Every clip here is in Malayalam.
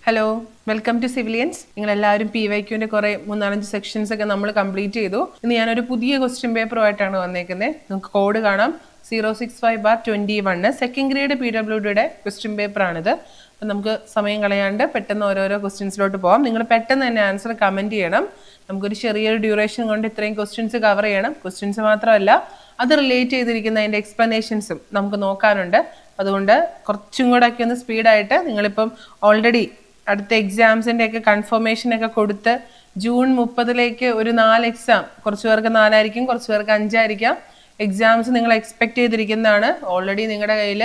Hello, welcome to civilians. നിങ്ങളെല്ലാവരും PYQന്റെ കുറേ 3-4 സെക്ഷൻസ് ഒക്കെ നമ്മൾ കംപ്ലീറ്റ് ചെയ്തു. ഇന്ന് ഞാനൊരു പുതിയ ക്വസ്റ്റ്യൻ പേപ്പറുമായിട്ടാണ് വന്നേക്കുന്നത്. നിങ്ങൾക്ക് കോഡ് കാണാം 065/21. സെക്കൻഡ് ഗ്രേഡ് PWDയുടെ ക്വസ്റ്റ്യൻ പേപ്പറാണിത്. അപ്പം നമുക്ക് സമയം കളയാണ്ട് പെട്ടെന്ന് ഓരോരോ ക്വസ്റ്റ്യൻസിലോട്ട് പോകാം. നിങ്ങൾ പെട്ടെന്ന് തന്നെ ആൻസർ കമൻറ്റ് ചെയ്യണം. നമുക്കൊരു ചെറിയൊരു ഡ്യൂറേഷൻ കൊണ്ട് ഇത്രയും ക്വസ്റ്റ്യൻസ് കവർ ചെയ്യണം. ക്വസ്റ്റ്യൻസ് മാത്രമല്ല, അത് റിലേറ്റ് ചെയ്തിരിക്കുന്ന അതിൻ്റെ എക്സ്പ്ലനേഷൻസും നമുക്ക് നോക്കാനുണ്ട്. അതുകൊണ്ട് കുറച്ചും കൂടെ ഒക്കെ ഒന്ന് സ്പീഡായിട്ട് നിങ്ങളിപ്പം ഓൾറെഡി അടുത്ത എക്സാംസിൻ്റെ ഒക്കെ കൺഫർമേഷൻ ഒക്കെ കൊടുത്ത് ജൂൺ 30 ഒരു 4 എക്സാം, കുറച്ച് പേർക്ക് 4 ആയിരിക്കും, കുറച്ച് പേർക്ക് 5 ആയിരിക്കാം, എക്സാംസ് നിങ്ങൾ എക്സ്പെക്ട് ചെയ്തിരിക്കുന്നതാണ്. ഓൾറെഡി നിങ്ങളുടെ കയ്യിൽ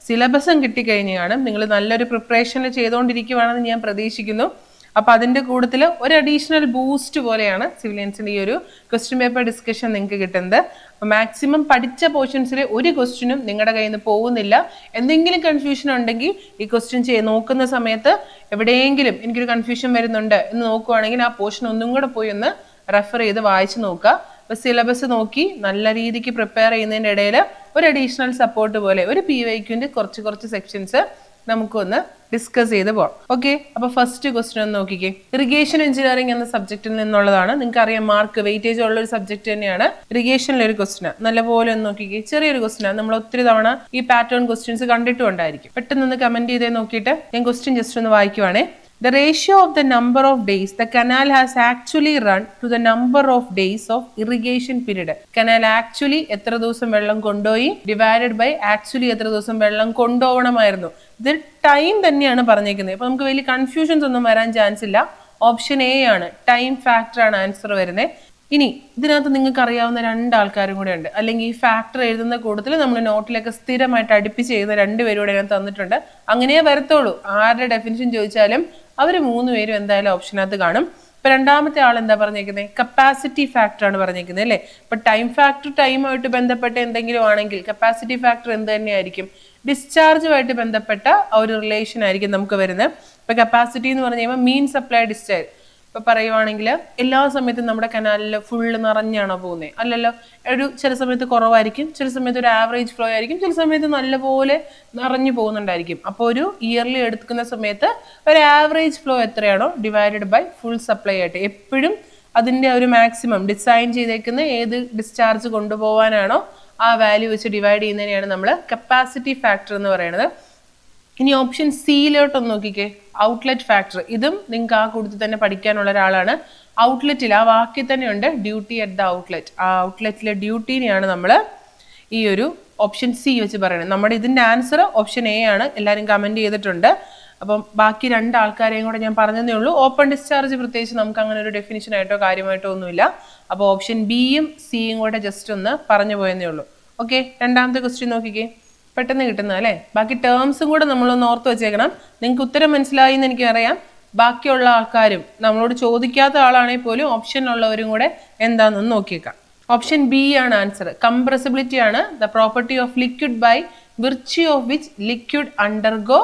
സിലബസും കിട്ടിക്കഴിഞ്ഞാണ്. നിങ്ങൾ നല്ലൊരു പ്രിപ്പറേഷൻ ചെയ്തുകൊണ്ടിരിക്കുകയാണെന്ന് ഞാൻ പ്രതീക്ഷിക്കുന്നു. അപ്പോൾ അതിൻ്റെ കൂട്ടത്തിൽ ഒരു അഡീഷണൽ ബൂസ്റ്റ് പോലെയാണ് സിവിലിയൻസിൻ്റെ ഈ ഒരു ക്വസ്റ്റ്യൻ പേപ്പർ ഡിസ്കഷൻ നിങ്ങൾക്ക് കിട്ടുന്നത്. അപ്പോൾ മാക്സിമം പഠിച്ച പോർഷൻസിൽ ഒരു ക്വസ്റ്റ്യനും നിങ്ങളുടെ കയ്യിൽ നിന്ന് പോകുന്നില്ല. എന്തെങ്കിലും കൺഫ്യൂഷൻ ഉണ്ടെങ്കിൽ ഈ ക്വസ്റ്റ്യൻ നോക്കുന്ന സമയത്ത് എവിടെയെങ്കിലും എനിക്കൊരു കൺഫ്യൂഷൻ വരുന്നുണ്ട് എന്ന് നോക്കുവാണെങ്കിൽ ആ പോർഷൻ ഒന്നും കൂടെ പോയി ഒന്ന് റെഫർ ചെയ്ത് വായിച്ച് നോക്കുക. അപ്പോൾ സിലബസ് നോക്കി നല്ല രീതിക്ക് പ്രിപ്പയർ ചെയ്യുന്നതിൻ്റെ ഇടയിൽ ഒരു അഡീഷണൽ സപ്പോർട്ട് പോലെ ഒരു PYQന്റെ കുറച്ച് സെക്ഷൻസ് നമുക്കൊന്ന് ഡിസ്കസ് ചെയ്ത് പോകാം. ഓക്കെ, അപ്പോൾ ഫസ്റ്റ് ക്വസ്റ്റ്യൻ ഒന്ന് നോക്കിക്കേ. ഇറിഗേഷൻ എഞ്ചിനീയറിംഗ് എന്ന സബ്ജക്റ്റിൽ നിന്നുള്ളതാണ്. നിങ്ങൾക്ക് അറിയാം, മാർക്ക് വെയിറ്റേജ് ഉള്ള ഒരു സബ്ജക്ട് തന്നെയാണ്. ഇറിഗേഷനിലെ ഒരു ക്വസ്റ്റ്യൻ നല്ലപോലെ ഒന്ന് നോക്കിക്കേ. ചെറിയൊരു ക്വസ്റ്റ്യൻ, നമ്മൾ ഒത്തിരി തവണ ഈ പാറ്റേൺ ക്വസ്റ്റ്യൻസ് കണ്ടിട്ടുണ്ടായിരിക്കും. പെട്ടെന്ന് കമന്റ് ചെയ്തേ നോക്കിയിട്ട് ഞാൻ ക്വസ്റ്റ്യൻ ജസ്റ്റ് ഒന്ന് വായിക്കുവാണേ. The ratio of the number of days the canal has actually run to the number of days of irrigation period. Canal actually എത്ര ദിവസം വെള്ളം കൊണ്ടുപോയി ഡിവൈഡഡ് ബൈ ആക്ച്വലി എത്ര ദിവസം വെള്ളം കൊണ്ടുപോകണമായിരുന്നു. ഇത് ടൈം തന്നെയാണ് പറഞ്ഞേക്കുന്നത്. അപ്പോൾ നമുക്ക് വലിയ കൺഫ്യൂഷൻസ് ഒന്നും വരാൻ ചാൻസ് ഇല്ല. ഓപ്ഷൻ A ആണ്, ടൈം ഫാക്ടർ ആണ് ആൻസർ വരുന്നത്. ഇനി ഇതിനകത്ത് നിങ്ങൾക്ക് അറിയാവുന്ന 2 ആൾക്കാരും കൂടെ ഉണ്ട്, അല്ലെങ്കിൽ ഈ ഫാക്ടർ എഴുതുന്ന കൂട്ടത്തിൽ നമ്മൾ നോട്ടിലൊക്കെ സ്ഥിരമായിട്ട് അടുപ്പിച്ച് ചെയ്യുന്ന 2 പേരും കൂടെ ഞാൻ തന്നിട്ടുണ്ട്. അങ്ങനെയേ വരത്തുള്ളൂ. ആരുടെ ഡെഫിനിഷൻ ചോദിച്ചാലും അവർ 3 പേരും എന്തായാലും ഓപ്ഷനകത്ത് കാണും. ഇപ്പൊ രണ്ടാമത്തെ ആൾ എന്താ പറഞ്ഞേക്കുന്നത്? കപ്പാസിറ്റി ഫാക്ടർ ആണ് പറഞ്ഞേക്കുന്നത്, അല്ലേ? ഇപ്പൊ ടൈം ഫാക്ടർ ടൈമായിട്ട് ബന്ധപ്പെട്ട എന്തെങ്കിലും ആണെങ്കിൽ കപ്പാസിറ്റി ഫാക്ടർ എന്ത് തന്നെയായിരിക്കും? ഡിസ്ചാർജുമായിട്ട് ബന്ധപ്പെട്ട ഒരു റിലേഷൻ ആയിരിക്കും നമുക്ക് വരുന്നത്. ഇപ്പൊ കപ്പാസിറ്റി എന്ന് പറഞ്ഞു കഴിയുമ്പോൾ മീൻ സപ്ലൈ ഡിസ്ചാർജ്. ഇപ്പൊ പറയുവാണെങ്കിൽ എല്ലാ സമയത്തും നമ്മുടെ കനാലിൽ ഫുള്ള് നിറഞ്ഞാണോ പോകുന്നത്? അല്ലല്ലോ. ചില സമയത്ത് കുറവായിരിക്കും, ചില സമയത്ത് ഒരു ആവറേജ് ഫ്ലോ ആയിരിക്കും, ചില സമയത്ത് നല്ലപോലെ നിറഞ്ഞു പോകുന്നുണ്ടായിരിക്കും. അപ്പോൾ ഒരു ഇയർലി എടുക്കുന്ന സമയത്ത് ഒരു ആവറേജ് ഫ്ലോ എത്രയാണോ ഡിവൈഡഡ് ബൈ ഫുൾ സപ്ലൈ ആയിട്ട് എപ്പോഴും അതിൻ്റെ ഒരു മാക്സിമം ഡിസൈൻ ചെയ്തേക്കുന്ന ഏത് ഡിസ്ചാർജ് കൊണ്ടുപോകാനാണോ ആ വാല്യൂ വെച്ച് ഡിവൈഡ് ചെയ്യുന്നതിനെയാണ് നമ്മൾ കപ്പാസിറ്റി ഫാക്ടർ എന്ന് പറയുന്നത്. ഇനി ഓപ്ഷൻ സിയിലോട്ടൊന്ന് നോക്കിക്കേ, ഔട്ട്ലെറ്റ് ഫാക്ടർ. ഇതും നിങ്ങൾക്ക് ആ കൂട്ടത്തിൽ തന്നെ പഠിക്കാനുള്ള ഒരാളാണ്. ഔട്ട്ലെറ്റിൽ ആ വാക്കിൽ തന്നെ ഉണ്ട് ഡ്യൂട്ടി അറ്റ് ദ ഔട്ട്ലെറ്റ്. ആ ഔട്ട്ലെറ്റിലെ ഡ്യൂട്ടീനെയാണ് നമ്മൾ ഈ ഒരു ഓപ്ഷൻ സി വെച്ച് പറയുന്നത്. നമ്മുടെ ഇതിൻ്റെ ആൻസർ ഓപ്ഷൻ A ആണ്. എല്ലാവരും കമൻറ്റ് ചെയ്തിട്ടുണ്ട്. അപ്പം ബാക്കി 2 ആൾക്കാരെയും കൂടെ ഞാൻ പറഞ്ഞതേ ഉള്ളൂ. ഓപ്പൺ ഡിസ്ചാർജ് പ്രത്യേകിച്ച് നമുക്ക് അങ്ങനെ ഒരു ഡെഫിനിഷൻ ആയിട്ടോ കാര്യമായിട്ടോ ഒന്നുമില്ല. അപ്പോൾ ഓപ്ഷൻ ബിയും സിയും കൂടെ ജസ്റ്റ് ഒന്ന് പറഞ്ഞു പോയെന്നേ ഉള്ളൂ. ഓക്കെ, രണ്ടാമത്തെ ക്വസ്റ്റ്യൻ നോക്കിക്കേ. പെട്ടെന്ന് കിട്ടുന്നത് അല്ലേ? ബാക്കി ടേംസും കൂടെ നമ്മളൊന്ന് ഓർത്ത് വെച്ചേക്കണം. നിങ്ങൾക്ക് ഉത്തരം മനസ്സിലായി എന്ന് എനിക്കറിയാം. ബാക്കിയുള്ള ആൾക്കാരും നമ്മളോട് ചോദിക്കാത്ത ആളാണെങ്കിൽ പോലും ഓപ്ഷനുള്ളവരും കൂടെ എന്താണെന്ന് നോക്കിയേക്കാം. ഓപ്ഷൻ ബി ആണ് ആൻസർ. കംപ്രസിബിലിറ്റി ആണ്. The property of liquid by virtue of which liquid undergo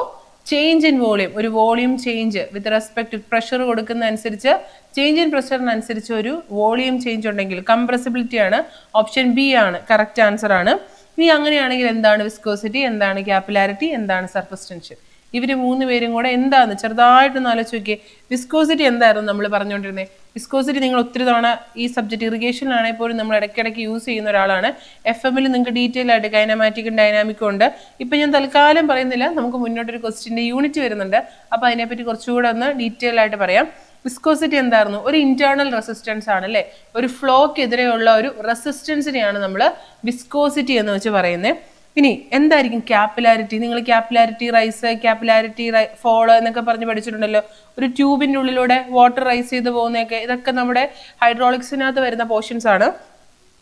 change in volume. ഒരു volume change with respect pressure കൊടുക്കുന്ന അനുസരിച്ച് ചേഞ്ച് ഇൻ പ്രഷറിനനുസരിച്ച് ഒരു വോളിയം ചേഞ്ച് ഉണ്ടെങ്കിൽ കംപ്രസിബിലിറ്റി ആണ്. ഓപ്ഷൻ ബി ആണ് കറക്റ്റ് ആൻസർ ആണ്. ഇനി അങ്ങനെയാണെങ്കിൽ എന്താണ് വിസ്കോസിറ്റി, എന്താണ് ക്യാപ്പിലാരിറ്റി, എന്താണ് സർഫസ് ടെൻഷൻ? ഇവർ 3 പേരും കൂടെ എന്താന്ന് ചെറുതായിട്ടൊന്ന് ആലോചിച്ച് നോക്കിയേ. വിസ്കോസിറ്റി എന്തായിരുന്നു നമ്മൾ പറഞ്ഞുകൊണ്ടിരുന്നത്? വിസ്കോസിറ്റി നിങ്ങൾ ഒത്തിരി തവണ ഈ സബ്ജക്ട് ഇറിഗേഷനിലാണെങ്കിൽ പോലും നമ്മൾ ഇടയ്ക്കിടയ്ക്ക് യൂസ് ചെയ്യുന്ന ഒരാളാണ്. FM നിങ്ങൾക്ക് ഡീറ്റെയിൽ ആയിട്ട് കൈനമാറ്റിക്കും ഡൈനാമിക്കും ഉണ്ട്. ഇപ്പം ഞാൻ തൽക്കാലം പറയുന്നില്ല, നമുക്ക് മുന്നോട്ടൊരു ക്വസ്റ്റ്യൻ്റെ യൂണിറ്റ് വരുന്നുണ്ട്. അപ്പോൾ അതിനെപ്പറ്റി കുറച്ചുകൂടെ ഒന്ന് ഡീറ്റെയിൽ ആയിട്ട് പറയാം. വിസ്കോസിറ്റി എന്തായിരുന്നു? ഒരു ഇന്റേണൽ റെസിസ്റ്റൻസ് ആണ്, അല്ലേ? ഒരു ഫ്ലോക്കെതിരെയുള്ള ഒരു റെസിസ്റ്റൻസിനെയാണ് നമ്മൾ വിസ്കോസിറ്റി എന്ന് വെച്ച് പറയുന്നത്. ഇനി എന്തായിരിക്കും ക്യാപ്പിലാരിറ്റി? നിങ്ങൾ ക്യാപ്പിലാരിറ്റി റൈസ്, ക്യാപ്പിലാരിറ്റി ഫോള് എന്നൊക്കെ പറഞ്ഞ് പഠിച്ചിട്ടുണ്ടല്ലോ. ഒരു ട്യൂബിൻ്റെ ഉള്ളിലൂടെ വാട്ടർ റൈസ് ചെയ്ത് പോകുന്നതൊക്കെ, ഇതൊക്കെ നമ്മുടെ ഹൈഡ്രോളിക്സിനകത്ത് വരുന്ന പോർഷൻസ് ആണ്.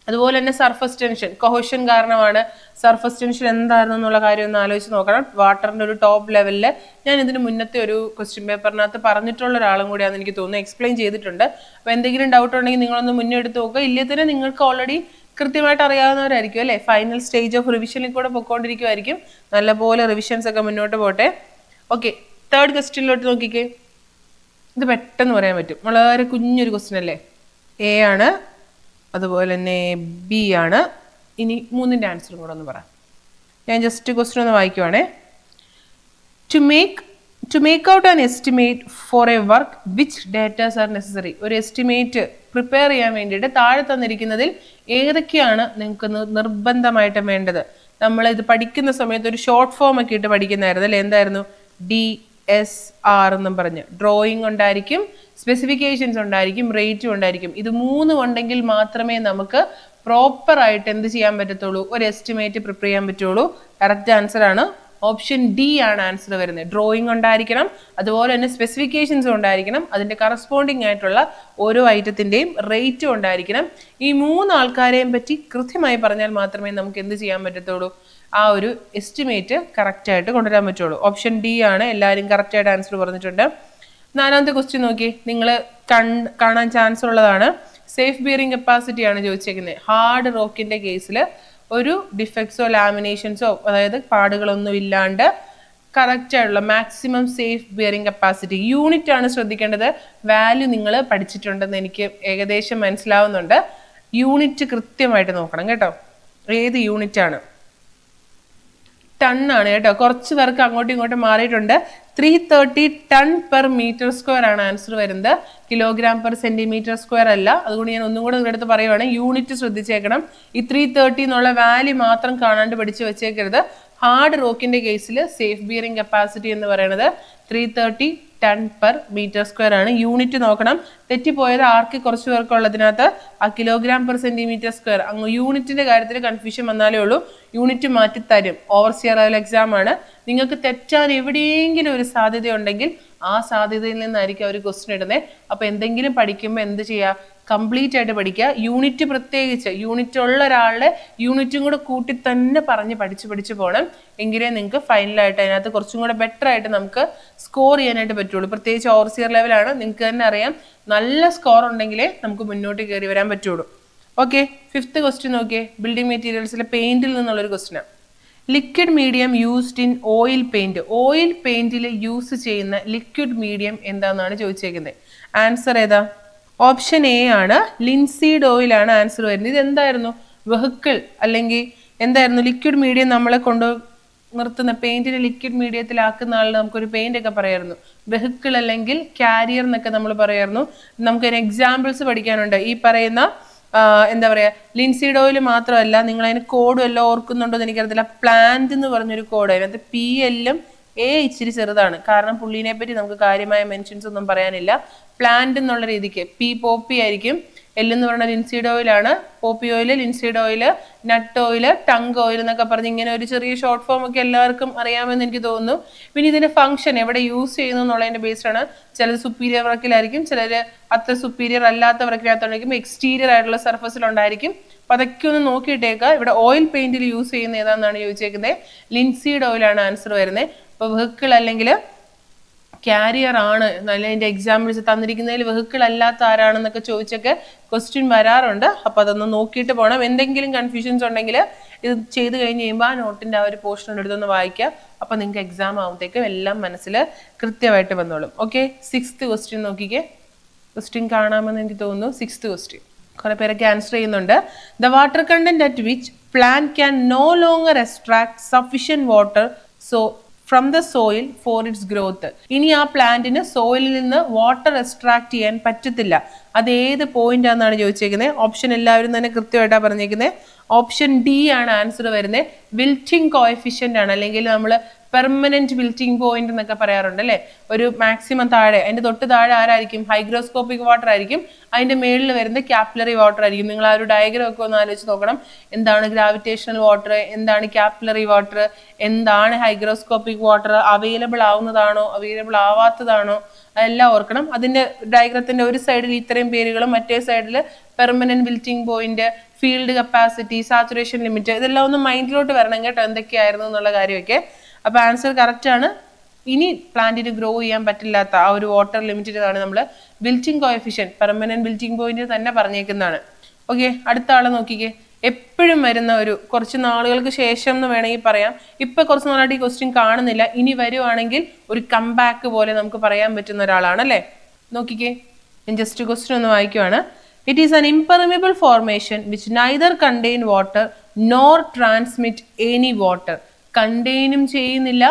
അതുപോലെ തന്നെ സർഫസ് ടെൻഷൻ, കൊഹോഷൻ കാരണമാണ്. സർഫസ് ടെൻഷൻ എന്തായിരുന്നു എന്നുള്ള കാര്യം ഒന്ന് ആലോചിച്ച് നോക്കണം. വാട്ടറിൻ്റെ ഒരു ടോപ്പ് ലെവലിൽ ഞാൻ ഇതിന് മുന്നത്തെ ഒരു ക്വസ്റ്റ്യൻ പേപ്പറിനകത്ത് പറഞ്ഞിട്ടുള്ള ഒരാളും കൂടിയാണെന്ന് എനിക്ക് തോന്നുന്നു, എക്സ്പ്ലെയിൻ ചെയ്തിട്ടുണ്ട്. അപ്പോൾ എന്തെങ്കിലും ഡൗട്ട് ഉണ്ടെങ്കിൽ നിങ്ങളൊന്ന് മുന്നേ എടുത്ത് നോക്കുക. ഇല്ലേ തന്നെ നിങ്ങൾക്ക് ഓൾറെഡി കൃത്യമായിട്ട് അറിയാവുന്നവരായിരിക്കും, അല്ലേ? ഫൈനൽ സ്റ്റേജ് ഓഫ് റിവിഷനിൽ കൂടെ പൊയ്ക്കൊണ്ടിരിക്കുമായിരിക്കും. നല്ലപോലെ റിവിഷൻസ് ഒക്കെ മുന്നോട്ട് പോട്ടെ. ഓക്കെ, തേർഡ് ക്വസ്റ്റ്യനിലോട്ട് നോക്കിക്കേ. ഇത് പെട്ടെന്ന് പറയാൻ പറ്റും, വളരെ കുഞ്ഞൊരു ക്വസ്റ്റ്യൻ അല്ലേ? A ആണ്, അതുപോലെ തന്നെ B ആണ്. ഇനി 3ന്റെ ആൻസറും കൂടെ ഒന്ന് പറയാം. ഞാൻ ജസ്റ്റ് ക്വസ്റ്റ്യൻ ഒന്ന് വായിക്കുവാണേ. To make to make out an estimate for a work which datas are necessary. ഒരു എസ്റ്റിമേറ്റ് പ്രിപ്പയർ ചെയ്യാൻ വേണ്ടിയിട്ട് താഴെ തന്നിരിക്കുന്നതിൽ ഏതൊക്കെയാണ് നിങ്ങൾക്ക് നിർബന്ധമായിട്ടും വേണ്ടത്? നമ്മൾ ഇത് പഠിക്കുന്ന സമയത്ത് ഒരു ഷോർട്ട് ഫോം ഒക്കെ ഇട്ട് പഠിക്കുന്നതായിരുന്നു അല്ലേ? എന്തായിരുന്നു? DSR എന്നും പറഞ്ഞ് ഡ്രോയിങ് ഉണ്ടായിരിക്കും, സ്പെസിഫിക്കേഷൻസ് ഉണ്ടായിരിക്കും, റേറ്റും ഉണ്ടായിരിക്കും. ഇത് മൂന്നും ഉണ്ടെങ്കിൽ മാത്രമേ നമുക്ക് പ്രോപ്പർ ആയിട്ട് എന്ത് ചെയ്യാൻ പറ്റത്തുള്ളൂ? ഒരു എസ്റ്റിമേറ്റ് പ്രിപ്പയർ ചെയ്യാൻ പറ്റുള്ളൂ. കറക്റ്റ് ആൻസർ ആണ് ഓപ്ഷൻ ഡി ആണ് ആൻസർ വരുന്നത്. ഡ്രോയിങ് ഉണ്ടായിരിക്കണം, അതുപോലെ തന്നെ സ്പെസിഫിക്കേഷൻസും ഉണ്ടായിരിക്കണം, അതിന്റെ കറസ്പോണ്ടിങ് ആയിട്ടുള്ള ഓരോ ഐറ്റത്തിന്റെയും റേറ്റും ഉണ്ടായിരിക്കണം. ഈ മൂന്ന് ആൾക്കാരെയും പറ്റി കൃത്യമായി പറഞ്ഞാൽ മാത്രമേ നമുക്ക് എന്ത് ചെയ്യാൻ പറ്റത്തുള്ളൂ? ആ ഒരു എസ്റ്റിമേറ്റ് കറക്റ്റ് ആയിട്ട് കൊണ്ടുവരാൻ പറ്റുള്ളൂ. ഓപ്ഷൻ ഡി ആണ്. എല്ലാവരും കറക്റ്റ് ആയിട്ട് ആൻസർ പറഞ്ഞിട്ടുണ്ട്. 4ാമത്തെ ക്വസ്റ്റ്യൻ നോക്കി, നിങ്ങൾ കാണാൻ ചാൻസ് ഉള്ളതാണ്. സേഫ് ബിയറിംഗ് കപ്പാസിറ്റി ആണ് ചോദിച്ചേക്കുന്നത്. ഹാർഡ് റോക്കിന്റെ കേസിൽ ഒരു ഡിഫക്ട്സോ ലാമിനേഷൻസോ അതായത് പാടുകളൊന്നും ഇല്ലാണ്ട് കറക്റ്റ് ആയിട്ടുള്ള maximum safe bearing capacity unit ആണ് ശ്രദ്ധിക്കേണ്ടത്. വാല്യൂ നിങ്ങൾ പഠിച്ചിട്ടുണ്ടെന്ന് എനിക്ക് ഏകദേശം മനസ്സിലാവുന്നുണ്ട്. യൂണിറ്റ് കൃത്യമായിട്ട് നോക്കണം കേട്ടോ. ഏത് യൂണിറ്റ് ആണ്? ടൺ ആണ് കേട്ടോ. കുറച്ച് പേർക്ക് അങ്ങോട്ടും ഇങ്ങോട്ടും മാറിയിട്ടുണ്ട്. 330 ടൺ പെർ മീറ്റർ സ്ക്വയർ ആണ് ആൻസർ വരുന്നത്. കിലോഗ്രാം പെർ സെന്റിമീറ്റർ സ്ക്വയർ അല്ല. അതുകൊണ്ട് ഞാൻ ഒന്നും കൂടെ നിങ്ങളുടെ അടുത്ത് പറയുവാണ്, യൂണിറ്റ് ശ്രദ്ധിച്ചേക്കണം. ഈ 330 എന്നുള്ള വാല്യൂ മാത്രം കാണാണ്ട് പഠിച്ചു വെച്ചേക്കരുത്. ഹാർഡ് റോക്കിന്റെ കേസിൽ സേഫ് ബിയറിംഗ് കപ്പാസിറ്റി എന്ന് പറയുന്നത് 330 ടൺ പെർ മീറ്റർ സ്ക്വയർ ആണ്. യൂണിറ്റ് നോക്കണം. തെറ്റിപ്പോയത് ആർക്ക് കുറച്ച് പേർക്കുള്ളതിനകത്ത് ആ കിലോഗ്രാം പെർ സെന്റിമീറ്റർ സ്ക്വയർ അങ്ങ് യൂണിറ്റിന്റെ കാര്യത്തിൽ കൺഫ്യൂഷൻ വന്നാലേ ഉള്ളൂ. യൂണിറ്റ് മാറ്റി തരും. ഓവർസിയർ ലെവൽ എക്സാം ആണ്. നിങ്ങൾക്ക് തെറ്റാൻ എവിടെയെങ്കിലും ഒരു സാധ്യത ഉണ്ടെങ്കിൽ ആ സാധ്യതയിൽ നിന്നായിരിക്കും അവർ ക്വസ്റ്റ്യൻ ഇടുന്നത്. അപ്പൊ എന്തെങ്കിലും പഠിക്കുമ്പോൾ എന്ത് ചെയ്യുക? കംപ്ലീറ്റ് ആയിട്ട് പഠിക്കുക. യൂണിറ്റ് പ്രത്യേകിച്ച് യൂണിറ്റ് ഉള്ള ഒരാളുടെ യൂണിറ്റും കൂടെ കൂട്ടി തന്നെ പറഞ്ഞ് പഠിച്ച് പോകണം. എങ്കിലേ നിങ്ങൾക്ക് ഫൈനലായിട്ട് അതിനകത്ത് കുറച്ചും കൂടെ ബെറ്റർ ആയിട്ട് നമുക്ക് സ്കോർ ചെയ്യാനായിട്ട് പറ്റുള്ളൂ. പ്രത്യേകിച്ച് ഓവർസിയർ ലെവലാണ്. നിങ്ങൾക്ക് തന്നെ അറിയാം, നല്ല സ്കോർ ഉണ്ടെങ്കിലേ നമുക്ക് മുന്നോട്ട് കയറി വരാൻ പറ്റുള്ളൂ. ഓക്കെ, 5th ക്വസ്റ്റ്യൻ നോക്കിയേ. ബിൽഡിംഗ് മെറ്റീരിയൽസിലെ പെയിന്റിൽ നിന്നുള്ളൊരു ക്വസ്റ്റ്യനാണ്. Liquid medium used in oil paint. Oil പെയിന്റിൽ യൂസ് ചെയ്യുന്ന ലിക്വിഡ് മീഡിയം എന്താണെന്നാണ് ചോദിച്ചേക്കുന്നത്. ആൻസർ ഏതാ? ഓപ്ഷൻ എ ആണ്. ലിൻസീഡ് ഓയിൽ ആണ് ആൻസർ വരുന്നത്. ഇത് എന്തായിരുന്നു? വെഹിക്കിൾ അല്ലെങ്കിൽ എന്തായിരുന്നു? ലിക്വിഡ് മീഡിയം നമ്മളെ കൊണ്ട് നിർത്തുന്ന പെയിന്റിനെ ലിക്വിഡ് മീഡിയത്തിലാക്കുന്ന ആളിൽ നമുക്കൊരു പെയിന്റ് ഒക്കെ പറയായിരുന്നു. വെഹിക്കിൾ അല്ലെങ്കിൽ കാരിയർ എന്നൊക്കെ നമ്മൾ പറയായിരുന്നു. നമുക്കതിന് എക്സാമ്പിൾസ് പഠിക്കാനുണ്ട്. ഈ പറയുന്ന എന്താ പറയാ, ലിൻസീഡ് ഓയിൽ മാത്രമല്ല, നിങ്ങൾ അതിന് കോഡ് എല്ലാം ഓർക്കുന്നുണ്ടോ എന്ന് എനിക്കറിയത്തില്ല. പ്ലാന്റ് എന്ന് പറഞ്ഞൊരു കോഡ്, അതിനകത്ത് PL ഇച്ചിരി ചെറുതാണ്. കാരണം പുള്ളിനെ പറ്റി നമുക്ക് കാര്യമായ മെൻഷൻസ് ഒന്നും പറയാനില്ല. പ്ലാന്റ് എന്നുള്ള രീതിക്ക് പോപ്പി ആയിരിക്കും. L എന്ന് പറയുന്ന ലിൻസീഡ് ഓയിലാണ്. പോപ്പി ഓയിൽ, ലിൻസീഡ് ഓയിൽ, നട്ട് ഓയിൽ, ടങ് ഓയിൽ എന്നൊക്കെ പറഞ്ഞ് ഇങ്ങനെ ഒരു ചെറിയ ഷോർട്ട് ഫോം ഒക്കെ എല്ലാവർക്കും അറിയാമെന്ന് എനിക്ക് തോന്നുന്നു. പിന്നെ ഇതിന്റെ ഫംഗ്ഷൻ എവിടെ യൂസ് ചെയ്യുന്നു എന്നുള്ളതിന്റെ ബേസ്ഡ് ആണ്. ചിലത് സുപ്പീരിയർ വർക്കിലായിരിക്കും, ചിലർ അത്ര സുപ്പീരിയർ അല്ലാത്ത വർക്കിനകത്തുണ്ടായിരിക്കും, എക്സ്റ്റീരിയർ ആയിട്ടുള്ള സർഫസിലുണ്ടായിരിക്കും. അപ്പൊ അതൊക്കെ ഒന്ന് നോക്കിയിട്ടേക്കുക. ഇവിടെ ഓയിൽ പെയിന്റിൽ യൂസ് ചെയ്യുന്ന ഏതാണെന്നാണ് ചോദിച്ചേക്കുന്നത്. ലിൻസീഡ് ഓയിലാണ് ആൻസർ വരുന്നത്. അപ്പൊ വെഹിക്കിൾ അല്ലെങ്കിൽ കാരിയർ ആണ്. അതിന്റെ എക്സാമ്പിൾസ് തന്നിരിക്കുന്നതിൽ വെഹിക്കിൾ അല്ലാത്ത ആരാണെന്നൊക്കെ ചോദിച്ചൊക്കെ ക്വസ്റ്റ്യൻ വരാറുണ്ട്. അപ്പൊ അതൊന്ന് നോക്കിയിട്ട് പോകണം. എന്തെങ്കിലും കൺഫ്യൂഷൻസ് ഉണ്ടെങ്കിൽ ഇത് ചെയ്ത് കഴിഞ്ഞ് കഴിയുമ്പോൾ ആ നോട്ടിന്റെ ആ ഒരു പോർഷൻ എടുത്തൊന്ന് വായിക്കുക. അപ്പൊ നിങ്ങൾക്ക് എക്സാം ആകുമ്പോഴത്തേക്കും എല്ലാം മനസ്സിൽ കൃത്യമായിട്ട് വന്നോളും. ഓക്കെ, 6th ക്വസ്റ്റ്യൻ നോക്കിക്കേ. ക്വസ്റ്റ്യൻ കാണാമെന്ന് എനിക്ക് തോന്നുന്നു. 6th ക്വസ്റ്റ്യൻ കുറെ പേരൊക്കെ ആൻസർ ചെയ്യുന്നുണ്ട്. The water content at which plant can no longer extract sufficient water from the soil for its growth. ഇനി ആ പ്ലാന്റിന് സോയിലിൽ നിന്ന് വാട്ടർ എക്സ്ട്രാക്ട് ചെയ്യാൻ പറ്റത്തില്ല. അത് ഏത് പോയിന്റ് ആണെന്നാണ് ചോദിച്ചേക്കുന്നത്. ഓപ്ഷൻ എല്ലാവരും തന്നെ കൃത്യമായിട്ടാണ് പറഞ്ഞേക്കുന്നത്. ഓപ്ഷൻ ഡി ആണ് ആൻസർ വരുന്നത്. വിൽറ്റിംഗ് കോഎഫിഷ്യന്റ് ആണ്, അല്ലെങ്കിൽ നമ്മൾ പെർമനന്റ് വിൽറ്റിംഗ് പോയിന്റ് എന്നൊക്കെ പറയാറുണ്ട് അല്ലെ. ഒരു മാക്സിമം താഴെ, അതിന്റെ തൊട്ട് താഴെ ആരായിരിക്കും? ഹൈഗ്രോസ്കോപ്പിക് വാട്ടർ ആയിരിക്കും. അതിന്റെ മേളിൽ വരുന്നത് കാപ്പിലറി വാട്ടർ ആയിരിക്കും. നിങ്ങൾ ആ ഒരു ഡയഗ്രാം ഒക്കെ ഒന്ന് ആലോചിച്ച് നോക്കണം. എന്താണ് ഗ്രാവിറ്റേഷണൽ വാട്ടർ, എന്താണ് കാപ്പിലറി വാട്ടർ, എന്താണ് ഹൈഗ്രോസ്കോപ്പിക് വാട്ടർ, അവൈലബിൾ ആവുന്നതാണോ അവൈലബിൾ ആവാത്തതാണോ, അതെല്ലാം ഓർക്കണം. അതിന്റെ ഡയഗ്രത്തിന്റെ ഒരു സൈഡിൽ ഇത്രയും പേരുകളും മറ്റേ സൈഡിൽ permanent wilting point, field capacity, saturation limit, ഇതെല്ലാം ഒന്ന് മൈൻഡിലോട്ട് വരണം കേട്ടോ, എന്തൊക്കെയായിരുന്നു എന്നുള്ള കാര്യമൊക്കെ. അപ്പൊ ആൻസർ കറക്റ്റ് ആണ്. ഇനി പ്ലാന്റിന് ഗ്രോ ചെയ്യാൻ പറ്റില്ലാത്ത ആ ഒരു വാട്ടർ ലിമിറ്റിനാണ് നമ്മൾ wilting coefficient, permanent wilting point തന്നെ പറഞ്ഞേക്കുന്നതാണ്. ഓക്കെ, അടുത്ത ആളെ നോക്കിക്കേ. എപ്പോഴും വരുന്ന ഒരു കുറച്ച് നാളുകൾക്ക് ശേഷം എന്ന് വേണമെങ്കിൽ പറയാം. ഇപ്പൊ കുറച്ച് നാളായിട്ട് ഈ ക്വസ്റ്റ്യൻ കാണുന്നില്ല. ഇനി വരുവാണെങ്കിൽ ഒരു കംബാക്ക് പോലെ നമുക്ക് പറയാൻ പറ്റുന്ന ഒരാളാണ് അല്ലേ. നോക്കിക്കേ, ഞാൻ ജസ്റ്റ് ക്വസ്റ്റ്യൻ ഒന്ന് വായിക്കുവാണ്. It is an impermeable formation which neither contain water nor transmit any water. കണ്ടെയ്നും ചെയ്യുന്നില്ല,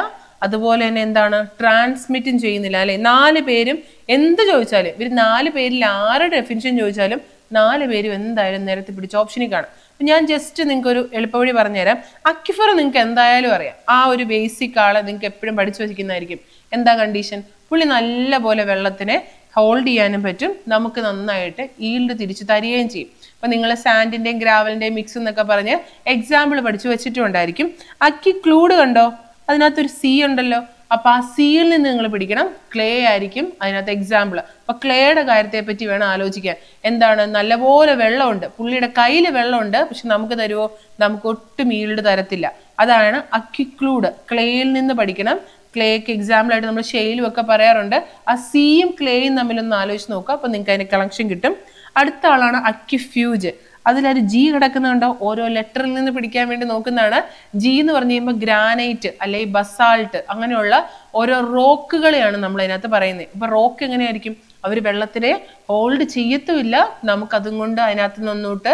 അതുപോലെ തന്നെ എന്താണ് ട്രാൻസ്മിറ്റും ചെയ്യുന്നില്ല അല്ലെ. 4 പേരും എന്ത് ചോദിച്ചാലും ഇവർ 4 പേരിൽ ആരുടെ ഡെഫിനിഷൻ ചോദിച്ചാലും 4 പേരും എന്തായാലും നേരത്തെ പിടിച്ച ഓപ്ഷനിൽ കാണും. ഞാൻ ജസ്റ്റ് നിങ്ങൾക്ക് ഒരു എളുപ്പവഴി പറഞ്ഞുതരാം. അക്വിഫർ നിങ്ങൾക്ക് എന്തായാലും അറിയാം, ആ ഒരു ബേസിക് ആളെ നിങ്ങൾക്ക് എപ്പോഴും പഠിച്ചു വച്ചിരിക്കുന്നതായിരിക്കും. എന്താ കണ്ടീഷൻ? പുള്ളി നല്ല പോലെ വെള്ളത്തിനെ ഹോൾഡ് ചെയ്യാനും പറ്റും, നമുക്ക് നന്നായിട്ട് ഈൽഡ് തിരിച്ചു തരികയും ചെയ്യും. അപ്പൊ നിങ്ങൾ സാൻഡിന്റെയും ഗ്രാവലിന്റെയും മിക്സ് എന്നൊക്കെ പറഞ്ഞ് എക്സാമ്പിൾ പഠിച്ചു വെച്ചിട്ടുണ്ടായിരിക്കും. അക്വിക്ലൂഡ് കണ്ടോ, അതിനകത്തൊരു സി ഉണ്ടല്ലോ. അപ്പൊ ആ സിയിൽ നിന്ന് നിങ്ങൾ പിടിക്കണം. ക്ലേ ആയിരിക്കും അതിനകത്ത് എക്സാമ്പിൾ. അപ്പൊ ക്ലേയുടെ കാര്യത്തെ പറ്റി വേണം ആലോചിക്കാൻ. എന്താണ്, നല്ലപോലെ വെള്ളമുണ്ട്, പുള്ളിയുടെ കയ്യിൽ വെള്ളമുണ്ട്, പക്ഷെ നമുക്ക് തരുമോ? നമുക്ക് ഒട്ടും ഈൽഡ് തരത്തില്ല. അതാണ് അക്വിക്ലൂഡ്. ക്ലേയിൽ നിന്ന് പഠിക്കണം. ക്ലേക്ക് എക്സാമ്പിൾ ആയിട്ട് നമ്മൾ ഷെയിലും ഒക്കെ പറയാറുണ്ട്. ആ സിയും ക്ലേയും തമ്മിലൊന്ന് ആലോചിച്ച് നോക്കുക, അപ്പൊ നിങ്ങൾക്ക് അതിന്റെ കളക്ഷൻ കിട്ടും. അടുത്ത ആളാണ് അക്വിഫ്യൂജ്. അതിലൊരു ജി കിടക്കുന്നുണ്ടോ? ഓരോ ലെറ്ററിൽ നിന്ന് പിടിക്കാൻ വേണ്ടി നോക്കുന്നതാണ്. ജി എന്ന് പറഞ്ഞു കഴിയുമ്പോൾ ഗ്രാനൈറ്റ് അല്ലെങ്കിൽ ബസാൾട്ട് അങ്ങനെയുള്ള ഓരോ റോക്കുകളെയാണ് നമ്മൾ അതിനകത്ത് പറയുന്നത്. ഇപ്പൊ റോക്ക് എങ്ങനെയായിരിക്കും? അവർ വെള്ളത്തിനെ ഹോൾഡ് ചെയ്യത്തുമില്ല, നമുക്ക് അതും കൊണ്ട് അതിനകത്ത് നിന്നോട്ട്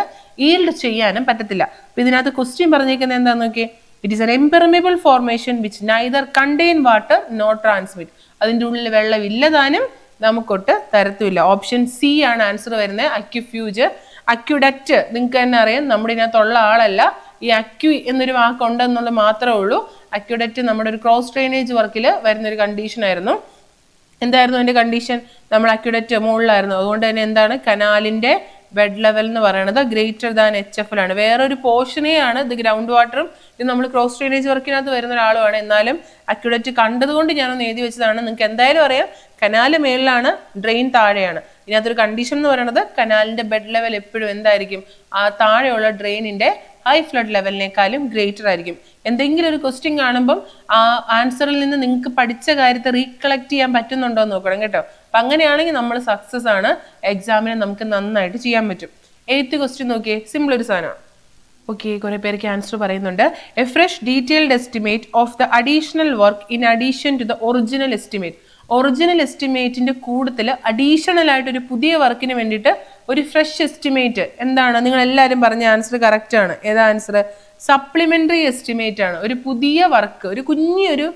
ഈൽഡ് ചെയ്യാനും പറ്റത്തില്ല. അപ്പൊ ഇതിനകത്ത് ക്വസ്റ്റ്യൻ പറഞ്ഞേക്കുന്നത് എന്താന്ന് നോക്കിയേ. It is an impermeable formation which neither contain water nor transmit. അതിൻ്റെ ഉള്ളിൽ വെള്ളം ഇല്ലതാനും നമുക്കൊട്ട് തരത്തുമില്ല. ഓപ്ഷൻ സി ആണ് ആൻസർ വരുന്നത്, അക്വിഫ്യൂജ്. അക്യുഡക്റ്റ് നിങ്ങൾക്ക് തന്നെ അറിയാം, നമ്മുടെ ഇതിനകത്തുള്ള ആളല്ല. ഈ അക്യു എന്നൊരു വാക്കുണ്ടെന്നുള്ളത് മാത്രമേ ഉള്ളൂ. അക്യുഡക്റ്റ് നമ്മുടെ ഒരു ക്രോസ് ഡ്രെയിനേജ് വർക്കിൽ വരുന്നൊരു കണ്ടീഷൻ ആയിരുന്നു. എന്തായിരുന്നു അതിന്റെ കണ്ടീഷൻ? നമ്മൾ അക്യുഡക്റ്റ് മുകളിലായിരുന്നു. അതുകൊണ്ട് തന്നെ എന്താണ്, കനാലിന്റെ ബെഡ് ലെവൽ എന്ന് പറയുന്നത് ഗ്രേറ്റർ ദാൻ HF ആണ്. വേറൊരു പോർഷനെയാണ് ഇത് ഗ്രൗണ്ട് വാട്ടറും ഇത് നമ്മൾ ക്രോസ് ഡ്രെയിനേജ് വർക്കിനകത്ത് വരുന്ന ഒരാളുമാണ്. എന്നാലും അക്യുഡക്റ്റ് കണ്ടതുകൊണ്ട് ഞാനൊന്ന് എഴുതി വെച്ചതാണ്. നിങ്ങൾക്ക് എന്തായാലും അറിയാം, കനാല് മേളിലാണ്, ഡ്രെയിൻ താഴെയാണ്. ഇതിനകത്തൊരു കണ്ടീഷൻ എന്ന് പറയുന്നത് കനാലിന്റെ ബെഡ് ലെവൽ എപ്പോഴും എന്തായിരിക്കും, ആ താഴെയുള്ള ഡ്രെയിനിന്റെ ഹൈ ഫ്ലഡ് ലെവലിനേക്കാളും ഗ്രേറ്റർ ആയിരിക്കും. എന്തെങ്കിലും ഒരു ക്വസ്റ്റ്യൻ കാണുമ്പം ആ ആൻസറിൽ നിന്ന് നിങ്ങൾക്ക് പഠിച്ച കാര്യത്തെ റീകളക്ട് ചെയ്യാൻ പറ്റുന്നുണ്ടോ എന്ന് നോക്കണം കേട്ടോ. അപ്പൊ അങ്ങനെയാണെങ്കിൽ നമ്മൾ സക്സസ് ആണ്, എക്സാമിന് നമുക്ക് നന്നായിട്ട് ചെയ്യാൻ പറ്റും. 8th ക്വസ്റ്റ്യൻ നോക്കിയേ, സിമ്പിൾ ഒരു സാധനമാണ്. ഓക്കെ, കുറെ പേർക്ക് ആൻസർ പറയുന്നുണ്ട്. A fresh detailed estimate of the additional work in addition to the original estimate. Original എസ്റ്റിമേറ്റിന്റെ കൂടുതൽ അഡീഷണൽ ആയിട്ട് ഒരു പുതിയ വർക്കിന് വേണ്ടിയിട്ട് ഒരു ഫ്രഷ് എസ്റ്റിമേറ്റ്. എന്താണ്, നിങ്ങൾ എല്ലാവരും പറഞ്ഞ ആൻസർ കറക്റ്റ് ആണ്. ഏതാ ആൻസർ? സപ്ലിമെന്ററി എസ്റ്റിമേറ്റ് ആണ്. ഒരു പുതിയ വർക്ക്, ഒരു കുഞ്ഞൊരു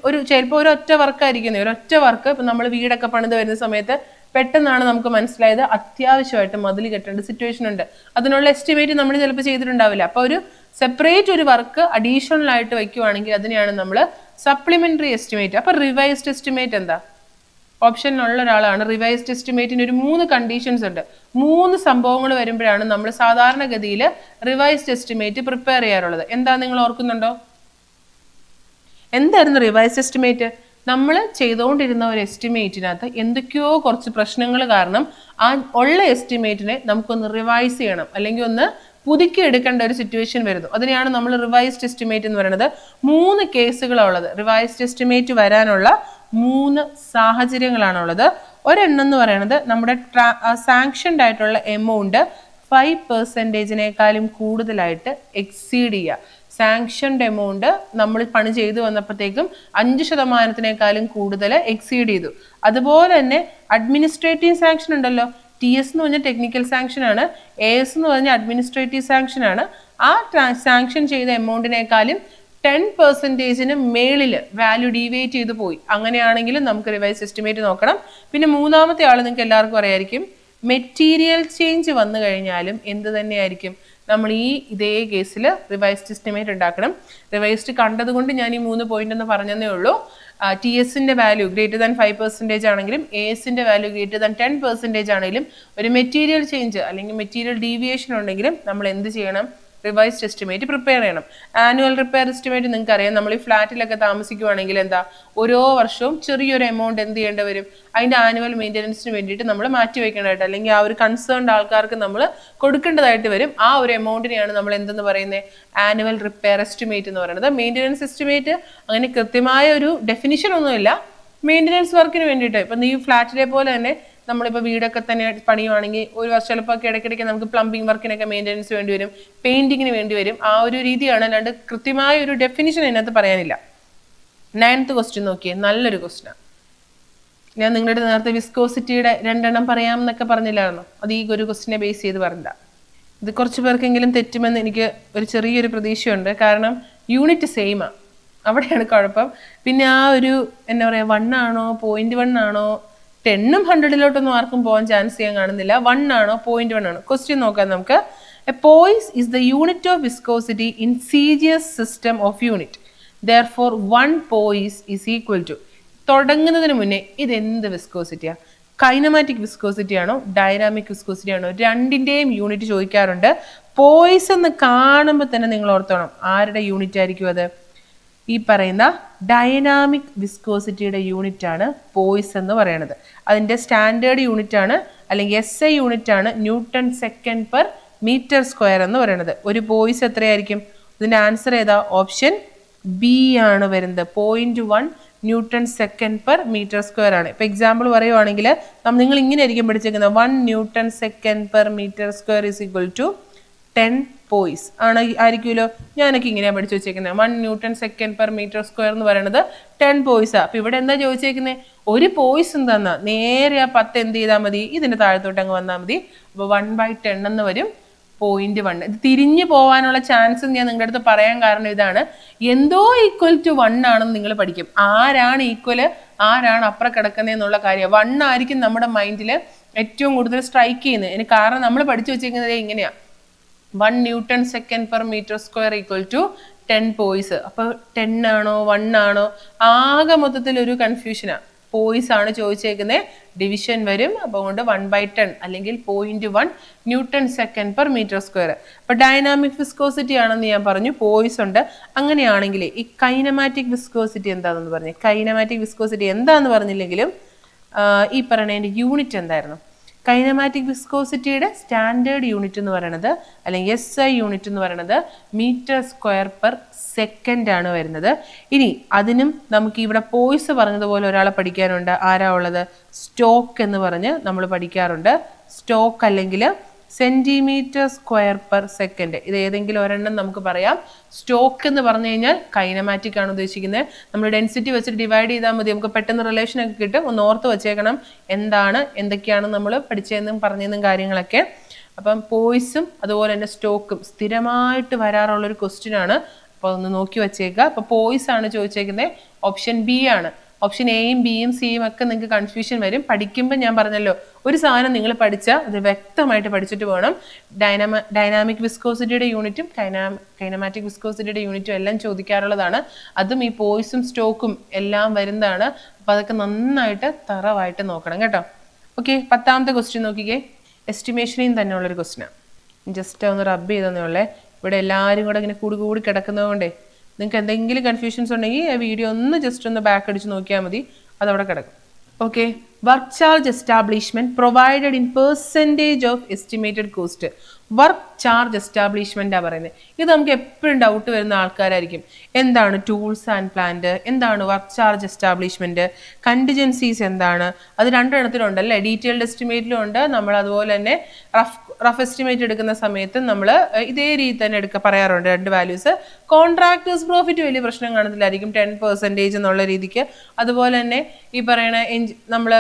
ഒരു ചിലപ്പോൾ ഒരൊറ്റ വർക്കായിരിക്കുന്നത്. ഒരൊറ്റ വർക്ക് ഇപ്പം നമ്മൾ വീടൊക്കെ പണിത് വരുന്ന സമയത്ത് പെട്ടെന്നാണ് നമുക്ക് മനസ്സിലായത് അത്യാവശ്യമായിട്ട് മതിൽ കെട്ടേണ്ട സിറ്റുവേഷൻ ഉണ്ട്. അതിനുള്ള എസ്റ്റിമേറ്റ് നമ്മൾ ചിലപ്പോൾ ചെയ്തിട്ടുണ്ടാവില്ല. അപ്പോൾ ഒരു സെപ്പറേറ്റ് ഒരു വർക്ക് അഡീഷണൽ ആയിട്ട് വയ്ക്കുവാണെങ്കിൽ അതിനെയാണ് നമ്മൾ സപ്ലിമെന്ററി എസ്റ്റിമേറ്റ്. അപ്പൊ റിവൈസ്ഡ് എസ്റ്റിമേറ്റ് എന്താ? ഓപ്ഷനിലുള്ള ഒരാളാണ്. റിവൈസ്ഡ് എസ്റ്റിമേറ്റിന് ഒരു 3 കണ്ടീഷൻസ് ഉണ്ട്. 3 സംഭവങ്ങൾ വരുമ്പോഴാണ് നമ്മൾ സാധാരണഗതിയിൽ റിവൈസ്ഡ് എസ്റ്റിമേറ്റ് പ്രിപ്പയർ ചെയ്യാറുള്ളത്. എന്താ, നിങ്ങൾ ഓർക്കുന്നുണ്ടോ? എന്തായിരുന്നു റിവൈസ്ഡ് എസ്റ്റിമേറ്റ്? നമ്മൾ ചെയ്തുകൊണ്ടിരുന്ന ഒരു എസ്റ്റിമേറ്റിനകത്ത് എന്തൊക്കെയോ കുറച്ച് പ്രശ്നങ്ങൾ കാരണം ആ ഉള്ള എസ്റ്റിമേറ്റിനെ നമുക്കൊന്ന് റിവൈസ് ചെയ്യണം, അല്ലെങ്കിൽ ഒന്ന് പുതുക്കി എടുക്കേണ്ട ഒരു സിറ്റുവേഷൻ വരുന്നു. അതിനെയാണ് നമ്മൾ റിവൈസ്ഡ് എസ്റ്റിമേറ്റ് എന്ന് പറയുന്നത്. 3 കേസുകളാണ് ഉള്ളത്. റിവൈസ്ഡ് എസ്റ്റിമേറ്റ് വരാനുള്ള 3 സാഹചര്യങ്ങളാണുള്ളത്. ഒരെണ്ണം എന്ന് പറയുന്നത് നമ്മുടെ സാങ്ഷൻഡ് ആയിട്ടുള്ള എമൗണ്ട് 5%-നേക്കാളും കൂടുതലായിട്ട് എക്സീഡ് ചെയ്യുക. സാങ്ഷൻഡ് എമൗണ്ട് നമ്മൾ പണി ചെയ്തു വന്നപ്പോഴത്തേക്കും 5%-നേക്കാളും കൂടുതൽ എക്സീഡ് ചെയ്തു. അതുപോലെ തന്നെ അഡ്മിനിസ്ട്രേറ്റീവ് സാങ്ഷൻ ഉണ്ടല്ലോ. TS എന്ന് പറഞ്ഞാൽ ടെക്നിക്കൽ സാങ്ഷൻ ആണ്, AS എന്ന് പറഞ്ഞാൽ അഡ്മിനിസ്ട്രേറ്റീവ് സാങ്ഷൻ ആണ്. ആ സാങ്ഷൻ ചെയ്ത എമൗണ്ടിനേക്കാളും 10%-ന് മേളിൽ വാല്യൂ ഡീവിയേറ്റ് ചെയ്ത് പോയി. അങ്ങനെയാണെങ്കിൽ നമുക്ക് റിവൈസ് എസ്റ്റിമേറ്റ് നോക്കണം. പിന്നെ 3ാമത്തെ ആൾ നിങ്ങൾക്ക് എല്ലാവർക്കും അറിയായിരിക്കും, മെറ്റീരിയൽ ചേഞ്ച് വന്നു കഴിഞ്ഞാലും എന്ത് തന്നെയായിരിക്കും, നമ്മൾ ഇതേ കേസിൽ റിവൈസ്ഡ് എസ്റ്റിമേറ്റ് ഉണ്ടാക്കണം. റിവൈസ്ഡ് കണ്ടതുകൊണ്ട് ഞാൻ ഈ 3 പോയിന്റ് എന്ന് പറഞ്ഞതേ ഉള്ളൂ. TSന്റെ വാല്യൂ ഗ്രേറ്റർ ദാൻ 5% ആണെങ്കിലും ASന്റെ വാല്യൂ ഗ്രേറ്റർ ദാൻ 10% ആണെങ്കിലും ഒരു മെറ്റീരിയൽ ചേഞ്ച് അല്ലെങ്കിൽ മെറ്റീരിയൽ ഡീവിയേഷൻ ഉണ്ടെങ്കിലും നമ്മൾ എന്ത് ചെയ്യണം? റിവൈസ്ഡ് എസ്റ്റിമേറ്റ് പ്രിപ്പയർ ചെയ്യണം. ആനുവൽ റിപ്പയർ എസ്റ്റിമേറ്റ് നിങ്ങൾക്ക് അറിയാം. നമ്മൾ ഈ ഫ്ലാറ്റിലൊക്കെ താമസിക്കുവാണെങ്കിൽ എന്താ, ഓരോ വർഷവും ചെറിയൊരു എമൗണ്ട് എന്ത് ചെയ്യേണ്ടി വരും? അതിന്റെ ആനുവൽ മെയിൻ്റെനൻസിന് വേണ്ടിയിട്ട് നമ്മൾ മാറ്റി വെക്കേണ്ടതായിട്ട്, അല്ലെങ്കിൽ ആ ഒരു കൺസേൺഡ് ആൾക്കാർക്ക് നമ്മൾ കൊടുക്കേണ്ടതായിട്ട് വരും. ആ ഒരു എമൗണ്ടിനെയാണ് നമ്മൾ എന്തെന്ന് പറയുന്നത്? ആനുവൽ റിപ്പയർ എസ്റ്റിമേറ്റ് എന്ന് പറയുന്നത്. മെയിൻ്റെനൻസ് എസ്റ്റിമേറ്റ് അങ്ങനെ കൃത്യമായ ഒരു ഡെഫിനിഷൻ ഒന്നുമില്ല. മെയിൻ്റെനൻസ് വർക്കിന് വേണ്ടിയിട്ട് ഇപ്പം ഈ ഫ്ലാറ്റിലെ പോലെ തന്നെ നമ്മളിപ്പോൾ വീടൊക്കെ തന്നെ പണിയുവാണെങ്കിൽ ഒരു വർഷം ചിലപ്പോൾ ഇടയ്ക്കിടയ്ക്ക് നമുക്ക് പ്ലംബിംഗ് വർക്കിനൊക്കെ മെയിൻ്റെനൻസ് വേണ്ടി വരും, പെയിന്റിങ്ങിന് വേണ്ടി വരും. ആ ഒരു രീതിയാണ്, അല്ലാണ്ട് കൃത്യമായ ഒരു ഡെഫിനിഷൻ അതിനകത്ത് പറയാനില്ല. 9th ക്വസ്റ്റ്യൻ നോക്കിയേ, നല്ലൊരു ക്വസ്റ്റ്യനാണ്. ഞാൻ നിങ്ങളുടെ നേരത്തെ വിസ്കോസിറ്റിയുടെ 2 എണ്ണം പറയാം എന്നൊക്കെ പറഞ്ഞില്ലായിരുന്നോ? അത് ഈ ഒരു ക്വസ്റ്റ്യനെ ബേസ് ചെയ്ത് പറഞ്ഞതാ. ഇത് കുറച്ച് പേർക്കെങ്കിലും തെറ്റുമെന്ന് എനിക്ക് ഒരു ചെറിയൊരു പ്രതീക്ഷയുണ്ട്. കാരണം യൂണിറ്റ് സെയിമാണ്. അവിടെയാണ് കുഴപ്പം. പിന്നെ ആ ഒരു എന്താ പറയുക 1 ആണോ 0.1 ആണോ 10ഉം 100ലോട്ടൊന്നും ആർക്കും പോകാൻ ചാൻസ് ചെയ്യാൻ കാണുന്നില്ല. 1 ആണോ 0.1 ആണോ? ക്വസ്റ്റ്യൻ നോക്കാം നമുക്ക്. A poise is the unit of viscosity in CGS system of unit. Therefore 1 poise is equal to. തുടങ്ങുന്നതിന് മുന്നേ ഇതെന്ത് വിസ്കോസിറ്റിയാ? കൈനമാറ്റിക് വിസ്കോസിറ്റി ആണോ ഡൈനാമിക് വിസ്കോസിറ്റി ആണോ? രണ്ടിൻ്റെയും യൂണിറ്റ് ചോദിക്കാറുണ്ട്. പോയിസ് എന്ന് കാണുമ്പോൾ തന്നെ നിങ്ങൾ ഓർത്തോണം ആരുടെ യൂണിറ്റ് ആയിരിക്കും അത്? ഈ പറയുന്ന ഡൈനാമിക് വിസ്കോസിറ്റിയുടെ യൂണിറ്റ് ആണ് പോയിസ് എന്ന് പറയുന്നത്. അതിൻ്റെ സ്റ്റാൻഡേർഡ് യൂണിറ്റ് ആണ് അല്ലെങ്കിൽ SI യൂണിറ്റ് ആണ് newton second per metre square എന്ന് പറയുന്നത്. ഒരു പോയിസ് എത്രയായിരിക്കും? ഇതിൻ്റെ ആൻസർ ഏതാ? ഓപ്ഷൻ ബി ആണ് വരുന്നത്. 0.1 newton second per metre square ആണ്. ഇപ്പൊ എക്സാമ്പിൾ പറയുവാണെങ്കിൽ നിങ്ങൾ ഇങ്ങനെ ആയിരിക്കും പഠിച്ചേക്കുന്നത് 1 newton second per metre square is equal to 10 poise ആണ് ആയിരിക്കുമല്ലോ. ഞാനൊക്കെ ഇങ്ങനെയാണ് പഠിച്ചു വെച്ചേക്കുന്നത്. 1 newton second per metre square എന്ന് പറയുന്നത് 10 പോയിസാണ്. അപ്പൊ ഇവിടെ എന്താ ചോദിച്ചേക്കുന്നത്? ഒരു പോയിസ് എന്താന്നാ നേരെ ആ 10 എന്ത് ചെയ്താൽ മതി? ഇതിന്റെ താഴത്തോട്ട് അങ്ങ് വന്നാൽ മതി. അപ്പൊ 1/10 എന്ന് വരും 0.1. ഇത് തിരിഞ്ഞു പോകാനുള്ള ചാൻസ് ഞാൻ നിങ്ങളുടെ അടുത്ത് പറയാൻ കാരണം ഇതാണ്. എന്തോ ഈക്വൽ ടു 1 ആണെന്ന് നിങ്ങൾ പഠിക്കും. ആരാണ് ഈക്വല്, ആരാണ് അപ്പുറം കിടക്കുന്നതെന്നുള്ള കാര്യം 1 ആയിരിക്കും നമ്മുടെ മൈൻഡിൽ ഏറ്റവും കൂടുതൽ സ്ട്രൈക്ക് ചെയ്യുന്നത്. അതിന് കാരണം നമ്മൾ പഠിച്ചു വെച്ചിരിക്കുന്നത് ഇങ്ങനെയാ. 1 newton second per metre square equal to 10 poise. അപ്പോൾ 10 ആണോ 1 ആണോ? ആകെ മൊത്തത്തിൽ ഒരു കൺഫ്യൂഷനാണ്. പോയിസ് ആണ് ചോദിച്ചേക്കുന്നത്, ഡിവിഷൻ വരും. അപ്പോൾ കൊണ്ട് 1/10 അല്ലെങ്കിൽ 0.1 newton second per metre square. അപ്പോൾ ഡൈനാമിക് വിസ്കോസിറ്റി ആണെന്ന് ഞാൻ പറഞ്ഞു, പോയിസ് ഉണ്ട്. അങ്ങനെയാണെങ്കിൽ ഈ കൈനമാറ്റിക് വിസ്കോസിറ്റി എന്താണെന്ന് പറഞ്ഞു. കൈനമാറ്റിക് വിസ്കോസിറ്റി എന്താണെന്ന് പറഞ്ഞില്ലെങ്കിലും ഈ പറയുന്നതിൻ്റെ യൂണിറ്റ് എന്തായിരുന്നു? കൈനമാറ്റിക് വിസ്കോസിറ്റിയുടെ സ്റ്റാൻഡേർഡ് യൂണിറ്റ് എന്ന് പറയുന്നത് അല്ലെങ്കിൽ SI യൂണിറ്റ് എന്ന് പറയുന്നത് മീറ്റർ സ്ക്വയർ പെർ സെക്കൻഡ് ആണ് വരുന്നത്. ഇനി അതിനും നമുക്ക് ഇവിടെ പോയിസ് പറഞ്ഞതുപോലെ ഒരാളെ പഠിക്കാനുണ്ട്. ആരാ ഉള്ളത്? സ്റ്റോക്ക് എന്ന് പറഞ്ഞ് നമ്മൾ പഠിക്കാറുണ്ട്. സ്റ്റോക്ക് അല്ലെങ്കിൽ സെന്റിമീറ്റർ സ്ക്വയർ പെർ സെക്കൻഡ്. ഇത് ഏതെങ്കിലും ഒരെണ്ണം നമുക്ക് പറയാം. സ്റ്റോക്ക് എന്ന് പറഞ്ഞു കഴിഞ്ഞാൽ കൈനമാറ്റിക് ആണ് ഉദ്ദേശിക്കുന്നത്. നമ്മൾ ഡെൻസിറ്റി വെച്ചിട്ട് ഡിവൈഡ് ചെയ്താൽ മതി, നമുക്ക് പെട്ടെന്ന് റിലേഷൻ ഒക്കെ കിട്ടും. ഒന്ന് ഓർത്ത് വെച്ചേക്കണം എന്തൊക്കെയാണ് നമ്മൾ പഠിച്ചതെന്നും പറഞ്ഞതെന്നും കാര്യങ്ങളൊക്കെ. അപ്പം പോയിസും അതുപോലെ തന്നെ സ്റ്റോക്കും സ്ഥിരമായിട്ട് വരാറുള്ളൊരു ക്വസ്റ്റ്യൻ ആണ്. അപ്പോൾ ഒന്ന് നോക്കി വെച്ചേക്കുക. അപ്പോൾ പോയിസ് ആണ് ചോദിച്ചേക്കുന്നത്. ഓപ്ഷൻ ബി ആണ്. ഓപ്ഷൻ എയും ബിയും സിയും ഒക്കെ നിങ്ങൾക്ക് കൺഫ്യൂഷൻ വരും. പഠിക്കുമ്പോൾ ഞാൻ പറഞ്ഞല്ലോ, ഒരു സാധനം നിങ്ങൾ പഠിച്ചാൽ അത് വ്യക്തമായിട്ട് പഠിച്ചിട്ട് പോകണം. ഡൈനാമിക് വിസ്കോസിറ്റിയുടെ യൂണിറ്റും കൈനമാറ്റിക് വിസ്കോസിറ്റിയുടെ യൂണിറ്റും എല്ലാം ചോദിക്കാറുള്ളതാണ്. അതും ഈ പോയിസും സ്റ്റോക്കും എല്ലാം വരുന്നതാണ്. അപ്പോൾ അതൊക്കെ നന്നായിട്ട് തറവായിട്ട് നോക്കണം കേട്ടോ. ഓക്കെ, 10ാമത്തെ ക്വസ്റ്റ്യൻ നോക്കിക്കേ. എസ്റ്റിമേഷനിൽ തന്നെയുള്ളൊരു ക്വസ്റ്റ്യനാണ്. ജസ്റ്റ് ഒന്ന് റബ്ബ് ചെയ്തെന്നേ ഉള്ളേ. ഇവിടെ എല്ലാവരും കൂടെ ഇങ്ങനെ കൂടി കിടക്കുന്നത് കൊണ്ടേ നിങ്ങൾക്ക് എന്തെങ്കിലും കൺഫ്യൂഷൻസ് ഉണ്ടെങ്കിൽ ആ വീഡിയോ ഒന്ന് ജസ്റ്റ് ഒന്ന് ബാക്ക് അടിച്ച് നോക്കിയാൽ മതി, അതവിടെ കിടക്കും. Okay, work charge establishment provided in percentage of estimated cost. Work charge എസ്റ്റാബ്ലിഷ്മെന്റാണ് പറയുന്നത്. ഇത് നമുക്ക് എപ്പോഴും ഡൗട്ട് വരുന്ന ആൾക്കാരായിരിക്കും. എന്താണ് ടൂൾസ് ആൻഡ് പ്ലാന്റ്, എന്താണ് വർക്ക് ചാർജ് എസ്റ്റാബ്ലിഷ്മെന്റ്, കണ്ടിജൻസീസ് എന്താണ്? അത് രണ്ടെണ്ണത്തിലുണ്ടല്ലേ. ഡീറ്റെയിൽഡ് എസ്റ്റിമേറ്റിലും ഉണ്ട്. നമ്മൾ അതുപോലെ തന്നെ റഫ് എസ്റ്റിമേറ്റ് എടുക്കുന്ന സമയത്ത് നമ്മൾ ഇതേ രീതി തന്നെ പറയാറുണ്ട് രണ്ട് വാല്യൂസ്. കോൺട്രാക്ടേഴ്സ് പ്രോഫിറ്റ് വലിയ പ്രശ്നം കാണത്തില്ലായിരിക്കും, 10% എന്നുള്ള രീതിക്ക്. അതുപോലെ തന്നെ ഈ പറയണ നമ്മൾ